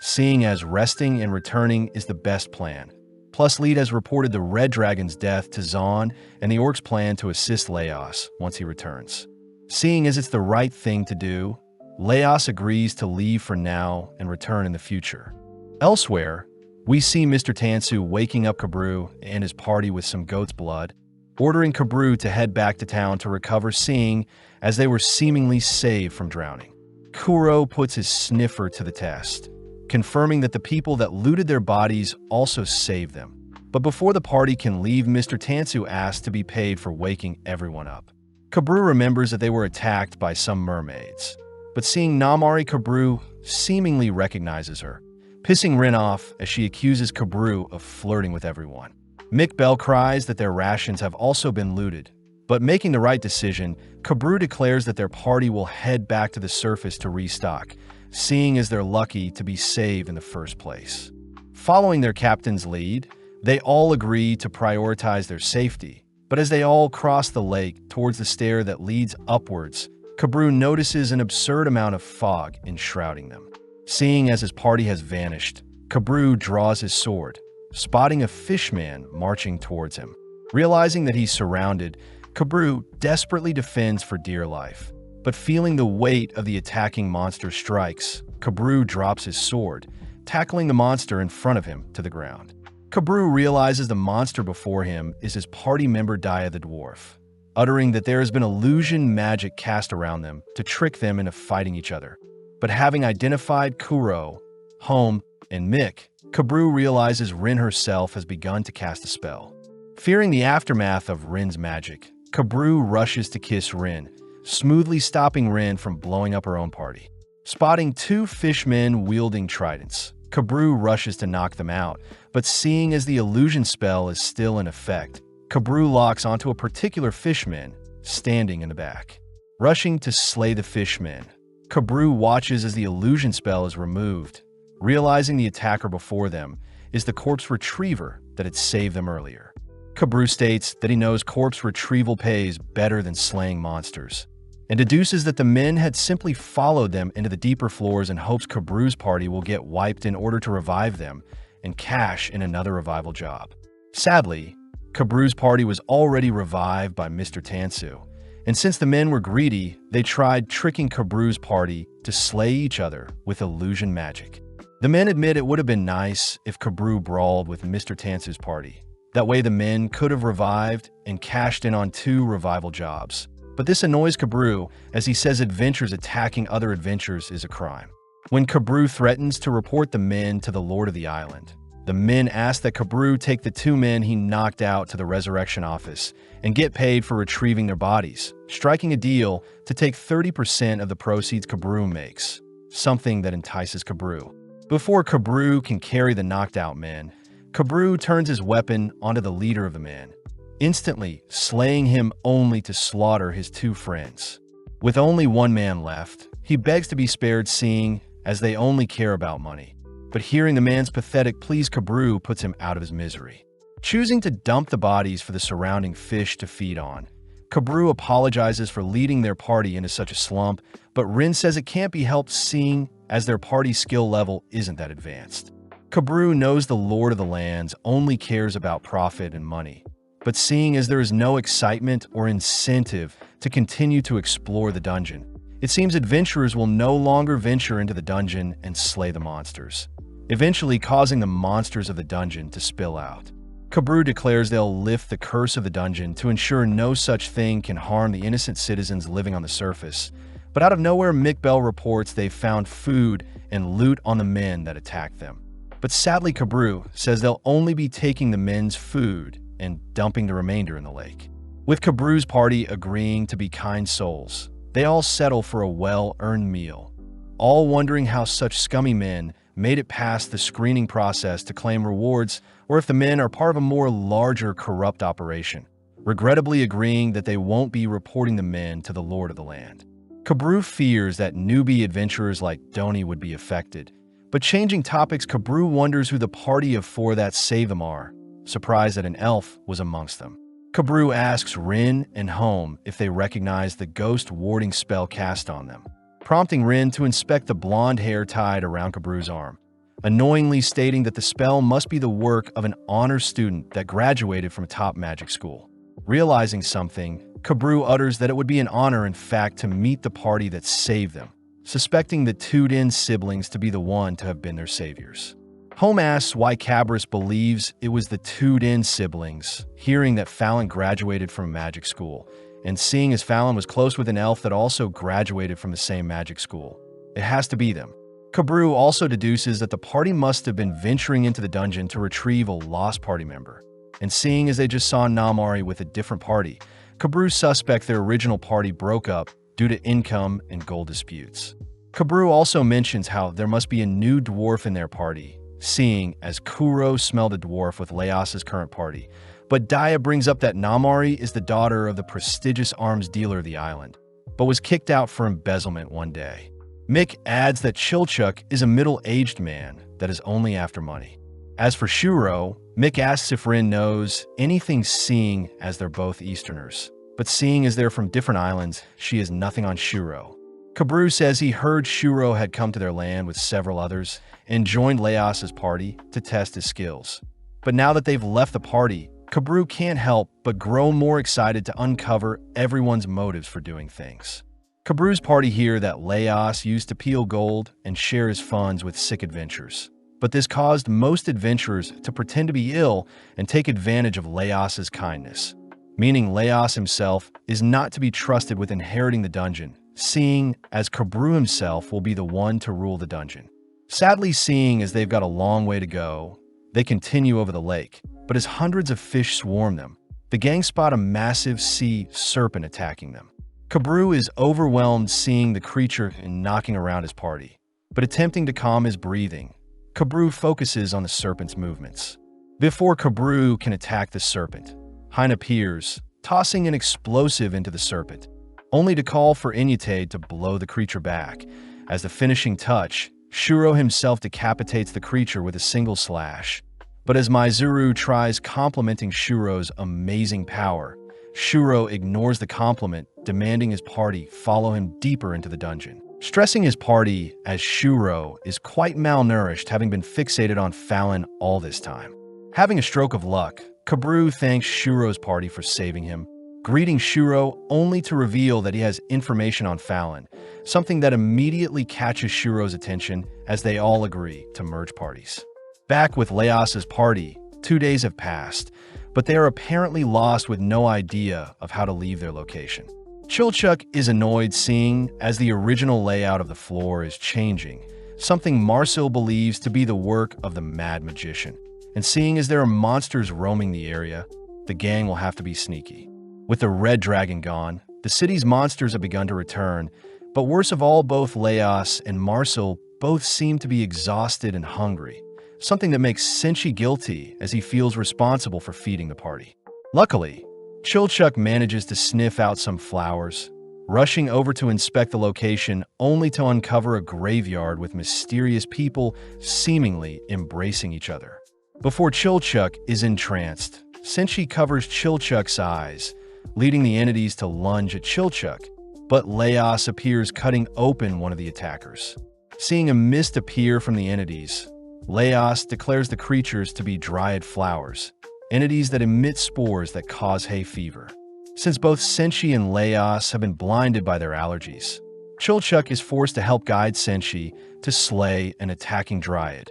seeing as resting and returning is the best plan. Plus, Lead has reported the red dragon's death to Zaun, and the orcs plan to assist Laos once he returns. Seeing as it's the right thing to do, Laos agrees to leave for now and return in the future. Elsewhere, we see Mr. Tansu waking up Kabru and his party with some goat's blood, ordering Kabru to head back to town to recover, seeing as they were seemingly saved from drowning. Kuro puts his sniffer to the test, confirming that the people that looted their bodies also saved them. But before the party can leave, Mr. Tansu asks to be paid for waking everyone up. Kabru remembers that they were attacked by some mermaids, but seeing Namari, Kabru seemingly recognizes her, pissing Rin off as she accuses Kabru of flirting with everyone. Mick Bell cries that their rations have also been looted, but making the right decision, Kabru declares that their party will head back to the surface to restock, seeing as they're lucky to be saved in the first place. Following their captain's lead, they all agree to prioritize their safety, but as they all cross the lake towards the stair that leads upwards, Kabru notices an absurd amount of fog enshrouding them. Seeing as his party has vanished, Kabru draws his sword, spotting a fishman marching towards him. Realizing that he's surrounded, Kabru desperately defends for dear life. But feeling the weight of the attacking monster strikes, Kabru drops his sword, tackling the monster in front of him to the ground. Kabru realizes the monster before him is his party member Dia the dwarf, uttering that there has been illusion magic cast around them to trick them into fighting each other. But having identified Kuro, Home, and Mick, Kabru realizes Rin herself has begun to cast a spell. Fearing the aftermath of Rin's magic, Kabru rushes to kiss Rin, smoothly stopping Rin from blowing up her own party. Spotting two fishmen wielding tridents, Kabru rushes to knock them out, but seeing as the illusion spell is still in effect, Kabru locks onto a particular fishman standing in the back. Rushing to slay the fishman, Kabru watches as the illusion spell is removed, realizing the attacker before them is the corpse retriever that had saved them earlier. Kabru states that he knows corpse retrieval pays better than slaying monsters, and deduces that the men had simply followed them into the deeper floors in hopes Kabru's party will get wiped in order to revive them and cash in another revival job. Sadly, Kabru's party was already revived by Mr. Tansu, and since the men were greedy, they tried tricking Kabru's party to slay each other with illusion magic. The men admit it would have been nice if Kabru brawled with Mr. Tansu's party. That way the men could have revived and cashed in on 2 revival jobs. But this annoys Kabru, as he says adventures attacking other adventures is a crime. When Kabru threatens to report the men to the Lord of the Island, the men ask that Kabru take the 2 men he knocked out to the resurrection office and get paid for retrieving their bodies, striking a deal to take 30% of the proceeds Kabru makes, something that entices Kabru. Before Kabru can carry the knocked out men, Kabru turns his weapon onto the leader of the men, instantly slaying him only to slaughter his 2 friends. With only 1 man left, he begs to be spared, seeing as they only care about money. But hearing the man's pathetic pleas, Kabru puts him out of his misery. Choosing to dump the bodies for the surrounding fish to feed on, Kabru apologizes for leading their party into such a slump, but Rin says it can't be helped seeing as their party skill level isn't that advanced. Kabru knows the Lord of the Lands only cares about profit and money, but seeing as there is no excitement or incentive to continue to explore the dungeon, it seems adventurers will no longer venture into the dungeon and slay the monsters, eventually causing the monsters of the dungeon to spill out. Kabru declares they'll lift the curse of the dungeon to ensure no such thing can harm the innocent citizens living on the surface, but out of nowhere Mick Bell reports they've found food and loot on the men that attacked them. But sadly, Kabru says they'll only be taking the men's food and dumping the remainder in the lake. With Kabru's party agreeing to be kind souls, they all settle for a well-earned meal, all wondering how such scummy men made it past the screening process to claim rewards, or if the men are part of a more larger corrupt operation, regrettably agreeing that they won't be reporting the men to the Lord of the Land. Kabru fears that newbie adventurers like Doni would be affected, but changing topics, Kabru wonders who the party of 4 that save them are, surprised that an elf was amongst them. Kabru asks Rin and Home if they recognize the ghost warding spell cast on them, prompting Rin to inspect the blonde hair tied around Kabru's arm, annoyingly stating that the spell must be the work of an honor student that graduated from a top magic school. Realizing something, Kabru utters that it would be an honor, in fact, to meet the party that saved them, suspecting the Tudin siblings to be the one to have been their saviors. Home asks why Cabris believes it was the Tudin siblings, hearing that Fallon graduated from a magic school, and seeing as Fallon was close with an elf that also graduated from the same magic school. It has to be them. Kabru also deduces that the party must have been venturing into the dungeon to retrieve a lost party member, and seeing as they just saw Namari with a different party, Kabru suspects their original party broke up due to income and goal disputes. Kabru also mentions how there must be a new dwarf in their party, seeing as Kuro smelled a dwarf with Leos's current party, but Dia brings up that Namari is the daughter of the prestigious arms dealer of the island, but was kicked out for embezzlement one day. Mick adds that Chilchuk is a middle-aged man that is only after money. As for Shuro, Mick asks if Rin knows anything, seeing as they're both Easterners, but seeing as they're from different islands, she has nothing on Shuro. Kabru says he heard Shuro had come to their land with several others and joined Leos's party to test his skills. But now that they've left the party, Kabru can't help but grow more excited to uncover everyone's motives for doing things. Kabru's party hear that Leos used to peel gold and share his funds with sick adventurers. But this caused most adventurers to pretend to be ill and take advantage of Leos's kindness, meaning Leos himself is not to be trusted with inheriting the dungeon, seeing as Kabru himself will be the one to rule the dungeon. Sadly, seeing as they've got a long way to go, they continue over the lake, but as hundreds of fish swarm them, the gang spot a massive sea serpent attacking them. Kabru is overwhelmed seeing the creature and knocking around his party, but attempting to calm his breathing, Kabru focuses on the serpent's movements. Before Kabru can attack the serpent, Hein appears, tossing an explosive into the serpent, only to call for Inyate to blow the creature back. As the finishing touch, Shuro himself decapitates the creature with a single slash. But as Maizuru tries complimenting Shuro's amazing power, Shuro ignores the compliment, demanding his party follow him deeper into the dungeon, stressing his party as Shuro is quite malnourished, having been fixated on Fallon all this time. Having a stroke of luck, Kabru thanks Shuro's party for saving him, greeting Shuro only to reveal that he has information on Fallon, something that immediately catches Shuro's attention as they all agree to merge parties. Back with Leos's party, 2 days have passed, but they are apparently lost with no idea of how to leave their location. Chilchuck is annoyed seeing as the original layout of the floor is changing, something Marcel believes to be the work of the Mad Magician. And seeing as there are monsters roaming the area, the gang will have to be sneaky. With the Red Dragon gone, the city's monsters have begun to return, but worst of all, both Leos and Marcel both seem to be exhausted and hungry, something that makes Senshi guilty as he feels responsible for feeding the party. Luckily, Chilchuck manages to sniff out some flowers, rushing over to inspect the location only to uncover a graveyard with mysterious people seemingly embracing each other. Before Chilchuck is entranced, Senshi covers Chilchuck's eyes, leading the entities to lunge at Chilchuck, but Leos appears cutting open one of the attackers. Seeing a mist appear from the entities, Leos declares the creatures to be dryad flowers, entities that emit spores that cause hay fever. Since both Senshi and Leos have been blinded by their allergies, Chilchuck is forced to help guide Senshi to slay an attacking dryad,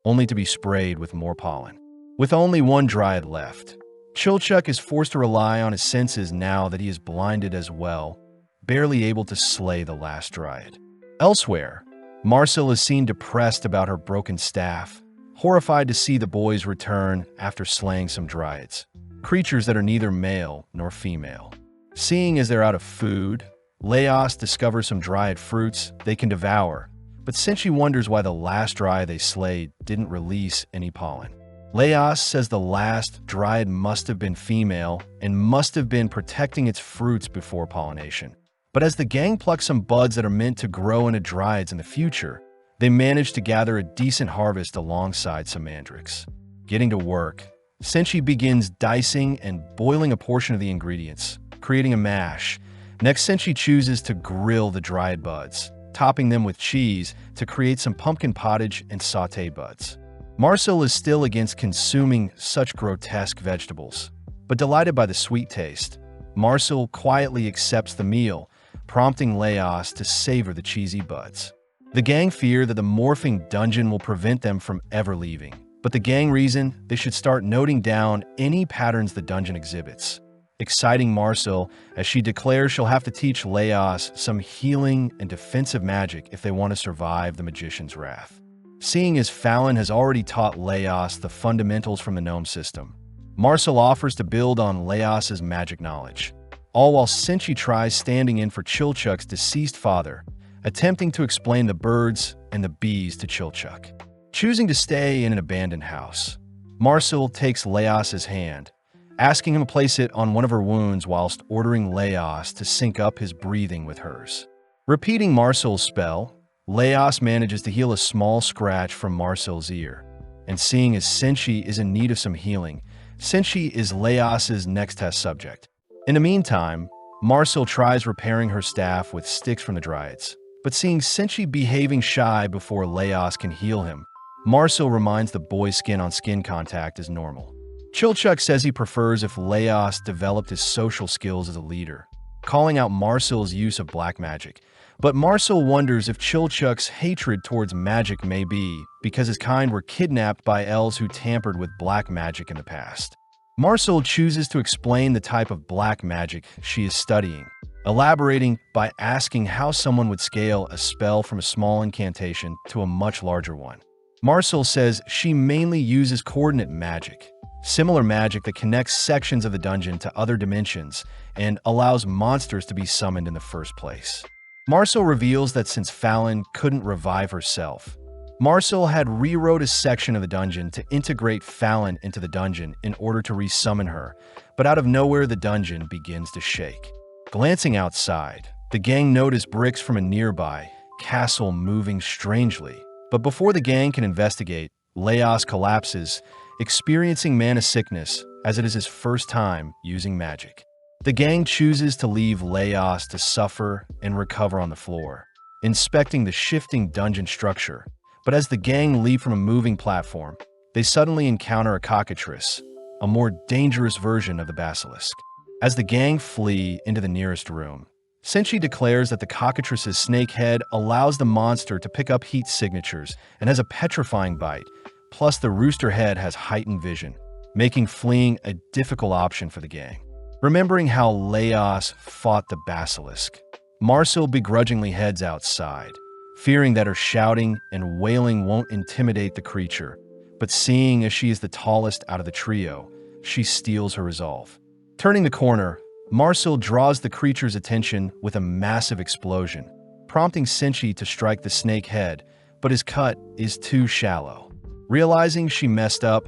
only to be sprayed with more pollen. With only one dryad left, Chilchuck is forced to rely on his senses now that he is blinded as well, barely able to slay the last dryad. Elsewhere, Marcel is seen depressed about her broken staff, horrified to see the boys return after slaying some dryads, creatures that are neither male nor female. Seeing as they're out of food, Leos discovers some dryad fruits they can devour, but Senshi wonders why the last dryad they slayed didn't release any pollen. Leos says the last dryad must have been female and must have been protecting its fruits before pollination. But as the gang plucks some buds that are meant to grow into dryads in the future, they manage to gather a decent harvest alongside some mandrakes. Getting to work, Senshi begins dicing and boiling a portion of the ingredients, creating a mash. Next, Senshi chooses to grill the dryad buds, topping them with cheese to create some pumpkin pottage and sauté buds. Marcel is still against consuming such grotesque vegetables, but delighted by the sweet taste, Marcel quietly accepts the meal, prompting Leos to savor the cheesy buds. The gang fear that the morphing dungeon will prevent them from ever leaving, but the gang reason they should start noting down any patterns the dungeon exhibits, exciting Marcel as she declares she'll have to teach Leos some healing and defensive magic if they want to survive the magician's wrath. Seeing as Fallon has already taught Leos the fundamentals from the gnome system, Marcel offers to build on Leos's magic knowledge, all while Senshi tries standing in for Chilchuck's deceased father, attempting to explain the birds and the bees to Chilchuck. Choosing to stay in an abandoned house, Marcel takes Leos's hand, asking him to place it on one of her wounds whilst ordering Leos to sync up his breathing with hers. Repeating Marcel's spell, Leos manages to heal a small scratch from Marcel's ear, and seeing as Senshi is in need of some healing, Senshi is Leos's next test subject. In the meantime, Marcel tries repairing her staff with sticks from the dryads, But seeing Senshi behaving shy before Leos can heal him, Marcel reminds the boy's skin-on-skin contact is normal. Chilchuk says he prefers if Leos developed his social skills as a leader, calling out Marcel's use of black magic. But Marcel wonders if Chilchuk's hatred towards magic may be because his kind were kidnapped by elves who tampered with black magic in the past. Marcel chooses to explain the type of black magic she is studying, elaborating by asking how someone would scale a spell from a small incantation to a much larger one. Marcel says she mainly uses coordinate magic, similar magic that connects sections of the dungeon to other dimensions and allows monsters to be summoned in the first place. Marcel reveals that since Fallon couldn't revive herself, Marcel had rewrote a section of the dungeon to integrate Fallon into the dungeon in order to resummon her, but out of nowhere the dungeon begins to shake. Glancing outside, the gang notice bricks from a nearby castle moving strangely. But before the gang can investigate, Leos collapses, experiencing mana sickness as it is his first time using magic. The gang chooses to leave Leos to suffer and recover on the floor, inspecting the shifting dungeon structure. But as the gang leave from a moving platform, they suddenly encounter a cockatrice, a more dangerous version of the basilisk. As the gang flee into the nearest room, Senshi declares that the cockatrice's snake head allows the monster to pick up heat signatures and has a petrifying bite, plus the rooster head has heightened vision, making fleeing a difficult option for the gang. Remembering how Leos fought the basilisk, Marcel begrudgingly heads outside, fearing that her shouting and wailing won't intimidate the creature, but seeing as she is the tallest out of the trio, she steals her resolve. Turning the corner, Marcel draws the creature's attention with a massive explosion, prompting Senshi to strike the snake head, but his cut is too shallow. Realizing she messed up,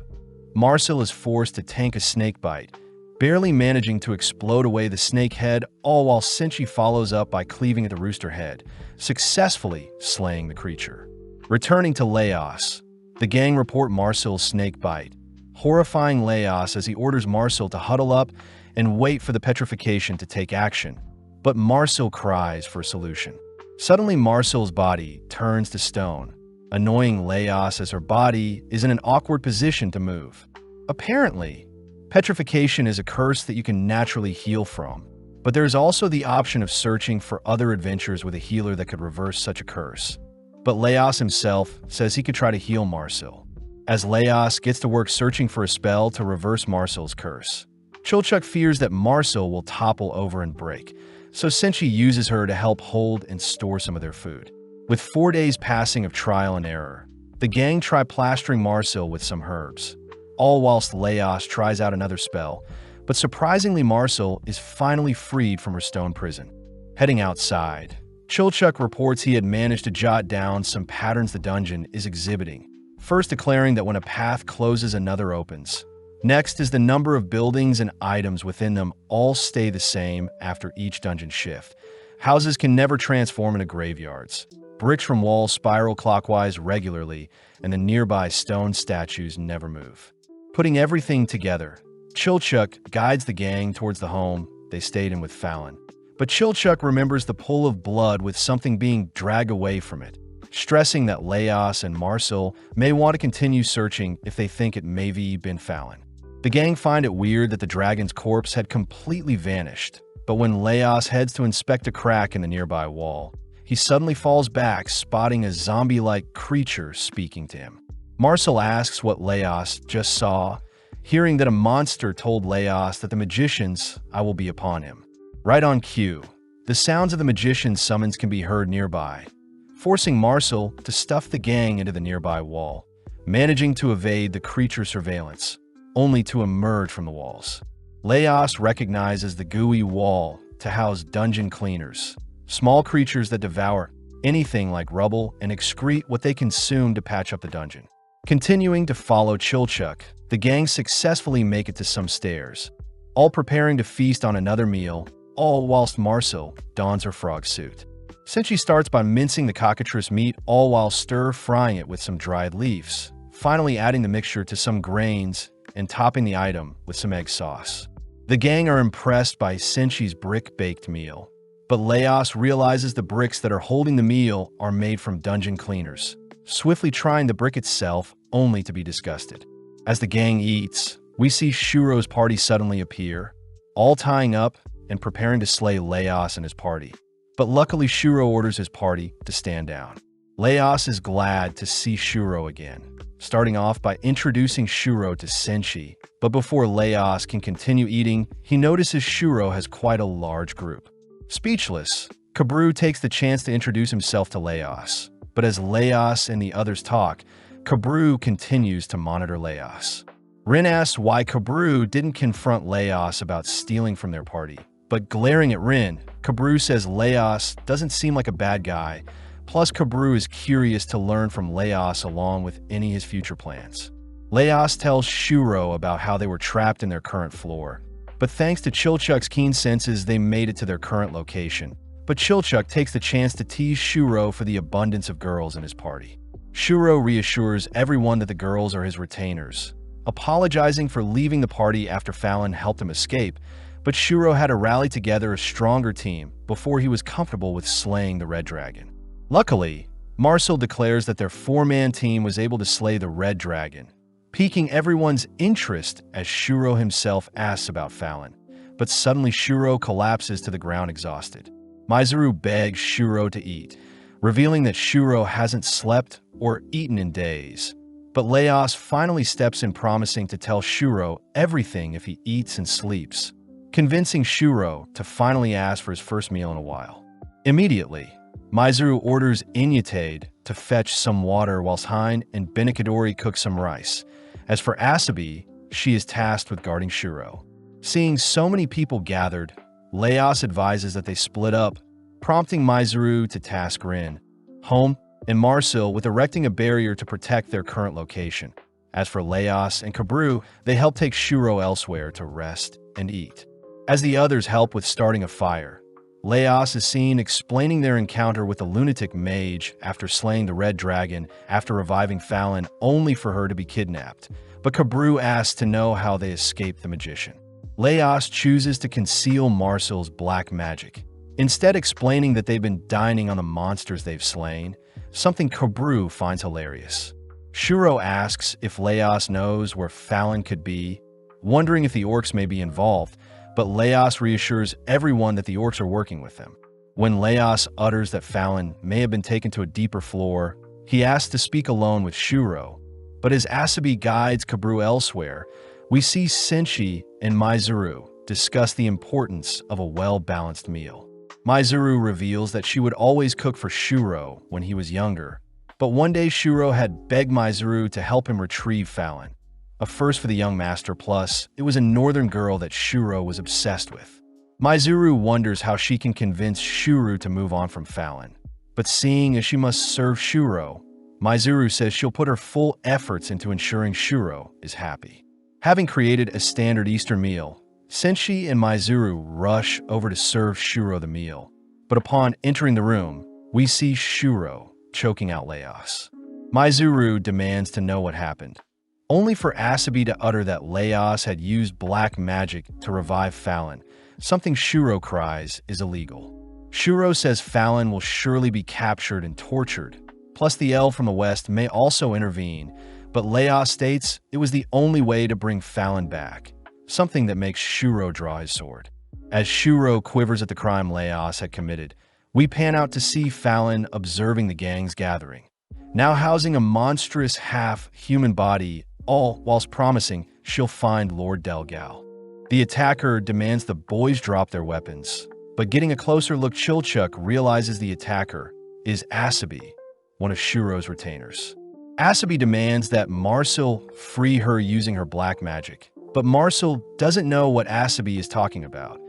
Marcel is forced to tank a snake bite, barely managing to explode away the snake head, all while Senshi follows up by cleaving at the rooster head, successfully slaying the creature. Returning to Leos, the gang report Marcel's snake bite, horrifying Leos as he orders Marcel to huddle up and wait for the petrification to take action. But Marcel cries for a solution. Suddenly, Marcel's body turns to stone, annoying Leos as her body is in an awkward position to move. Apparently, petrification is a curse that you can naturally heal from, but there is also the option of searching for other adventures with a healer that could reverse such a curse. But Leos himself says he could try to heal Marcel, as Leos gets to work searching for a spell to reverse Marcel's curse. Chilchuk fears that Marcel will topple over and break, so Senshi uses her to help hold and store some of their food. With 4 days passing of trial and error, the gang try plastering Marcel with some herbs, all whilst Leos tries out another spell, but surprisingly Marcel is finally freed from her stone prison. Heading outside, Chilchuk reports he had managed to jot down some patterns the dungeon is exhibiting, first declaring that when a path closes another opens. Next is the number of buildings and items within them all stay the same after each dungeon shift. Houses can never transform into graveyards. Bricks from walls spiral clockwise regularly, and the nearby stone statues never move. Putting everything together, Chilchuk guides the gang towards the home they stayed in with Fallon. But Chilchuk remembers the pull of blood with something being dragged away from it, stressing that Leos and Marcel may want to continue searching if they think it may have been Fallon. The gang find it weird that the dragon's corpse had completely vanished, but when Leos heads to inspect a crack in the nearby wall, he suddenly falls back, spotting a zombie-like creature speaking to him. Marcel asks what Leos just saw, hearing that a monster told Leos that the magician's eye will be upon him. Right on cue, the sounds of the magician's summons can be heard nearby, forcing Marcel to stuff the gang into the nearby wall, managing to evade the creature's surveillance, only to emerge from the walls. Leos recognizes the gooey wall to house dungeon cleaners, small creatures that devour anything like rubble and excrete what they consume to patch up the dungeon. Continuing to follow Chilchuk, the gang successfully make it to some stairs, all preparing to feast on another meal, all whilst Marcel dons her frog suit. Senshi starts by mincing the cockatrice meat, all while stir-frying it with some dried leaves, finally adding the mixture to some grains and topping the item with some egg sauce. The gang are impressed by Senshi's brick-baked meal, But Laos realizes the bricks that are holding the meal are made from dungeon cleaners, swiftly trying the brick itself only to be disgusted. As the gang eats, we see Shuro's party suddenly appear, all tying up and preparing to slay Laos and his party. But luckily Shuro orders his party to stand down. Laos is glad to see Shuro again, starting off by introducing Shuro to Senshi. But before Laos can continue eating, he notices Shuro has quite a large group. Speechless, Kabru takes the chance to introduce himself to Laos. But as Laos and the others talk, Kabru continues to monitor Laos. Rin asks why Kabru didn't confront Laos about stealing from their party. But glaring at Rin, Kabru says Laos doesn't seem like a bad guy, plus Kabru is curious to learn from Laos along with any of his future plans. Laos tells Shuro about how they were trapped in their current floor, but thanks to Chilchuk's keen senses, they made it to their current location. But Chilchuk takes the chance to tease Shuro for the abundance of girls in his party. Shuro reassures everyone that the girls are his retainers, apologizing for leaving the party after Fallon helped him escape, but Shuro had to rally together a stronger team before he was comfortable with slaying the Red Dragon. Luckily, Marcel declares that their four-man team was able to slay the Red Dragon, piquing everyone's interest as Shuro himself asks about Fallon. But suddenly Shuro collapses to the ground exhausted. Maizuru begs Shuro to eat, revealing that Shuro hasn't slept or eaten in days. But Laos finally steps in, promising to tell Shuro everything if he eats and sleeps, convincing Shuro to finally ask for his first meal in a while. Immediately, Maizuru orders Inyatade to fetch some water whilst Hein and Benikadori cook some rice. As for Asabi, she is tasked with guarding Shuro. Seeing so many people gathered, Laos advises that they split up, prompting Maizuru to task Rin, Home, and Marcel with erecting a barrier to protect their current location. As for Laos and Kabru, they help take Shuro elsewhere to rest and eat. As the others help with starting a fire, Laos is seen explaining their encounter with the lunatic mage after slaying the Red Dragon after reviving Fallon only for her to be kidnapped. But Kabru asks to know how they escaped the magician. Laos chooses to conceal Marcel's black magic, instead explaining that they've been dining on the monsters they've slain, something Kabru finds hilarious. Shuro asks if Laos knows where Fallon could be, wondering if the orcs may be involved, but Laos reassures everyone that the orcs are working with them. When Laos utters that Fallon may have been taken to a deeper floor, he asks to speak alone with Shuro. But as Asabi guides Kabru elsewhere, we see Senshi and Maizuru discuss the importance of a well-balanced meal. Maizuru reveals that she would always cook for Shuro when he was younger, but one day Shuro had begged Maizuru to help him retrieve Fallon. A first for the young master, plus it was a northern girl that Shuro was obsessed with. Maizuru wonders how she can convince Shuro to move on from Fallon. But seeing as she must serve Shuro, Maizuru says she'll put her full efforts into ensuring Shuro is happy. Having created a standard Eastern meal, Senshi and Maizuru rush over to serve Shuro the meal. But upon entering the room, we see Shuro choking out Laos. Maizuru demands to know what happened, only for Asabi to utter that Laos had used black magic to revive Fallon, something Shuro cries is illegal. Shuro says Fallon will surely be captured and tortured, plus the elf from the west may also intervene, but Laos states it was the only way to bring Fallon back, something that makes Shuro draw his sword. As Shuro quivers at the crime Laos had committed, we pan out to see Fallon observing the gang's gathering, now housing a monstrous half-human body, all whilst promising she'll find Lord Delgal. The attacker demands the boys drop their weapons, but getting a closer look, Chilchuk realizes the attacker is Asabi, one of Shuro's retainers. Asabi demands that Marcel free her using her black magic, but Marcel doesn't know what Asabi is talking about,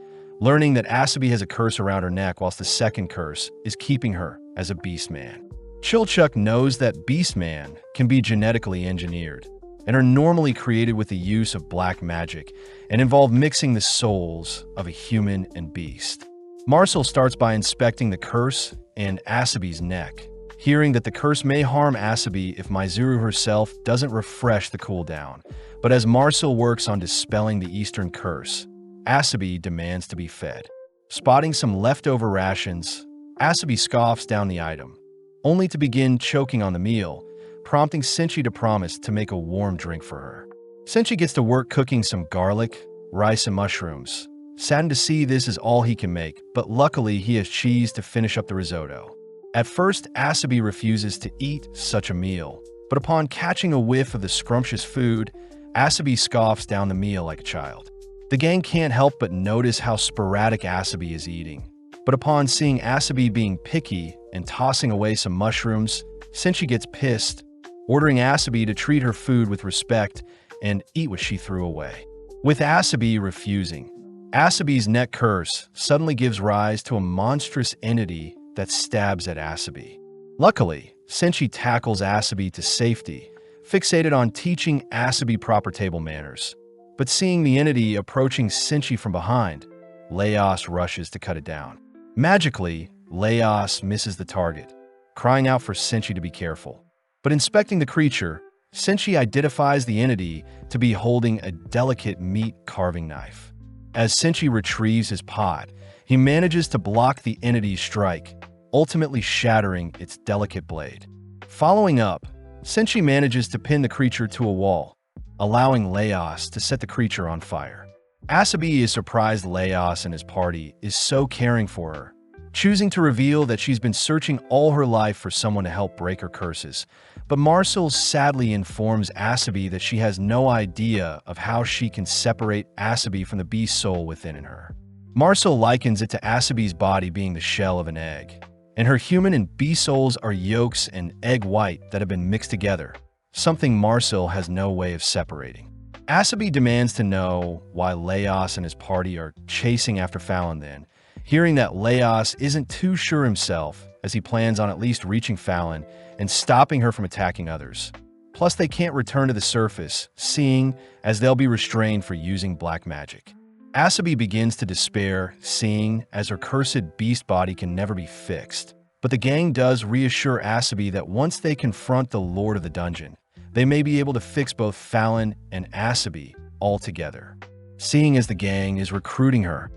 learning that Asabi has a curse around her neck whilst the second curse is keeping her as a Beastman. Chilchuk knows that Beastman can be genetically engineered and are normally created with the use of black magic and involve mixing the souls of a human and beast. Marcel starts by inspecting the curse and Asabi's neck, hearing that the curse may harm Asabi if Maizuru herself doesn't refresh the cooldown. But as Marcel works on dispelling the Eastern curse, Asabi demands to be fed. Spotting some leftover rations, Asabi scoffs down the item, only to begin choking on the meal, prompting Senshi to promise to make a warm drink for her. Senshi gets to work cooking some garlic, rice, and mushrooms. Saddened to see this is all he can make, but luckily he has cheese to finish up the risotto. At first, Asabi refuses to eat such a meal, but upon catching a whiff of the scrumptious food, Asabi scoffs down the meal like a child. The gang can't help but notice how sporadic Asabi is eating, but upon seeing Asabi being picky and tossing away some mushrooms, Senshi gets pissed, ordering Asabi to treat her food with respect and eat what she threw away. With Asabi refusing, Asabi's neck curse suddenly gives rise to a monstrous entity that stabs at Asabi. Luckily, Senshi tackles Asabi to safety, fixated on teaching Asabi proper table manners. But seeing the entity approaching Senshi from behind, Laos rushes to cut it down. Magically, Laos misses the target, crying out for Senshi to be careful. But inspecting the creature, Senshi identifies the entity to be holding a delicate meat carving knife. As Senshi retrieves his pot, he manages to block the entity's strike, ultimately shattering its delicate blade. Following up, Senshi manages to pin the creature to a wall, allowing Laos to set the creature on fire. Asabi is surprised Laos and his party is so caring for her, choosing to reveal that she's been searching all her life for someone to help break her curses. But Marcel sadly informs Asabi that she has no idea of how she can separate Asabi from the beast soul within her. Marcel likens it to Asabi's body being the shell of an egg, and her human and beast souls are yolks and egg white that have been mixed together, something Marcel has no way of separating. Asabi demands to know why Laos and his party are chasing after Fallon then, hearing that Laos isn't too sure himself as he plans on at least reaching Fallon and stopping her from attacking others. Plus, they can't return to the surface, seeing as they'll be restrained for using black magic. Asabi begins to despair, seeing as her cursed beast body can never be fixed. But the gang does reassure Asabi that once they confront the Lord of the Dungeon, they may be able to fix both Fallon and Asabi all together. Seeing as the gang is recruiting her,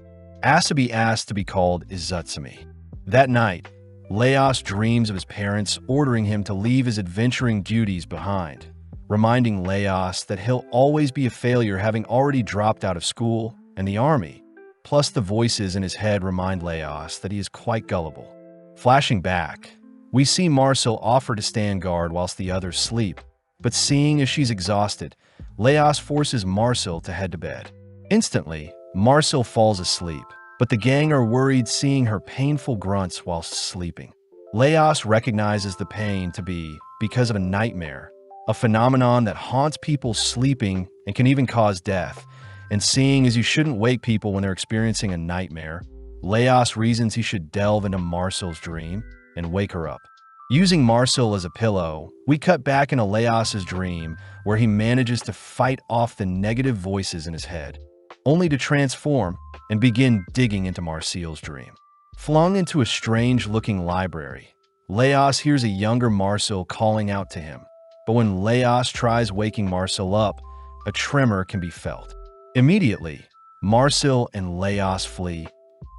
Asabi asks to be called Izutsumi. That night, Laos dreams of his parents ordering him to leave his adventuring duties behind, reminding Laos that he'll always be a failure having already dropped out of school and the army. Plus, the voices in his head remind Laos that he is quite gullible. Flashing back, we see Marcel offer to stand guard whilst the others sleep, but seeing as she's exhausted, Laos forces Marcel to head to bed. Instantly, Marcel falls asleep, but the gang are worried seeing her painful grunts whilst sleeping. Laos recognizes the pain to be because of a nightmare, a phenomenon that haunts people sleeping and can even cause death. And seeing as you shouldn't wake people when they're experiencing a nightmare, Laos reasons he should delve into Marcel's dream and wake her up. Using Marcel as a pillow, we cut back into Laos's dream where he manages to fight off the negative voices in his head, only to transform and begin digging into Marcel's dream. Flung into a strange-looking library, Laos hears a younger Marcel calling out to him, but when Laos tries waking Marcel up, a tremor can be felt. Immediately, Marcel and Laos flee,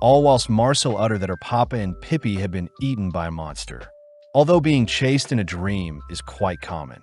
all whilst Marcel utter that her papa and Pippi had been eaten by a monster. Although being chased in a dream is quite common,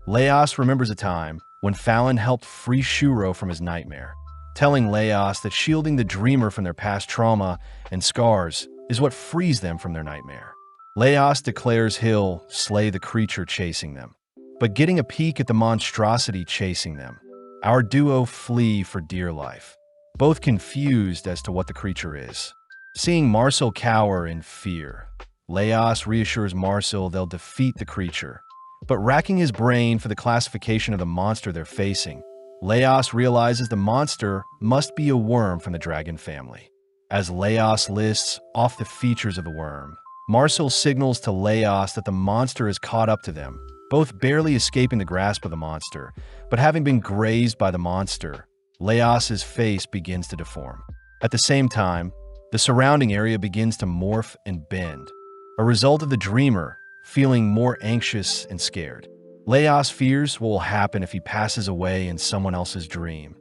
Laos remembers a time when Fallon helped free Shuro from his nightmare, telling Laos that shielding the dreamer from their past trauma and scars is what frees them from their nightmare. Laos declares he'll slay the creature chasing them, but getting a peek at the monstrosity chasing them, our duo flee for dear life, both confused as to what the creature is. Seeing Marcel cower in fear, Laos reassures Marcel they'll defeat the creature, but racking his brain for the classification of the monster they're facing, Laos realizes the monster must be a worm from the dragon family. As Laos lists off the features of the worm, Marcel signals to Laos that the monster is caught up to them, both barely escaping the grasp of the monster, but having been grazed by the monster, Laos's face begins to deform. At the same time, the surrounding area begins to morph and bend, a result of the dreamer feeling more anxious and scared. Laos fears what will happen if he passes away in someone else's dream,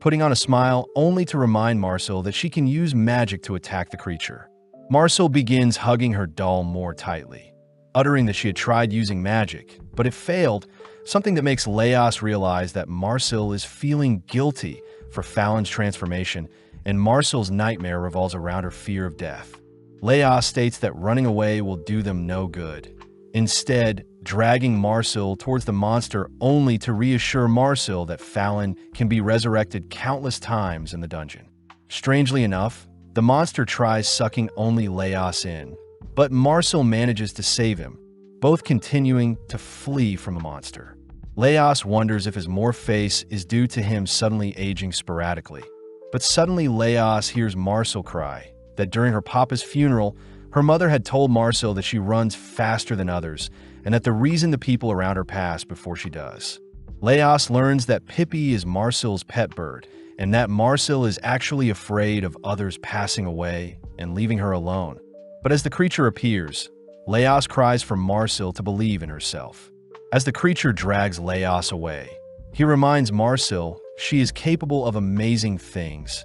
putting on a smile only to remind Marcel that she can use magic to attack the creature. Marcel begins hugging her doll more tightly, uttering that she had tried using magic, but it failed, something that makes Leos realize that Marcel is feeling guilty for Fallon's transformation, and Marcel's nightmare revolves around her fear of death. Leos states that running away will do them no good, instead dragging Marcel towards the monster only to reassure Marcel that Fallon can be resurrected countless times in the dungeon. Strangely enough, the monster tries sucking only Leos in, but Marcel manages to save him, both continuing to flee from the monster. Leos wonders if his morph face is due to him suddenly aging sporadically. But suddenly Leos hears Marcel cry that during her papa's funeral, her mother had told Marcel that she runs faster than others, and that the reason the people around her pass before she does. Leos learns that Pippi is Marcel's pet bird, and that Marcel is actually afraid of others passing away and leaving her alone. But as the creature appears, Leos cries for Marcel to believe in herself. As the creature drags Leos away, he reminds Marcel she is capable of amazing things,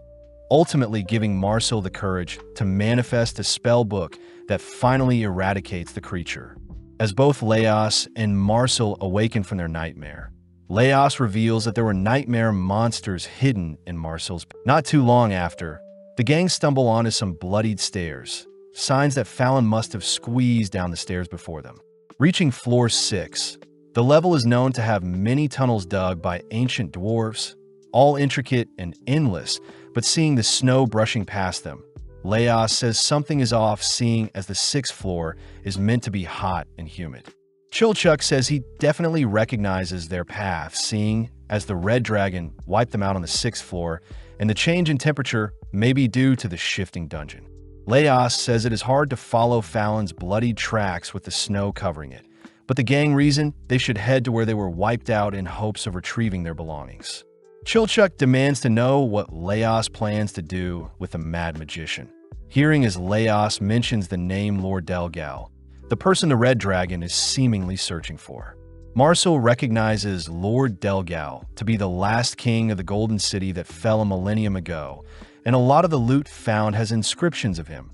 ultimately giving Marcel the courage to manifest a spell book that finally eradicates the creature. As both Leos and Marcel awaken from their nightmare, Leos reveals that there were nightmare monsters hidden in Marcel's. Not too long after, the gang stumble onto some bloodied stairs, signs that Fallon must have squeezed down the stairs before them. Reaching floor 6, the level is known to have many tunnels dug by ancient dwarves, all intricate and endless, but seeing the snow brushing past them, Leos says something is off, seeing as the 6th floor is meant to be hot and humid. Chilchuck says he definitely recognizes their path, seeing as the red dragon wiped them out on the 6th floor, and the change in temperature may be due to the shifting dungeon. Leos says it is hard to follow Fallon's bloodied tracks with the snow covering it, but the gang reason they should head to where they were wiped out in hopes of retrieving their belongings. Chilchuck demands to know what Leos plans to do with the Mad Magician. Hearing as Leos mentions the name Lord Delgal, the person the Red Dragon is seemingly searching for. Marcel recognizes Lord Delgal to be the last king of the Golden City that fell a millennium ago, and a lot of the loot found has inscriptions of him,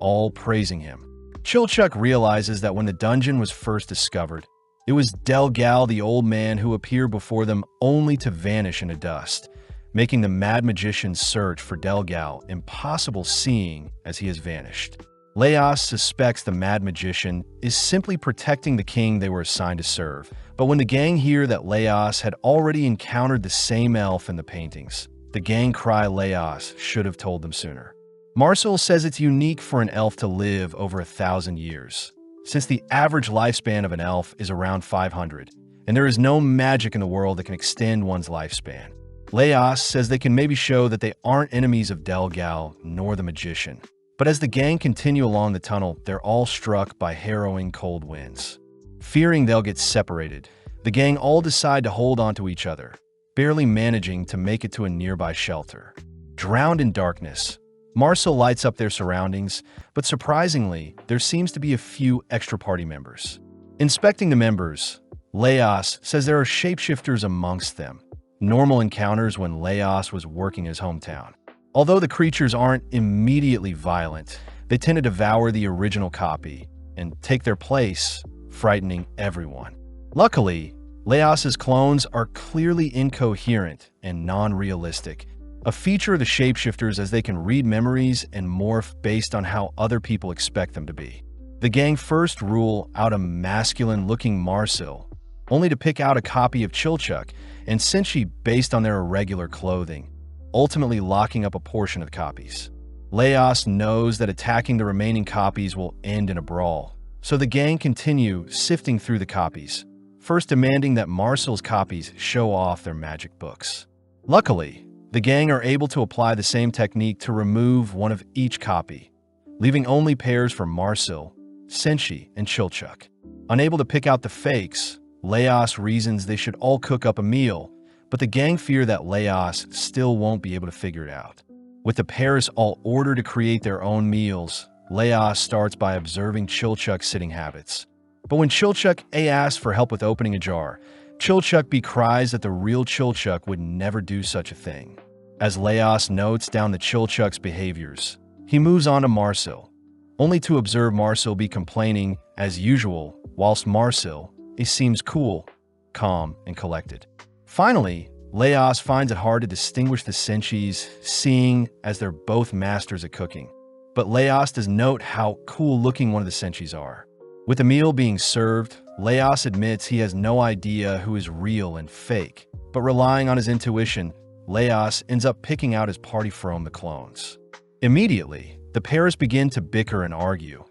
all praising him. Chilchuck realizes that when the dungeon was first discovered, it was Delgal, the old man, who appeared before them only to vanish into dust, making the Mad Magician's search for Delgal impossible, seeing as he has vanished. Leos suspects the Mad Magician is simply protecting the king they were assigned to serve, but when the gang hear that Leos had already encountered the same elf in the paintings, the gang cry Leos should have told them sooner. Marcel says it's unique for an elf to live over 1,000 years, since the average lifespan of an elf is around 500, and there is no magic in the world that can extend one's lifespan. Leos says they can maybe show that they aren't enemies of Delgal nor the magician. But as the gang continue along the tunnel, they're all struck by harrowing cold winds. Fearing they'll get separated, the gang all decide to hold onto each other, barely managing to make it to a nearby shelter. Drowned in darkness, Marcel lights up their surroundings, but surprisingly, there seems to be a few extra party members. Inspecting the members, Leos says there are shapeshifters amongst them, normal encounters when Leos was working his hometown. Although the creatures aren't immediately violent, they tend to devour the original copy and take their place, frightening everyone. Luckily, Leos's clones are clearly incoherent and non-realistic, a feature of the shapeshifters as they can read memories and morph based on how other people expect them to be. The gang first rule out a masculine-looking Marcel, only to pick out a copy of Chilchuck and Senshi based on their irregular clothing, ultimately locking up a portion of the copies. Leos knows that attacking the remaining copies will end in a brawl, so the gang continue sifting through the copies, first demanding that Marcel's copies show off their magic books. Luckily, the gang are able to apply the same technique to remove one of each copy, leaving only pairs for Marcel, Senshi, and Chilchuck. Unable to pick out the fakes, Leos reasons they should all cook up a meal, but the gang fear that Leos still won't be able to figure it out. With the pairs all ordered to create their own meals, Leos starts by observing Chilchuck's sitting habits. But when Chilchuck asks for help with opening a jar, Chilchuck cries that the real Chilchuck would never do such a thing. As Leos notes down the Chilchuk's behaviors, he moves on to Marcel, only to observe Marcel be complaining as usual, whilst Marcel seems cool, calm, and collected. Finally, Leos finds it hard to distinguish the Senshis, seeing as they're both masters at cooking. But Leos does note how cool-looking one of the Senshis are. With the meal being served, Leos admits he has no idea who is real and fake, but relying on his intuition, Leos ends up picking out his party from the clones. Immediately, the pairs begin to bicker and argue,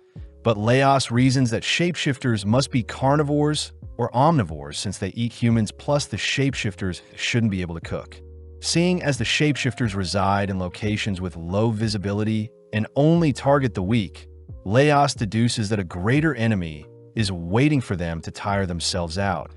but Leos reasons that shapeshifters must be carnivores or omnivores since they eat humans, plus the shapeshifters shouldn't be able to cook. Seeing as the shapeshifters reside in locations with low visibility and only target the weak, Leos deduces that a greater enemy is waiting for them to tire themselves out.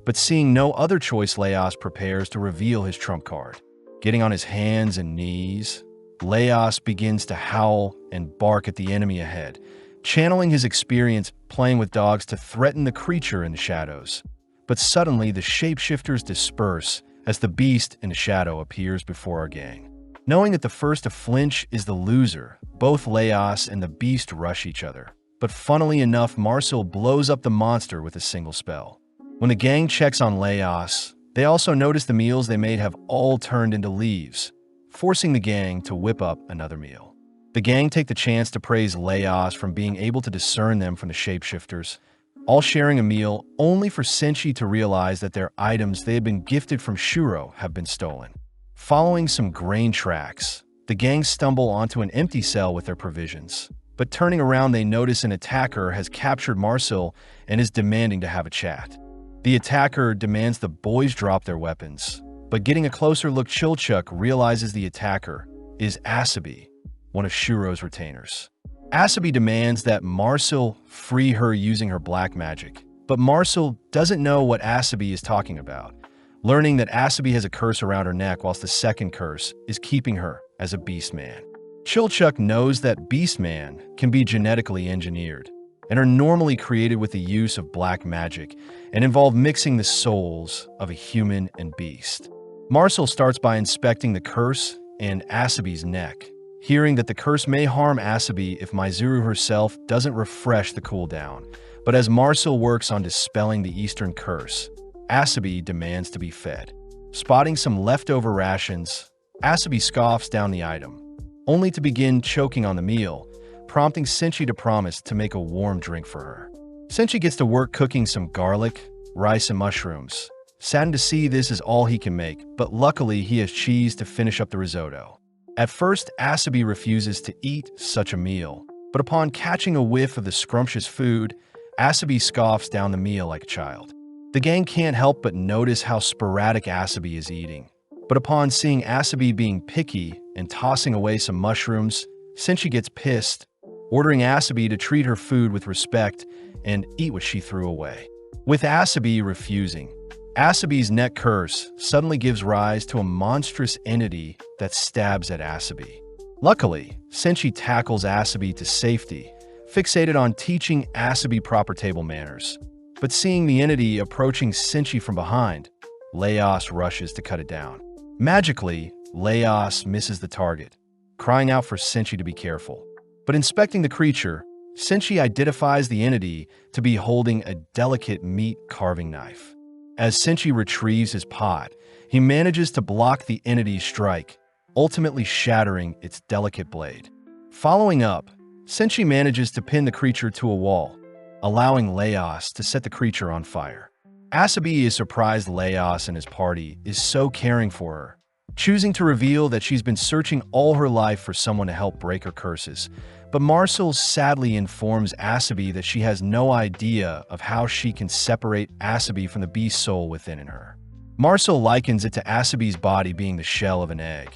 But seeing no other choice, Leos prepares to reveal his trump card. Getting on his hands and knees, Leos begins to howl and bark at the enemy ahead, channeling his experience playing with dogs to threaten the creature in the shadows. But suddenly, the shapeshifters disperse as the beast in the shadow appears before our gang. Knowing that the first to flinch is the loser, both Leos and the beast rush each other. But funnily enough, Marcel blows up the monster with a single spell. When the gang checks on Leos, they also notice the meals they made have all turned into leaves, forcing the gang to whip up another meal. The gang take the chance to praise Leos from being able to discern them from the shapeshifters, all sharing a meal only for Senshi to realize that their items they had been gifted from Shuro have been stolen. Following some grain tracks, the gang stumble onto an empty cell with their provisions. But turning around, they notice an attacker has captured Marcel and is demanding to have a chat. The attacker demands the boys drop their weapons, but getting a closer look, Chilchuk realizes the attacker is Asabi, one of Shuro's retainers. Asabi demands that Marcel free her using her black magic, but Marcel doesn't know what Asabi is talking about, learning that Asabi has a curse around her neck whilst the second curse is keeping her as a beastman. Chilchuk knows that beastman can be genetically engineered and are normally created with the use of black magic and involve mixing the souls of a human and beast. Marcel starts by inspecting the curse and Asabi's neck, hearing that the curse may harm Asabi if Maizuru herself doesn't refresh the cooldown. But as Marcel works on dispelling the Eastern curse, Asabi demands to be fed. Spotting some leftover rations, Asabi scoffs down the item, only to begin choking on the meal, prompting Senshi to promise to make a warm drink for her. Senshi gets to work cooking some garlic, rice, and mushrooms. Saddened to see this is all he can make, but luckily he has cheese to finish up the risotto. At first, Asabi refuses to eat such a meal, but upon catching a whiff of the scrumptious food, Asabi scoffs down the meal like a child. The gang can't help but notice how sporadic Asabi is eating. But upon seeing Asabi being picky and tossing away some mushrooms, Senshi gets pissed, ordering Asabi to treat her food with respect and eat what she threw away. With Asabi refusing, Asabi's neck curse suddenly gives rise to a monstrous entity that stabs at Asabi. Luckily, Senshi tackles Asabi to safety, fixated on teaching Asabi proper table manners. But seeing the entity approaching Senshi from behind, Leos rushes to cut it down. Magically, Leos misses the target, crying out for Senshi to be careful. But inspecting the creature, Senshi identifies the entity to be holding a delicate meat carving knife. As Senshi retrieves his pot, he manages to block the entity's strike, ultimately shattering its delicate blade. Following up, Senshi manages to pin the creature to a wall, allowing Leos to set the creature on fire. Asabi is surprised Leos and his party is so caring for her, choosing to reveal that she's been searching all her life for someone to help break her curses. But Marcel sadly informs Asabi that she has no idea of how she can separate Asabi from the beast soul within her. Marcel likens it to Asabi's body being the shell of an egg,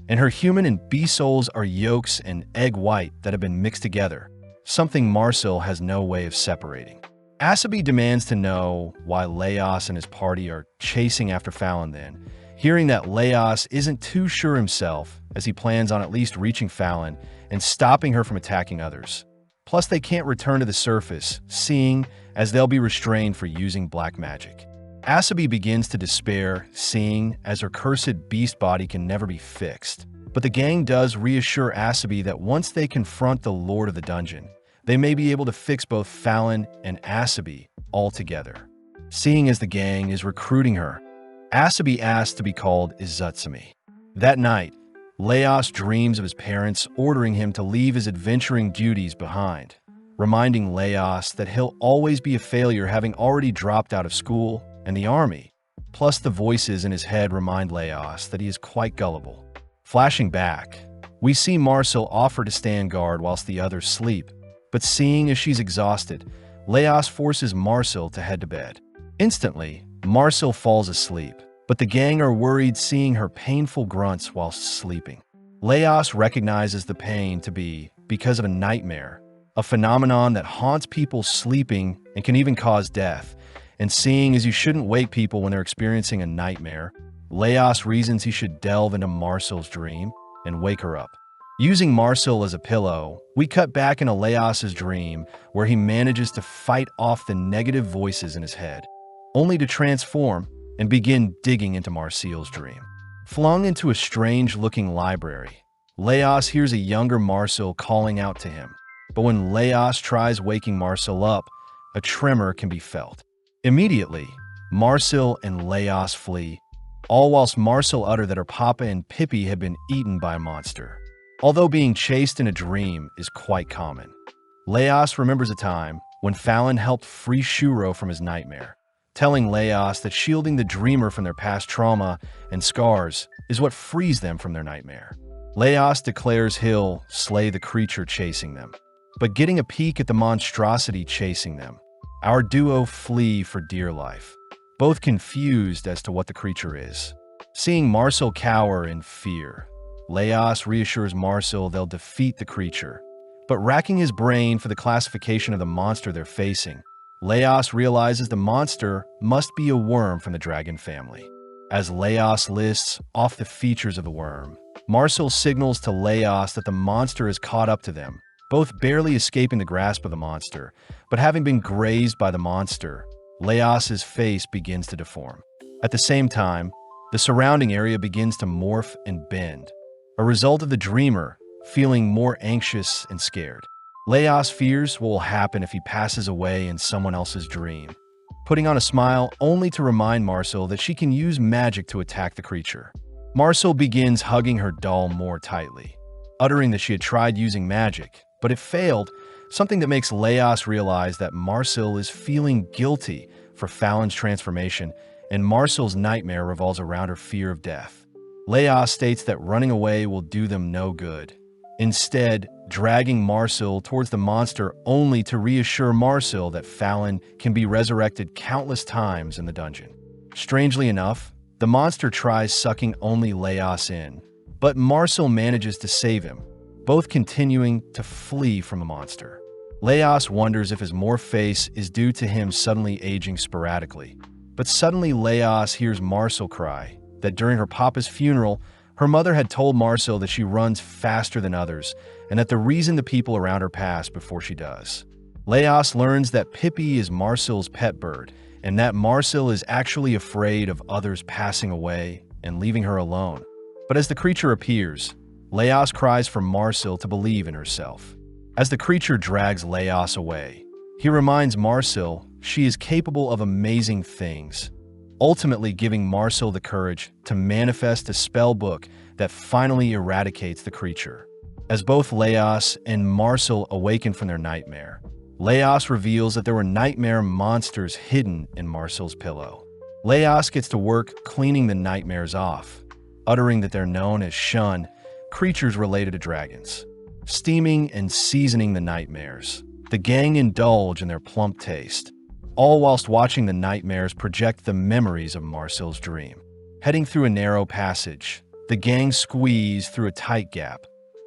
and her human and beast souls are yolks and egg white that have been mixed together, something Marcel has no way of separating. Asabi demands to know why Leos and his party are chasing after Fallon then, hearing that Leos isn't too sure himself as he plans on at least reaching Fallon and stopping her from attacking others. Plus, they can't return to the surface, seeing as they'll be restrained for using black magic. Asabi begins to despair, seeing as her cursed beast body can never be fixed. But the gang does reassure Asabi that once they confront the Lord of the Dungeon, they may be able to fix both Fallon and Asabi altogether. Seeing as the gang is recruiting her, Asabi asks to be called Izutsumi. That night, Leos dreams of his parents ordering him to leave his adventuring duties behind, reminding Leos that he'll always be a failure having already dropped out of school and the army. Plus, the voices in his head remind Leos that he is quite gullible. Flashing back, we see Marcel offer to stand guard whilst the others sleep, but seeing as she's exhausted, Leos forces Marcel to head to bed. Instantly, Marcel falls asleep, but the gang are worried seeing her painful grunts whilst sleeping. Leos recognizes the pain to be because of a nightmare, a phenomenon that haunts people sleeping and can even cause death. And seeing as you shouldn't wake people when they're experiencing a nightmare, Leos reasons he should delve into Marcel's dream and wake her up. Using Marcel as a pillow, we cut back into Leos's dream where he manages to fight off the negative voices in his head, only to transform and begin digging into Marcel's dream. Flung into a strange-looking library, Leos hears a younger Marcel calling out to him. But when Leos tries waking Marcel up, a tremor can be felt. Immediately, Marcel and Leos flee, all whilst Marcel utters that her papa and Pippi had been eaten by a monster. Although being chased in a dream is quite common, Leos remembers a time when Fallon helped free Shuro from his nightmare, telling Leos that shielding the dreamer from their past trauma and scars is what frees them from their nightmare. Leos declares he'll slay the creature chasing them, but getting a peek at the monstrosity chasing them, our duo flee for dear life, both confused as to what the creature is. Seeing Marcel cower in fear, Leos reassures Marcel they'll defeat the creature, but racking his brain for the classification of the monster they're facing, Leos realizes the monster must be a worm from the dragon family. As Leos lists off the features of the worm, Marcel signals to Leos that the monster has caught up to them, both barely escaping the grasp of the monster, but having been grazed by the monster, Leos's face begins to deform. At the same time, the surrounding area begins to morph and bend, a result of the dreamer feeling more anxious and scared. Leos fears what will happen if he passes away in someone else's dream, putting on a smile only to remind Marcel that she can use magic to attack the creature. Marcel begins hugging her doll more tightly, uttering that she had tried using magic, but it failed, something that makes Leos realize that Marcel is feeling guilty for Fallon's transformation, and Marcel's nightmare revolves around her fear of death. Leos states that running away will do them no good, instead dragging Marcel towards the monster only to reassure Marcel that Fallon can be resurrected countless times in the dungeon. Strangely enough, the monster tries sucking only Leos in, but Marcel manages to save him, both continuing to flee from the monster. Leos wonders if his morph face is due to him suddenly aging sporadically, but suddenly Leos hears Marcel cry that during her papa's funeral, her mother had told Marcel that she runs faster than others and that the reason the people around her pass before she does. Leos learns that Pippi is Marcel's pet bird and that Marcel is actually afraid of others passing away and leaving her alone. But as the creature appears, Leos cries for Marcel to believe in herself. As the creature drags Leos away, he reminds Marcel she is capable of amazing things, ultimately giving Marcel the courage to manifest a spell book that finally eradicates the creature. As both Leos and Marcel awaken from their nightmare, Leos reveals that there were nightmare monsters hidden in Marcel's pillow. Leos gets to work cleaning the nightmares off, uttering that they're known as Shun, creatures related to dragons. Steaming and seasoning the nightmares, the gang indulge in their plump taste, all whilst watching the nightmares project the memories of Marcel's dream. Heading through a narrow passage, the gang squeeze through a tight gap,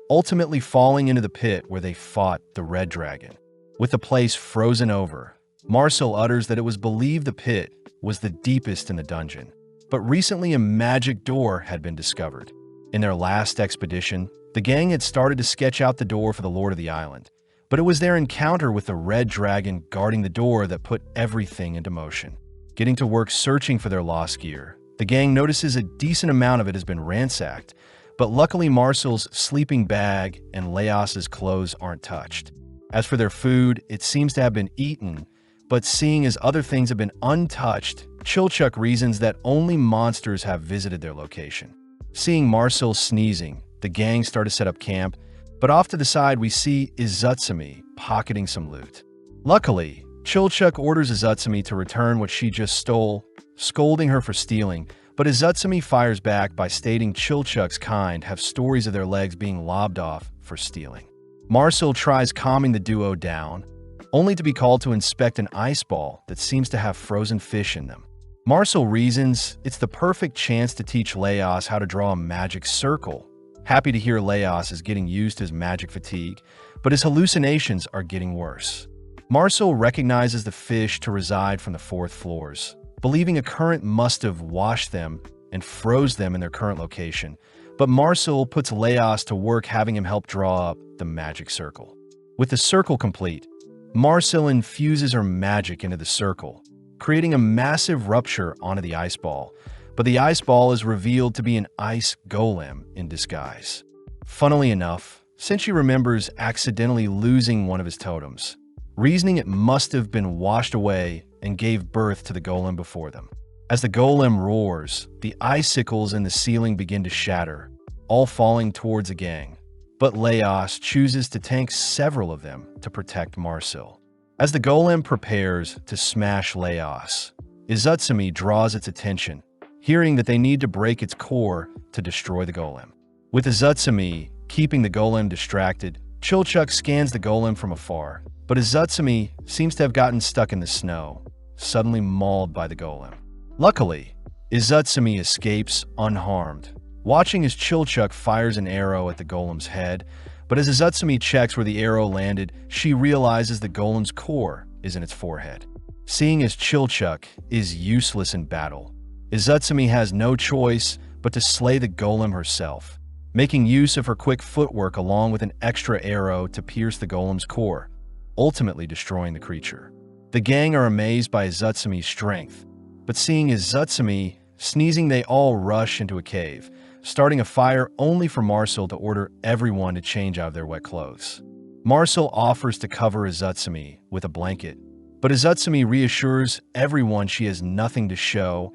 ultimately falling into the pit where they fought the red dragon. With the place frozen over, Marcel utters that it was believed the pit was the deepest in the dungeon, but recently a magic door had been discovered. In their last expedition, the gang had started to sketch out the door for the Lord of the Island, but it was their encounter with the red dragon guarding the door that put everything into motion. getting to work searching for their lost gear. The gang notices a decent amount of it has been ransacked, but luckily Marcel's sleeping bag and Leos's clothes aren't touched. As for their food, it seems to have been eaten, but seeing as other things have been untouched, Chilchuk reasons that only monsters have visited their location. Seeing Marcel sneezing, the gang start to set up camp, but off to the side we see Izutsumi pocketing some loot. Luckily, Chilchuk orders Izutsumi to return what she just stole, scolding her for stealing, but Izutsumi fires back by stating Chilchuk's kind have stories of their legs being lobbed off for stealing. Marcel tries calming the duo down, only to be called to inspect an ice ball that seems to have frozen fish in them. Marcel reasons it's the perfect chance to teach Leos how to draw a magic circle. Happy to hear Leos is getting used to his magic fatigue, but his hallucinations are getting worse. Marcel recognizes the fish to reside from the fourth floors, believing a current must have washed them and froze them in their current location, but Marcel puts Leos to work having him help draw up the magic circle. With the circle complete, Marcel infuses her magic into the circle, creating a massive rupture onto the ice ball, but the ice ball is revealed to be an ice golem in disguise. Funnily enough, Senshi remembers accidentally losing one of his totems, reasoning it must have been washed away and gave birth to the golem before them. As the golem roars, the icicles in the ceiling begin to shatter, all falling towards the gang, but Leos chooses to tank several of them to protect Marcel. As the golem prepares to smash Leos, Izutsumi draws its attention, hearing that they need to break its core to destroy the golem. With Izutsumi keeping the golem distracted, Chilchuk scans the golem from afar, but Izutsumi seems to have gotten stuck in the snow, suddenly mauled by the golem. Luckily, Izutsumi escapes unharmed, watching as Chilchuk fires an arrow at the golem's head, but as Izutsumi checks where the arrow landed, she realizes the golem's core is in its forehead. Seeing as Chilchuk is useless in battle, Izutsumi has no choice but to slay the golem herself, making use of her quick footwork along with an extra arrow to pierce the golem's core, ultimately destroying the creature. The gang are amazed by Izutsumi's strength, but seeing Izutsumi sneezing, they all rush into a cave, starting a fire only for Marcel to order everyone to change out of their wet clothes. Marcel offers to cover Izutsumi with a blanket, but Izutsumi reassures everyone she has nothing to show,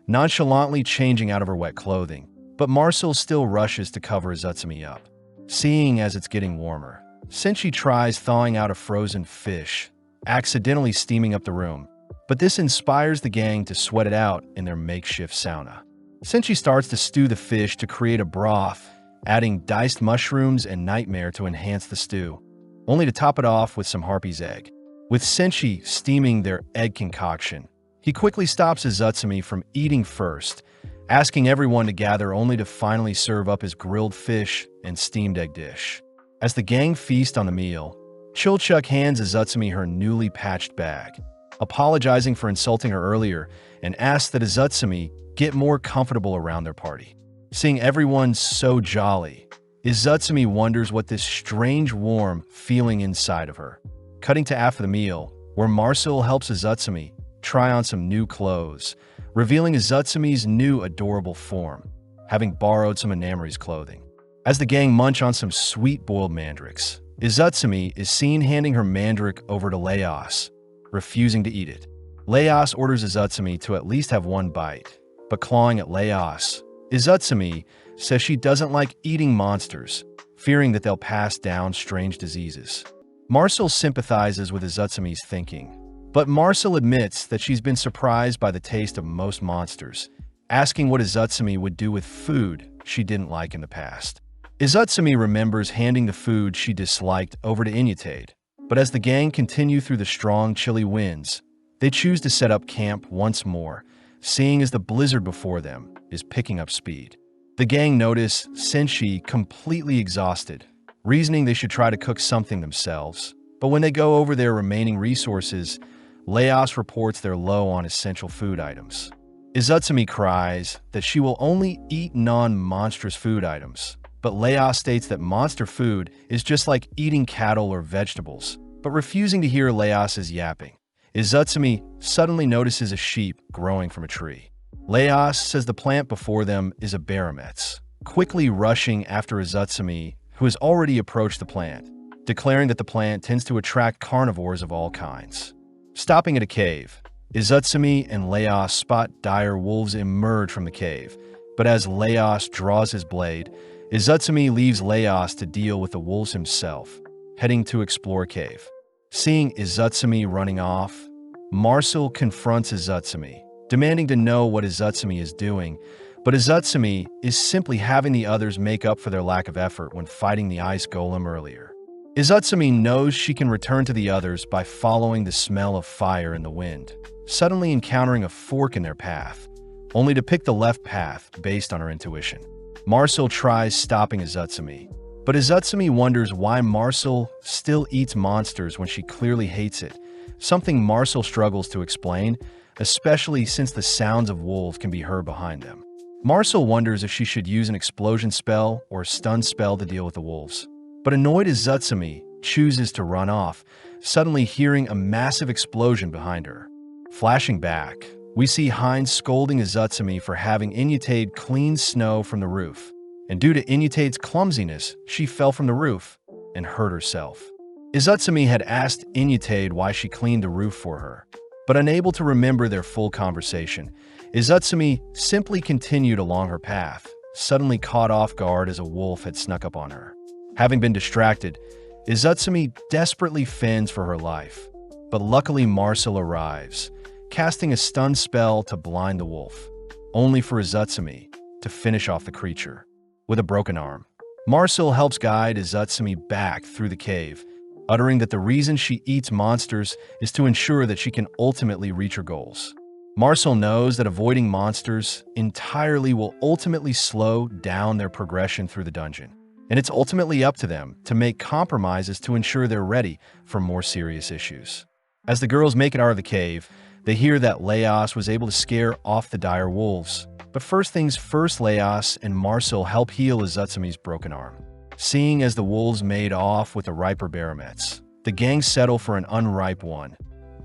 nonchalantly changing out of her wet clothing, but Marcel still rushes to cover Izutsumi up. Seeing as it's getting warmer, Senshi tries thawing out a frozen fish, accidentally steaming up the room, but this inspires the gang to sweat it out in their makeshift sauna. Senshi starts to stew the fish to create a broth, adding diced mushrooms and nightmare to enhance the stew, only to top it off with some harpy's egg. With Senshi steaming their egg concoction, he quickly stops Izutsumi from eating first, asking everyone to gather only to finally serve up his grilled fish and steamed egg dish. As the gang feast on the meal, Chilchuk hands Izutsumi her newly patched bag, apologizing for insulting her earlier, and asks that Izutsumi get more comfortable around their party. Seeing everyone so jolly, Izutsumi wonders what this strange warm feeling inside of her. Cutting to after the meal, where Marcel helps Izutsumi try on some new clothes, revealing Izutsumi's new adorable form, having borrowed some AnimeSummaries clothing. As the gang munch on some sweet boiled mandrakes, Izutsumi is seen handing her mandrake over to Leos, refusing to eat it. Leos orders Izutsumi to at least have one bite, but clawing at Leos, Izutsumi says she doesn't like eating monsters, fearing that they'll pass down strange diseases. Marcel sympathizes with Izutsumi's thinking, but Marcel admits that she's been surprised by the taste of most monsters, asking what Izutsumi would do with food she didn't like in the past. Izutsumi remembers handing the food she disliked over to Inyatade, but as the gang continue through the strong, chilly winds, they choose to set up camp once more, seeing as the blizzard before them is picking up speed. The gang notice Senshi completely exhausted, reasoning they should try to cook something themselves, but when they go over their remaining resources, Leos reports they're low on essential food items. Izutsumi cries that she will only eat non-monstrous food items, but Leos states that monster food is just like eating cattle or vegetables, but refusing to hear Leos's yapping. Izutsumi suddenly notices a sheep growing from a tree. Leos says the plant before them is a barometz, quickly rushing after Izutsumi, who has already approached the plant, declaring that the plant tends to attract carnivores of all kinds. Stopping at a cave, Izutsumi and Leos spot dire wolves emerge from the cave, but as Leos draws his blade, Izutsumi leaves Leos to deal with the wolves himself, heading to explore a cave. Seeing Izutsumi running off, Marcel confronts Izutsumi, demanding to know what Izutsumi is doing, but Izutsumi is simply having the others make up for their lack of effort when fighting the ice golem earlier. Izutsumi knows she can return to the others by following the smell of fire in the wind, suddenly encountering a fork in their path, only to pick the left path based on her intuition. Marcel tries stopping Izutsumi, but Izutsumi wonders why Marcel still eats monsters when she clearly hates it, something Marcel struggles to explain, especially since the sounds of wolves can be heard behind them. Marcel wonders if she should use an explosion spell or a stun spell to deal with the wolves. But annoyed Izutsumi chooses to run off, suddenly hearing a massive explosion behind her. Flashing back, we see Heinz scolding Izutsumi for having Inutade clean snow from the roof. And due to Inutade's clumsiness, she fell from the roof and hurt herself. Izutsumi had asked Inutade why she cleaned the roof for her, but unable to remember their full conversation, Izutsumi simply continued along her path, suddenly caught off guard as a wolf had snuck up on her. Having been distracted, Izutsumi desperately fends for her life, but luckily Marcel arrives, casting a stun spell to blind the wolf, only for Izutsumi to finish off the creature with a broken arm. Marcel helps guide Izutsumi back through the cave, uttering that the reason she eats monsters is to ensure that she can ultimately reach her goals. Marcel knows that avoiding monsters entirely will ultimately slow down their progression through the dungeon, and it's ultimately up to them to make compromises to ensure they're ready for more serious issues. As the girls make it out of the cave, they hear that Leos was able to scare off the dire wolves. But first things first, Leos and Marcel help heal Izutsumi's broken arm. Seeing as the wolves made off with the riper barometz, the gang settle for an unripe one,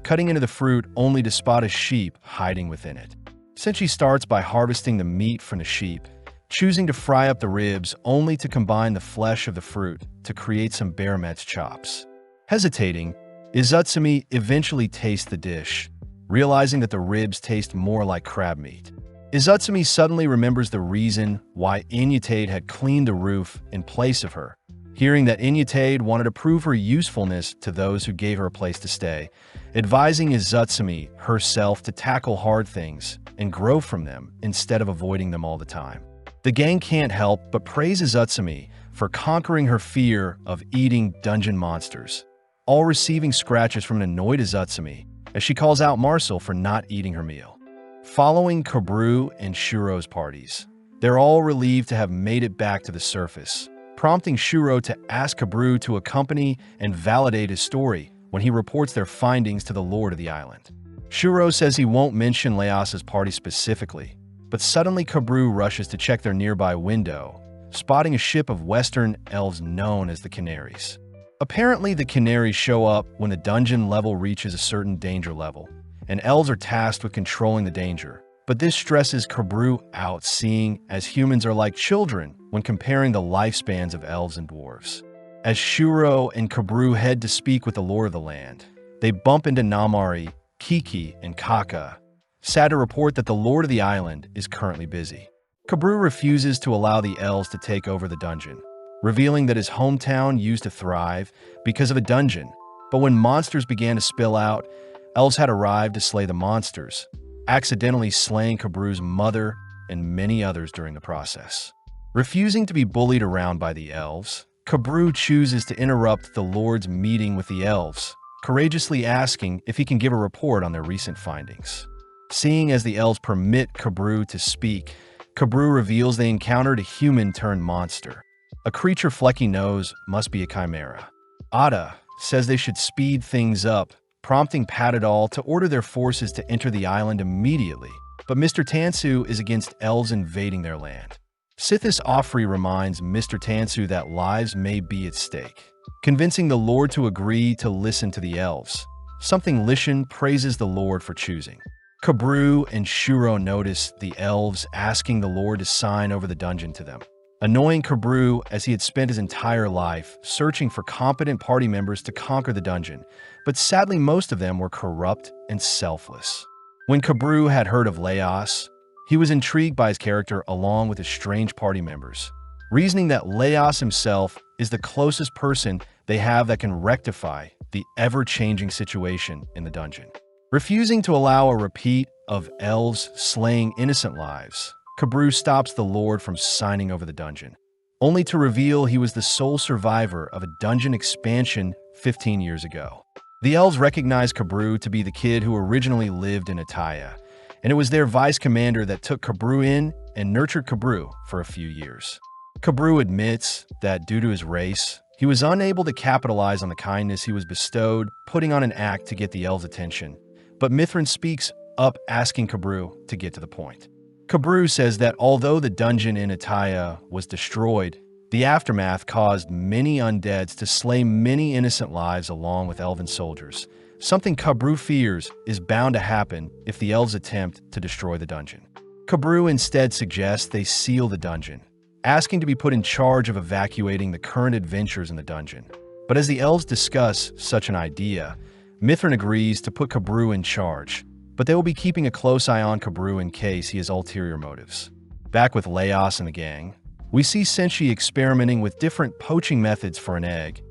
cutting into the fruit only to spot a sheep hiding within it. Since she starts by harvesting the meat from the sheep, choosing to fry up the ribs only to combine the flesh of the fruit to create some barometz chops. Hesitating, Izutsumi eventually tastes the dish, realizing that the ribs taste more like crab meat. Izutsumi suddenly remembers the reason why Inutade had cleaned the roof in place of her, hearing that Inutade wanted to prove her usefulness to those who gave her a place to stay, advising Izutsumi herself to tackle hard things and grow from them instead of avoiding them all the time. The gang can't help but praise Izutsumi for conquering her fear of eating dungeon monsters, all receiving scratches from an annoyed Izutsumi as she calls out Marcel for not eating her meal. Following Kabru and Shuro's parties, they're all relieved to have made it back to the surface, prompting Shuro to ask Kabru to accompany and validate his story when he reports their findings to the lord of the island. Shuro says he won't mention Leos's party specifically, but suddenly Kabru rushes to check their nearby window, spotting a ship of Western elves known as the Canaries. Apparently, the Canaries show up when the dungeon level reaches a certain danger level, and elves are tasked with controlling the danger. But this stresses Kabru out, seeing as humans are like children when comparing the lifespans of elves and dwarves. As Shuro and Kabru head to speak with the lord of the land, they bump into Namari, Kiki, and Kaka, sad to report that the lord of the island is currently busy. Kabru refuses to allow the elves to take over the dungeon, revealing that his hometown used to thrive because of a dungeon, but when monsters began to spill out, elves had arrived to slay the monsters, accidentally slaying Kabru's mother and many others during the process. Refusing to be bullied around by the elves, Kabru chooses to interrupt the Lord's meeting with the elves, courageously asking if he can give a report on their recent findings. Seeing as the elves permit Kabru to speak, Kabru reveals they encountered a human-turned-monster. A creature Flecky knows must be a chimera. Ada says they should speed things up, prompting Patadol to order their forces to enter the island immediately, but Mr. Tansu is against elves invading their land. Sithis Offrey reminds Mr. Tansu that lives may be at stake, convincing the Lord to agree to listen to the elves, something Lishan praises the Lord for choosing. Kabru and Shuro notice the elves asking the Lord to sign over the dungeon to them, annoying Kabru as he had spent his entire life searching for competent party members to conquer the dungeon, but sadly most of them were corrupt and selfless. When Kabru had heard of Laos, he was intrigued by his character along with his strange party members, reasoning that Laos himself is the closest person they have that can rectify the ever-changing situation in the dungeon. Refusing to allow a repeat of elves slaying innocent lives, Kabru stops the Lord from signing over the dungeon, only to reveal he was the sole survivor of a dungeon expansion 15 years ago. The elves recognize Kabru to be the kid who originally lived in Ataya, and it was their vice commander that took Kabru in and nurtured Kabru for a few years. Kabru admits that due to his race, he was unable to capitalize on the kindness he was bestowed, putting on an act to get the elves' attention. But Mithrin speaks up, asking Kabru to get to the point. Kabru says that although the dungeon in Ataya was destroyed, the aftermath caused many undeads to slay many innocent lives along with elven soldiers, something Kabru fears is bound to happen if the elves attempt to destroy the dungeon. Kabru instead suggests they seal the dungeon, asking to be put in charge of evacuating the current adventures in the dungeon. But as the elves discuss such an idea, Mithrin agrees to put Kabru in charge, but they will be keeping a close eye on Kabru in case he has ulterior motives. Back with Laos and the gang, we see Senshi experimenting with different poaching methods for an egg,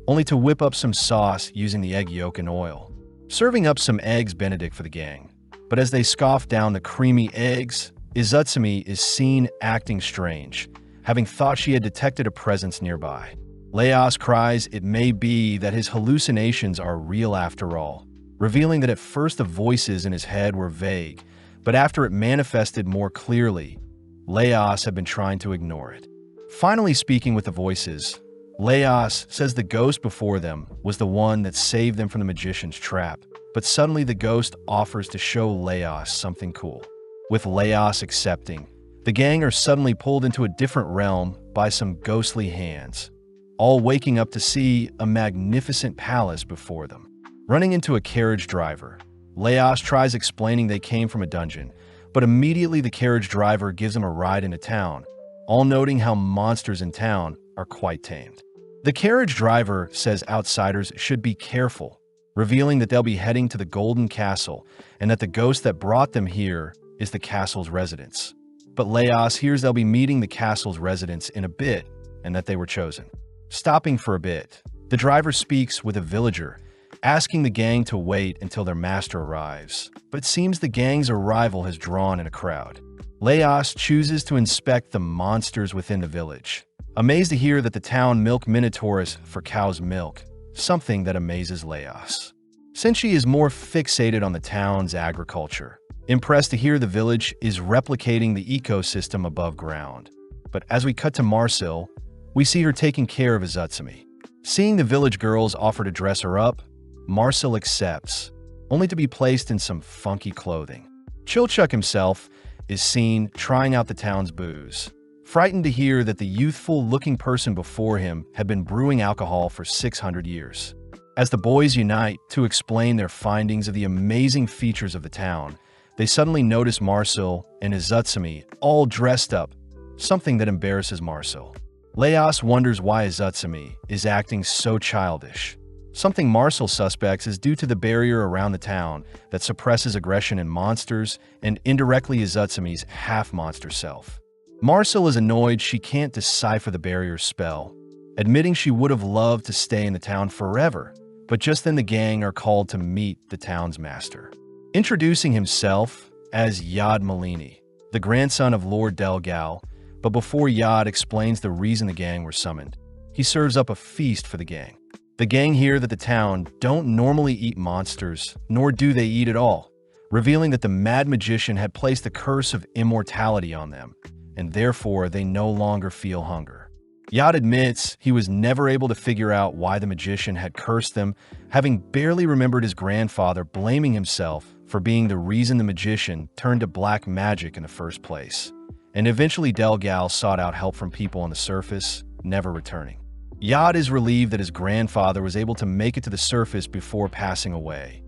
only to whip up some sauce using the egg yolk and oil, serving up some eggs Benedict for the gang. But as they scoff down the creamy eggs, Izutsumi is seen acting strange, having thought she had detected a presence nearby. Laos cries it may be that his hallucinations are real after all, revealing that at first the voices in his head were vague, but after it manifested more clearly, Laos had been trying to ignore it. Finally speaking with the voices, Laos says the ghost before them was the one that saved them from the magician's trap, but suddenly the ghost offers to show Laos something cool. With Laos accepting, the gang are suddenly pulled into a different realm by some ghostly hands, all waking up to see a magnificent palace before them. Running into a carriage driver, Laos tries explaining they came from a dungeon, but immediately the carriage driver gives them a ride into town, all noting how monsters in town are quite tamed. The carriage driver says outsiders should be careful, revealing that they'll be heading to the Golden Castle and that the ghost that brought them here is the castle's residence. But Laos hears they'll be meeting the castle's residents in a bit and that they were chosen. Stopping for a bit, the driver speaks with a villager, asking the gang to wait until their master arrives, but it seems the gang's arrival has drawn in a crowd. Laos chooses to inspect the monsters within the village, amazed to hear that the town milk minotaurs for cow's milk, something that amazes Laos. Senshi is more fixated on the town's agriculture, impressed to hear the village is replicating the ecosystem above ground. But as we cut to Marcel, we see her taking care of Izutsumi. Seeing the village girls offer to dress her up, Marcel accepts, only to be placed in some funky clothing. Chilchuk himself is seen trying out the town's booze, frightened to hear that the youthful-looking person before him had been brewing alcohol for 600 years. As the boys unite to explain their findings of the amazing features of the town, they suddenly notice Marcel and Izutsumi all dressed up, something that embarrasses Marcel. Laos wonders why Izutsumi is acting so childish. Something Marcel suspects is due to the barrier around the town that suppresses aggression in monsters and indirectly Izutsumi's half-monster self. Marcel is annoyed she can't decipher the barrier's spell, admitting she would have loved to stay in the town forever, but just then the gang are called to meet the town's master. Introducing himself as Yad Malini, the grandson of Lord Delgal, but before Yad explains the reason the gang were summoned, he serves up a feast for the gang. The gang hear that the town don't normally eat monsters, nor do they eat at all, revealing that the mad magician had placed the curse of immortality on them, and therefore they no longer feel hunger. Yad admits he was never able to figure out why the magician had cursed them, having barely remembered his grandfather blaming himself for being the reason the magician turned to black magic in the first place. And eventually Delgal sought out help from people on the surface, never returning. Yad is relieved that his grandfather was able to make it to the surface before passing away,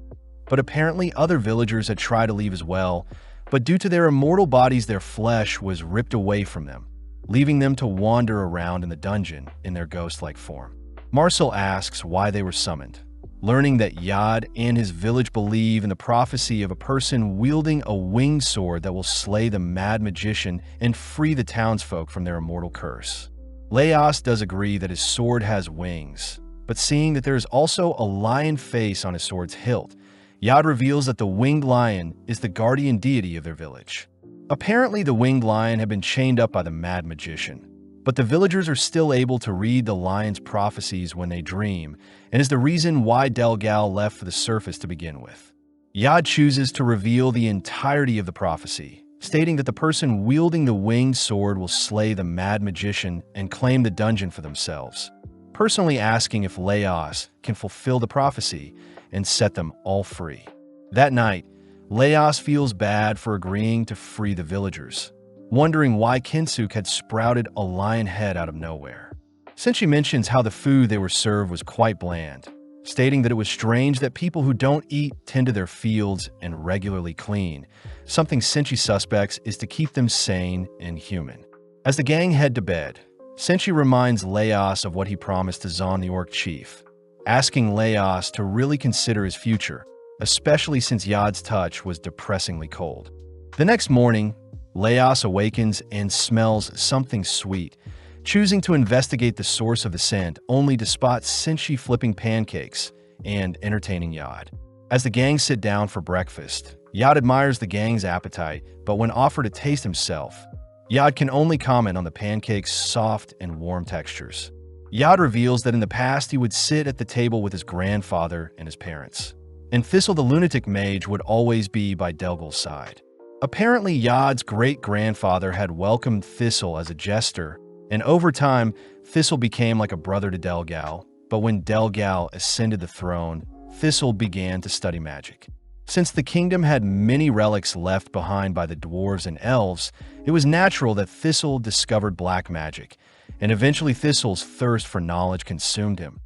but apparently other villagers had tried to leave as well, but due to their immortal bodies, their flesh was ripped away from them, leaving them to wander around in the dungeon in their ghost-like form. Marcel asks why they were summoned, learning that Yad and his village believe in the prophecy of a person wielding a winged sword that will slay the mad magician and free the townsfolk from their immortal curse. Leos does agree that his sword has wings, but seeing that there is also a lion face on his sword's hilt, Yad reveals that the winged lion is the guardian deity of their village. Apparently, the winged lion had been chained up by the mad magician, but the villagers are still able to read the lion's prophecies when they dream, and is the reason why Delgal left for the surface to begin with. Yad chooses to reveal the entirety of the prophecy, stating that the person wielding the winged sword will slay the mad magician and claim the dungeon for themselves, personally asking if Leos can fulfill the prophecy and set them all free. That night, Leos feels bad for agreeing to free the villagers, wondering why Kinsuk had sprouted a lion head out of nowhere. Senshi mentions how the food they were served was quite bland, stating that it was strange that people who don't eat tend to their fields and regularly clean. Something Senshi suspects is to keep them sane and human. As the gang head to bed, Senshi reminds Leos of what he promised to Zon the Orc Chief, asking Leos to really consider his future, especially since Yad's touch was depressingly cold. The next morning, Leos awakens and smells something sweet, choosing to investigate the source of the scent only to spot Senshi flipping pancakes and entertaining Yad. As the gang sit down for breakfast, Yad admires the gang's appetite, but when offered a taste himself, Yad can only comment on the pancakes' soft and warm textures. Yad reveals that in the past he would sit at the table with his grandfather and his parents, and Thistle the lunatic mage would always be by Delgal's side. Apparently, Yad's great-grandfather had welcomed Thistle as a jester, and over time, Thistle became like a brother to Delgal, but when Delgal ascended the throne, Thistle began to study magic. Since the kingdom had many relics left behind by the dwarves and elves, it was natural that Thistle discovered black magic, and eventually Thistle's thirst for knowledge consumed him,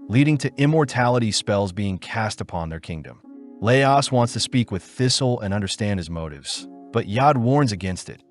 leading to immortality spells being cast upon their kingdom. Leos wants to speak with Thistle and understand his motives, but Yad warns against it,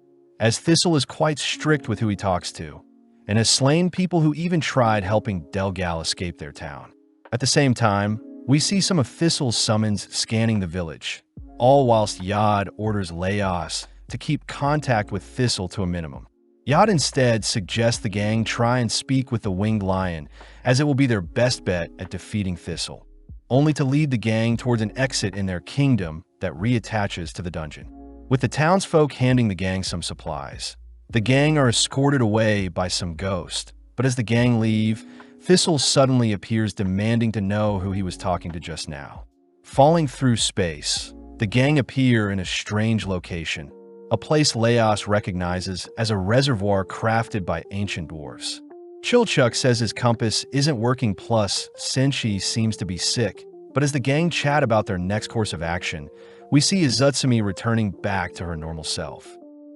as Thistle is quite strict with who he talks to, and has slain people who even tried helping Delgal escape their town. At the same time, we see some of Thistle's summons scanning the village, all whilst Yad orders Leos to keep contact with Thistle to a minimum. Yad instead suggests the gang try and speak with the winged lion, as it will be their best bet at defeating Thistle, only to lead the gang towards an exit in their kingdom that reattaches to the dungeon. With the townsfolk handing the gang some supplies, the gang are escorted away by some ghost, but as the gang leave, Thistle suddenly appears demanding to know who he was talking to just now. Falling through space, the gang appear in a strange location, a place Leos recognizes as a reservoir crafted by ancient dwarves. Chilchuk says his compass isn't working, plus Senshi seems to be sick, but as the gang chat about their next course of action, we see Izutsumi returning back to her normal self.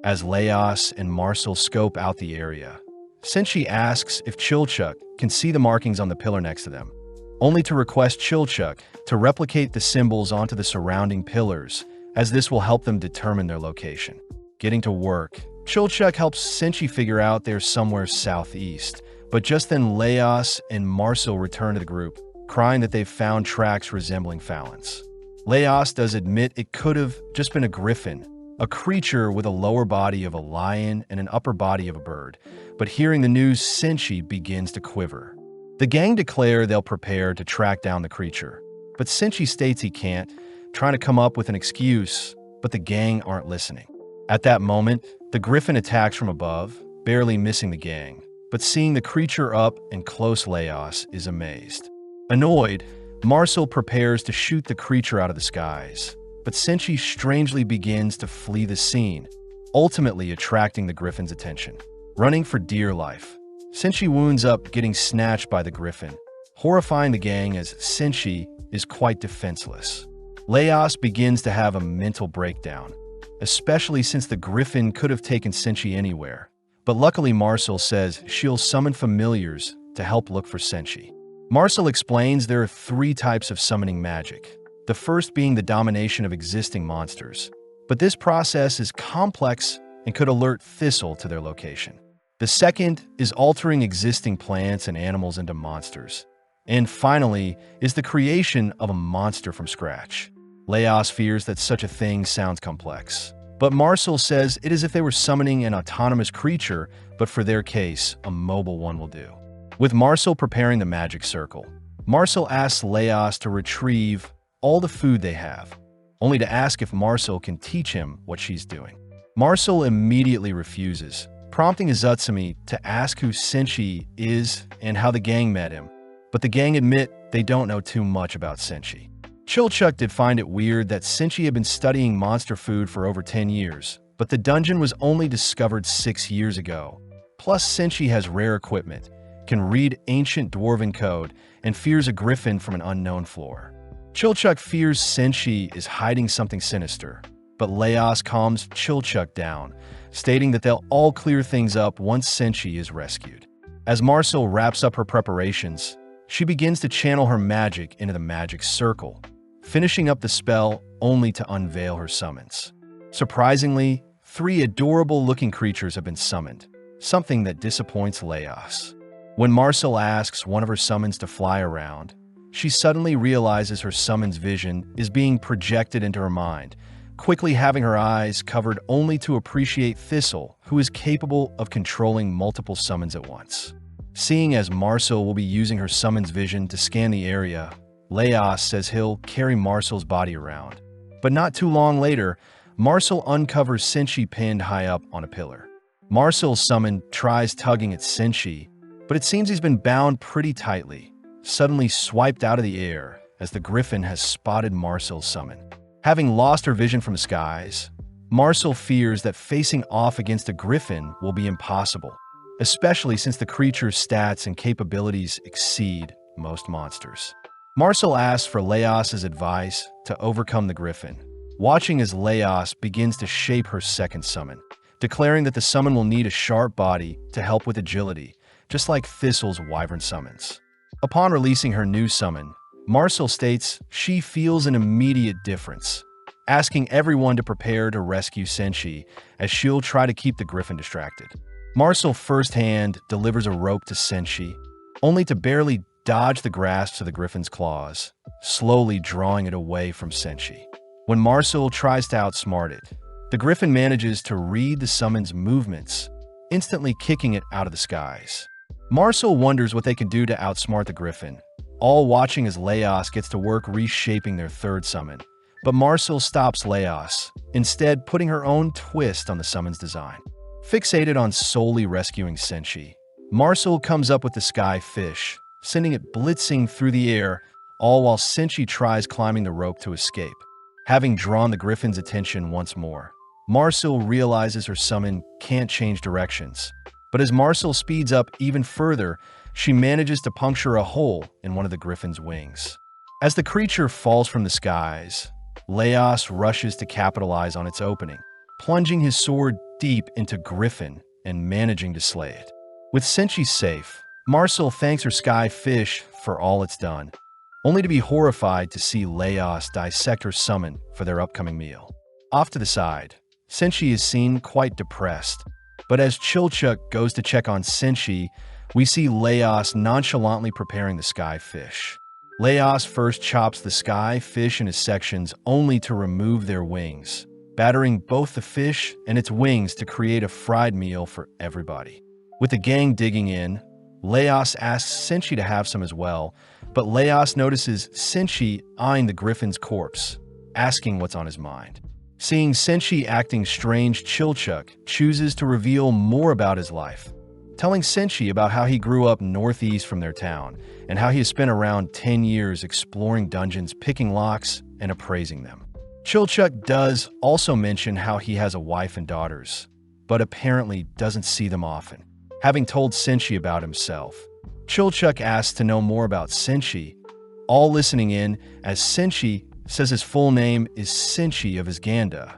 As Leos and Marcel scope out the area, Senshi asks if Chilchuk can see the markings on the pillar next to them, only to request Chilchuk to replicate the symbols onto the surrounding pillars, as this will help them determine their location. Getting to work, Chilchuk helps Senshi figure out they're somewhere southeast, but just then Leos and Marcel return to the group, crying that they've found tracks resembling Fallon's. Leos does admit it could have just been a griffin, a creature with a lower body of a lion and an upper body of a bird, but hearing the news, Senshi begins to quiver. The gang declare they'll prepare to track down the creature, but Senshi states he can't, trying to come up with an excuse, but the gang aren't listening. At that moment, the griffin attacks from above, barely missing the gang, but seeing the creature up and close, Leos is amazed. Annoyed, Marcel prepares to shoot the creature out of the skies, but Senshi strangely begins to flee the scene, ultimately attracting the griffin's attention. Running for dear life, Senshi wounds up getting snatched by the griffin, horrifying the gang as Senshi is quite defenseless. Leos begins to have a mental breakdown, especially since the griffin could have taken Senshi anywhere, but luckily Marcel says she'll summon familiars to help look for Senshi. Marcel explains there are 3 types of summoning magic: the first being the domination of existing monsters. But this process is complex and could alert Thistle to their location. The second is altering existing plants and animals into monsters. And finally is the creation of a monster from scratch. Laos fears that such a thing sounds complex, but Marcel says it is if they were summoning an autonomous creature, but for their case, a mobile one will do. With Marcel preparing the magic circle, Marcel asks Laos to retrieve all the food they have, only to ask if Marcel can teach him what she's doing. Marcel immediately refuses, prompting Izutsumi to ask who Senshi is and how the gang met him, but the gang admit they don't know too much about Senshi. Chilchuk did find it weird that Senshi had been studying monster food for over 10 years, but the dungeon was only discovered 6 years ago. Plus, Senshi has rare equipment, can read ancient dwarven code, and fears a griffin from an unknown floor. Chilchuk fears Senshi is hiding something sinister, but Laos calms Chilchuk down, stating that they'll all clear things up once Senshi is rescued. As Marcel wraps up her preparations, she begins to channel her magic into the magic circle, finishing up the spell only to unveil her summons. Surprisingly, 3 adorable-looking creatures have been summoned, something that disappoints Laos. When Marcel asks one of her summons to fly around, she suddenly realizes her summon's vision is being projected into her mind, quickly having her eyes covered only to appreciate Thistle, who is capable of controlling multiple summons at once. Seeing as Marcel will be using her summon's vision to scan the area, Laos says he'll carry Marcel's body around. But not too long later, Marcel uncovers Senshi pinned high up on a pillar. Marcel's summon tries tugging at Senshi, but it seems he's been bound pretty tightly, suddenly swiped out of the air as the griffin has spotted Marcel's summon. Having lost her vision from the skies, Marcel fears that facing off against a griffin will be impossible, especially since the creature's stats and capabilities exceed most monsters. Marcel asks for Laos's advice to overcome the griffin, watching as Laos begins to shape her second summon, declaring that the summon will need a sharp body to help with agility, just like Thistle's wyvern summons. Upon releasing her new summon, Marcel states she feels an immediate difference, asking everyone to prepare to rescue Senshi as she'll try to keep the griffin distracted. Marcel firsthand delivers a rope to Senshi, only to barely dodge the grasp of the griffin's claws, slowly drawing it away from Senshi. When Marcel tries to outsmart it, the griffin manages to read the summon's movements, instantly kicking it out of the skies. Marcel wonders what they can do to outsmart the griffin, all watching as Laos gets to work reshaping their third summon. But Marcel stops Laos, instead putting her own twist on the summon's design. Fixated on solely rescuing Senshi, Marcel comes up with the sky fish, sending it blitzing through the air, all while Senshi tries climbing the rope to escape. Having drawn the griffin's attention once more, Marcel realizes her summon can't change directions. But as Marcel speeds up even further, she manages to puncture a hole in one of the griffin's wings. As the creature falls from the skies, Laos rushes to capitalize on its opening, plunging his sword deep into Griffin and managing to slay it. With Senshi safe, Marcel thanks her sky fish for all it's done, only to be horrified to see Laos dissect her summon for their upcoming meal. Off to the side, Senshi is seen quite depressed, but as Chilchuk goes to check on Senshi, we see Laos nonchalantly preparing the sky fish. Laos first chops the sky fish into sections only to remove their wings, battering both the fish and its wings to create a fried meal for everybody. With the gang digging in, Laos asks Senshi to have some as well, but Laos notices Senshi eyeing the griffin's corpse, asking what's on his mind. Seeing Senshi acting strange, Chilchuk chooses to reveal more about his life, telling Senshi about how he grew up northeast from their town and how he has spent around 10 years exploring dungeons, picking locks, and appraising them. Chilchuk does also mention how he has a wife and daughters, but apparently doesn't see them often. Having told Senshi about himself, Chilchuk asks to know more about Senshi, all listening in as Senshi says his full name is Senshi of Isganda,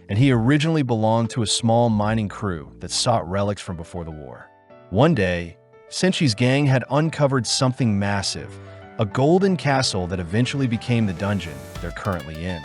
and he originally belonged to a small mining crew that sought relics from before the war. One day, Senshi's gang had uncovered something massive, a golden castle that eventually became the dungeon they're currently in.